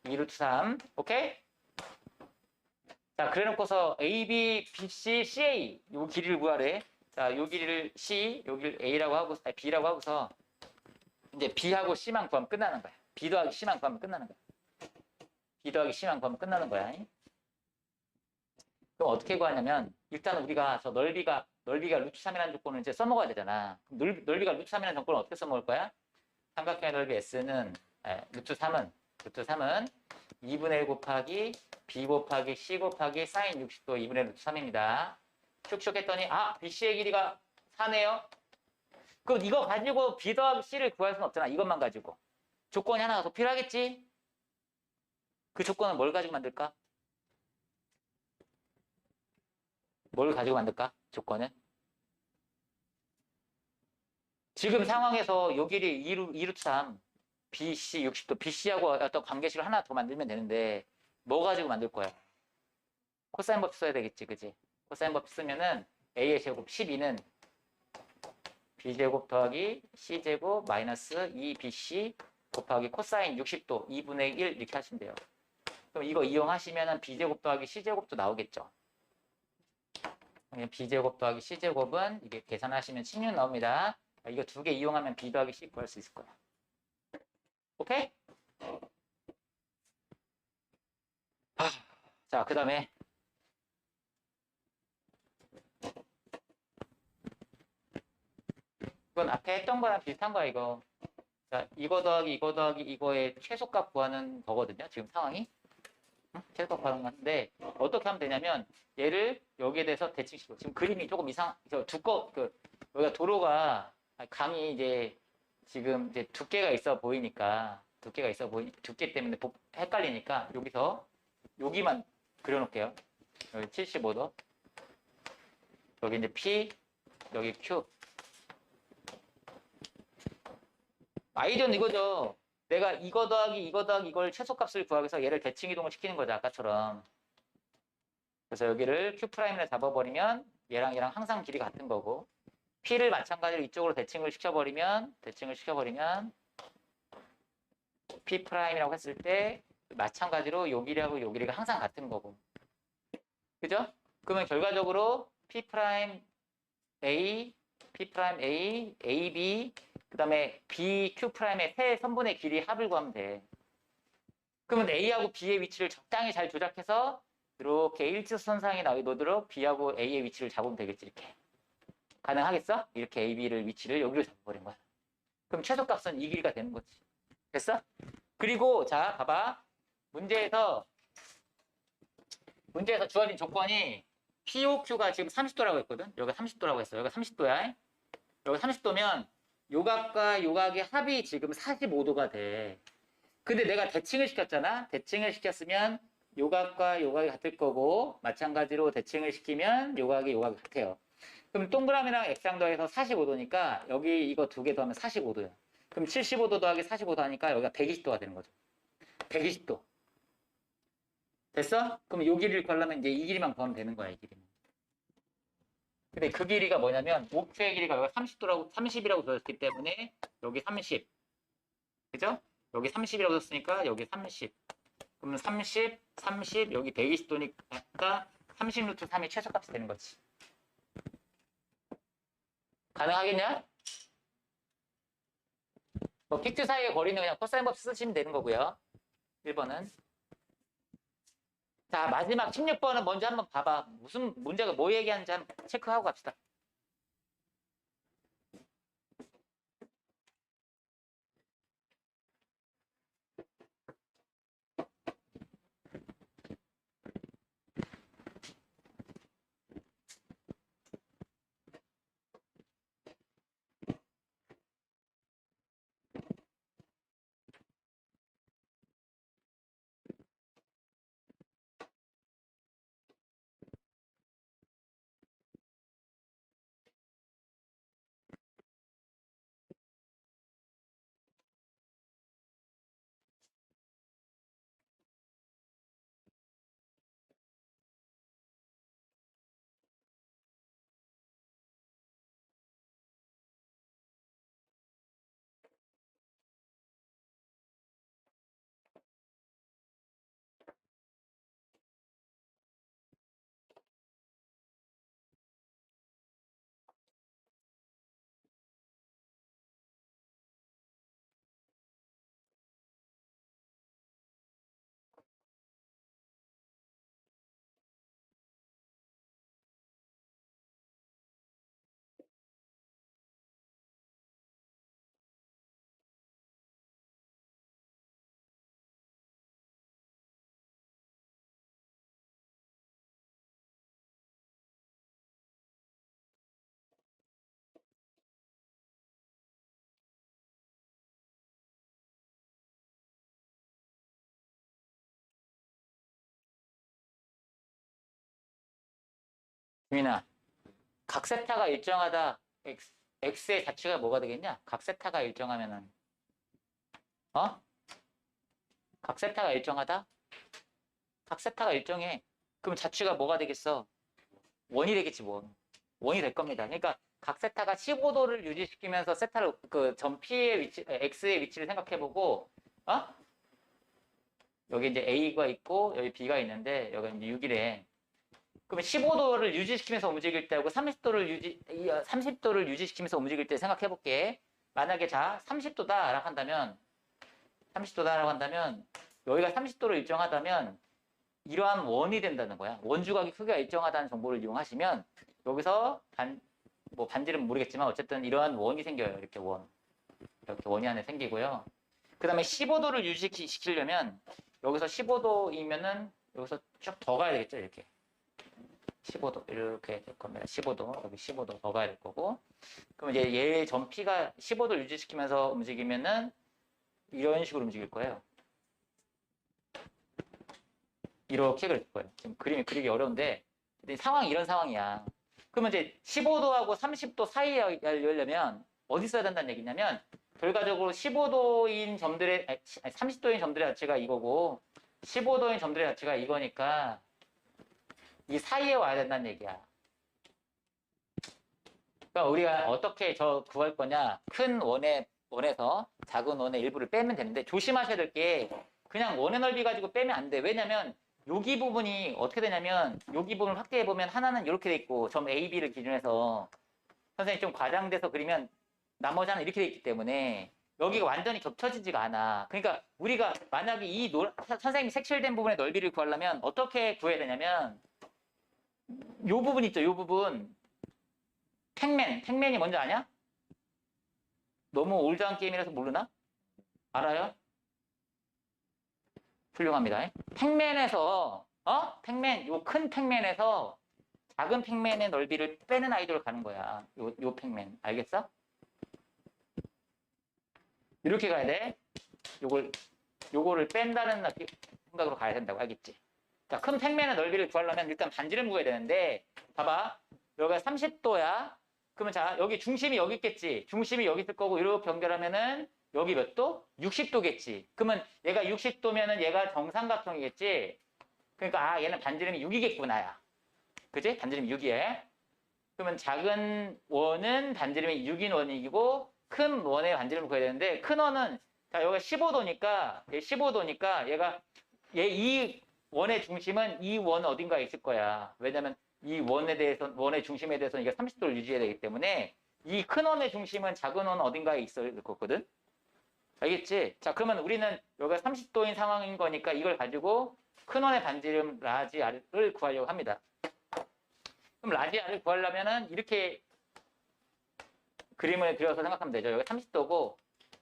2루트 3. 오케이? 자, 그래 놓고서 AB, BC, CA 요 길이를 구하래. 자, 요 길이를 C, 여기를 A라고 하고, B라고 하고서 이제 B하고 C만 구하면 끝나는 거야. B 더하기 C만 구하면 끝나는 거야. B 더하기 C만 구하면 끝나는 거야. 그럼 어떻게 구하냐면 일단 우리가 저 넓이가 루트 3이라는 조건을 이제 써먹어야 되잖아. 넓이가 루트 3이라는 조건을 어떻게 써먹을 거야? 삼각형의 넓이 S는 루트 3은 2분의 1 곱하기 B 곱하기 C 곱하기 사인 60도 2분의 루트 3입니다. 슉슉 했더니 BC의 길이가 4네요. 그럼 이거 가지고 B 더하기 C를 구할 수는 없잖아. 이것만 가지고. 조건이 하나가 더 필요하겠지? 그 조건은 뭘 가지고 만들까? 뭘 가지고 만들까? 조건은? 지금 상황에서 요 길이 2루트 3, BC 60도, BC하고 어떤 관계식을 하나 더 만들면 되는데 뭐 가지고 만들 거야? 코사인 법칙 써야 되겠지, 그지? 코사인 법칙 쓰면은 A의 제곱 12는 B제곱 더하기 C제곱 마이너스 2BC 곱하기 코사인 60도 2분의 1 이렇게 하시면 돼요. 그럼 이거 이용하시면은 B제곱 더하기 C제곱도 나오겠죠. B제곱 더하기 C제곱은 이게 계산하시면 16 나옵니다. 이거 두 개 이용하면 B 더하기 C 구할 수 있을 거야. 오케이? 자, 그 다음에 그건 앞에 했던 거랑 비슷한 거야, 이거. 자, 이거 더하기 이거 더하기 이거의 최소값 구하는 거거든요. 지금 상황이. 응? 최소값 구하는 건데 어떻게 하면 되냐면 얘를 여기에 대해서 대칭시키고 지금 그림이 조금 여기가 도로가 강이 이제 지금 이제 두께가 있어 보이니까 두께 때문에 헷갈리니까 여기서 여기만 그려놓을게요. 여기 75도. 여기 이제 P, 여기 Q. 아이디어는 이거죠. 내가 이거 더하기 이걸 최소값을 구하기 위해서 얘를 대칭 이동을 시키는 거죠. 아까처럼. 그래서 여기를 Q'을 잡아버리면 얘랑 항상 길이 같은 거고 P를 마찬가지로 이쪽으로 대칭을 시켜버리면 P'이라고 했을 때 마찬가지로 요 길이하고 요 길이가 항상 같은 거고. 그죠? 그러면 결과적으로 P'A, P'A, AB, 그 다음에 BQ'의 세 선분의 길이 합을 구하면 돼. 그러면 A하고 B의 위치를 적당히 잘 조작해서 이렇게 일직선상에 놓도록 B하고 A의 위치를 잡으면 되겠지, 이렇게. 가능하겠어? 이렇게 A, B를 위치를 여기로 잡아버린 거야. 그럼 최소값은 이 길이가 되는 거지. 됐어? 그리고 자, 봐봐. 문제에서 주어진 조건이 POQ가 지금 30도라고 했거든? 여기가 30도라고 했어. 여기가 30도야. 여기 30도면 요각과 요각의 합이 지금 45도가 돼. 근데 내가 대칭을 시켰잖아. 대칭을 시켰으면 요각과 요각이 같을 거고 마찬가지로 대칭을 시키면 요각이 같아요. 그럼 동그라미랑 X랑 더해서 45도니까 여기 이거 두 개 더하면 45도야. 그럼 75도 더하기 45도 하니까 여기가 120도가 되는 거죠. 120도. 됐어? 그럼 요 길이를 구하려면 이제 이 길이만 구하면 되는 거야, 이 길이만. 근데 그 길이가 뭐냐면 목표의 길이가 여기 30이라고 줬기 때문에 여기 30. 그죠? 여기 30이라고 줬으니까 여기 30. 그러면 30, 여기 120도니까 30루트 3이 최소값이 되는 거지. 가능하겠냐? 뭐 픽트 사이의 거리는 그냥 코사인 법칙 쓰시면 되는 거고요. 1번은. 자, 마지막 16번은 먼저 한번 봐봐. 무슨 문제가 뭐 얘기하는지 한번 체크하고 갑시다. 유민아, 각세타가 일정하다. X의 자취가 뭐가 되겠냐? 각세타가 일정하면은 어? 각세타가 일정하다? 각세타가 일정해. 그럼 자취가 뭐가 되겠어? 원이 되겠지 뭐. 원이 될 겁니다. 그러니까 각세타가 15도를 유지시키면서 세타를 점 P의 위치, X의 위치를 생각해보고 여기 이제 A가 있고 여기 B가 있는데 여기 이제 6이래. 그러면 15도를 유지시키면서 움직일 때하고 30도를 유지시키면서 움직일 때 생각해 볼게. 만약에 자, 30도다라고 한다면 여기가 30도로 일정하다면 이러한 원이 된다는 거야. 원주각의 크기가 일정하다는 정보를 이용하시면 여기서 뭐 반지름 모르겠지만 어쨌든 이러한 원이 생겨요. 이렇게 원. 이렇게 원이 안에 생기고요. 그 다음에 15도를 유지시키려면 여기서 15도이면은 여기서 쭉 더 가야 되겠죠. 이렇게 15도 이렇게 될 겁니다. 15도 여기 15도 더 가야 될 거고 그럼 이제 얘 전피가 15도를 유지시키면서 움직이면은 이런 식으로 움직일 거예요. 이렇게 그릴 거예요. 지금 그림이 그리기 어려운데 상황이 이런 상황이야. 그러면 이제 15도하고 30도 사이에 하려면 어디 써야 된다는 얘기냐면 결과적으로 15도인 점들의 30도인 점들의 가치가 이거고 15도인 점들의 가치가 이거니까 이 사이에 와야 된다는 얘기야. 그러니까 우리가 어떻게 저 구할 거냐? 큰 원에서 작은 원의 일부를 빼면 되는데 조심하셔야 될 게 그냥 원의 넓이 가지고 빼면 안 돼. 왜냐면 여기 부분이 어떻게 되냐면 여기 부분을 확대해 보면 하나는 이렇게 돼 있고 점 A, B를 기준해서 선생님이 좀 과장돼서 그리면 나머지 하나 이렇게 돼 있기 때문에 여기가 완전히 겹쳐지지가 않아. 그러니까 우리가 만약에 선생님이 색칠된 부분의 넓이를 구하려면 어떻게 구해야 되냐면 요 부분 있죠. 요 부분 팩맨이 뭔지 아냐? 너무 올드한 게임이라서 모르나? 알아요? 훌륭합니다. 팩맨에서 팩맨 요 큰 팩맨에서 작은 팩맨의 넓이를 빼는 아이디어를 가는 거야. 요 팩맨 알겠어? 이렇게 가야 돼. 요거를 뺀다는 생각으로 가야 된다고 알겠지? 자, 큰 팩맨의 넓이를 구하려면 일단 반지름 구해야 되는데 봐봐. 여기가 30도야. 그러면 자, 여기 중심이 여기 있겠지. 중심이 여기 있을 거고 이렇게 연결하면은 여기 몇 도? 60도겠지. 그러면 얘가 60도면은 얘가 정삼각형이겠지. 그러니까 얘는 반지름이 6이겠구나야. 그지? 반지름이 6이에. 그러면 작은 원은 반지름이 6인 원이고 큰 원의 반지름을 구해야 되는데 큰 원은 자, 여기가 15도니까 얘가 이 원의 중심은 이 원 어딘가에 있을 거야. 왜냐면 이 원의 중심에 대해서는 이게 30도를 유지해야 되기 때문에 이 큰 원의 중심은 작은 원 어딘가에 있을 거거든. 알겠지? 자, 그러면 우리는 여기가 30도인 상황인 거니까 이걸 가지고 큰 원의 반지름 라지 R을 구하려고 합니다. 그럼 라지 R을 구하려면은 이렇게 그림을 그려서 생각하면 되죠. 여기 30도고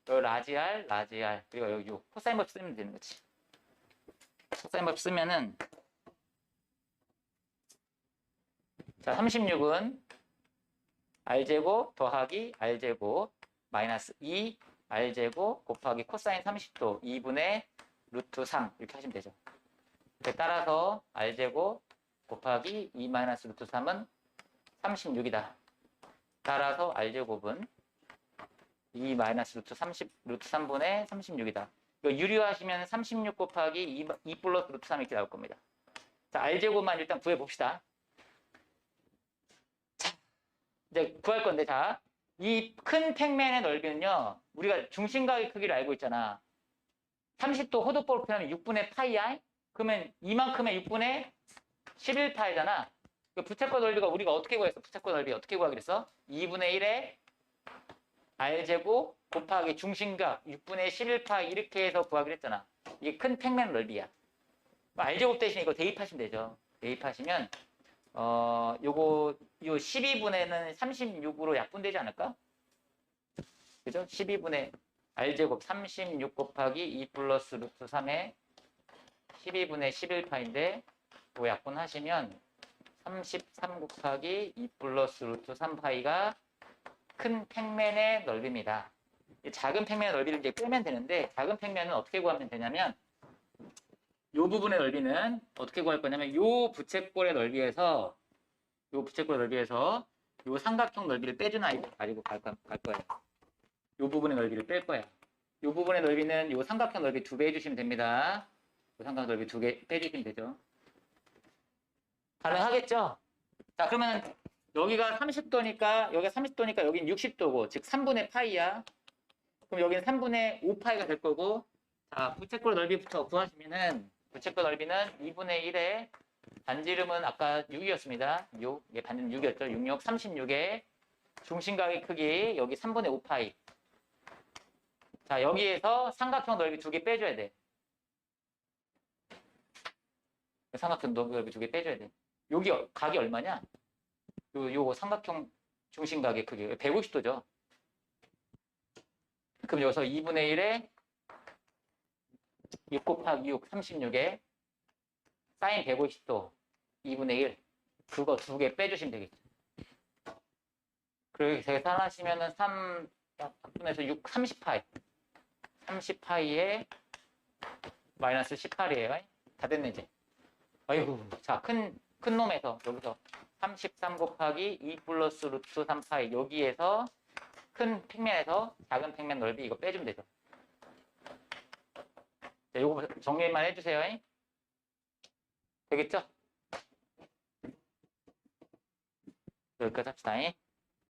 여기 라지 R, 그리고 여기 코사인 법 쓰면 되는 거지. 코사인 법 쓰면은 자, 36은 R제곱 더하기 R제곱 마이너스 2 R제곱 곱하기 코사인 30도 2분의 루트 3 이렇게 하시면 되죠. 따라서 R제곱 곱하기 2 마이너스 루트 3은 36이다. 따라서 R제곱은 2 마이너스 루트 3분의 36이다. 이거 유리화하시면 36 곱하기 2 플러스 루트 3 이렇게 나올 겁니다. 자, R제곱만 일단 구해봅시다. 자, 이제 구할 건데, 자, 이 큰 팩맨의 넓이는요, 우리가 중심각의 크기를 알고 있잖아. 30도 호도법으로 표현하면 6분의 파이야? 그러면 이만큼의 6분의 11파이잖아. 그 부채꼴 넓이가 우리가 어떻게 구했어? 부채꼴 넓이 어떻게 구하기로 했어? 2분의 1에 R제곱 곱하기 중심각 6분의 11파 이렇게 해서 구하기로 했잖아. 이게 큰 팩맨 넓이야. R제곱 대신 이거 대입하시면 되죠. 대입하시면 요 12분의는 36으로 약분되지 않을까? 그죠? 12분의 R제곱 36 곱하기 2 플러스 루트 3에 12분의 11파인데 이거 약분하시면 33 곱하기 2 플러스 루트 3파이가 큰 팩맨의 넓이입니다. 작은 팩맨의 넓이를 이제 빼면 되는데 작은 팩맨은 어떻게 구하면 되냐면 이 부분의 넓이는 어떻게 구할 거냐면 이 부채꼴의 넓이에서 이 삼각형 넓이를 빼주는 아이를 가지고 갈 거예요. 이 부분의 넓이를 뺄 거야. 이 부분의 넓이는 이 삼각형 넓이 2배 해주시면 됩니다. 이 삼각형 넓이 2개 빼주시면 되죠. 가능하겠죠? 자, 그러면 여기가 30도니까 여기는 60도고 즉 3분의 파이야. 그럼 여기는 3분의 5파이가 될 거고 자, 부채꼴 넓이부터 구하시면은 부채꼴 넓이는 2분의 1에 반지름은 아까 6이었습니다. 6. 예, 반지름 6이었죠. 66, 36에 중심각의 크기 여기 3분의 5파이. 자, 여기에서 삼각형 넓이 2개 빼줘야 돼. 삼각형 넓이 2개 빼줘야 돼. 여기 각이 얼마냐? 요 삼각형 중심각의 크기 150도죠. 그럼 여기서 2분의 1에 6 곱하기 6, 36에 사인 150도 2분의 1 그거 두 개 빼주시면 되겠죠. 그리고 계산하시면은 3분에서 6, 30파이 30파이에 마이너스 18이에요. 다 됐네 이제. 아이고 자 큰 놈에서 여기서 33 곱하기 2 플러스 루트 3파이 여기에서 큰 평면에서 작은 평면 넓이 이거 빼주면 되죠. 자, 요거 정리만 해주세요. 되겠죠? 여기까지 합시다.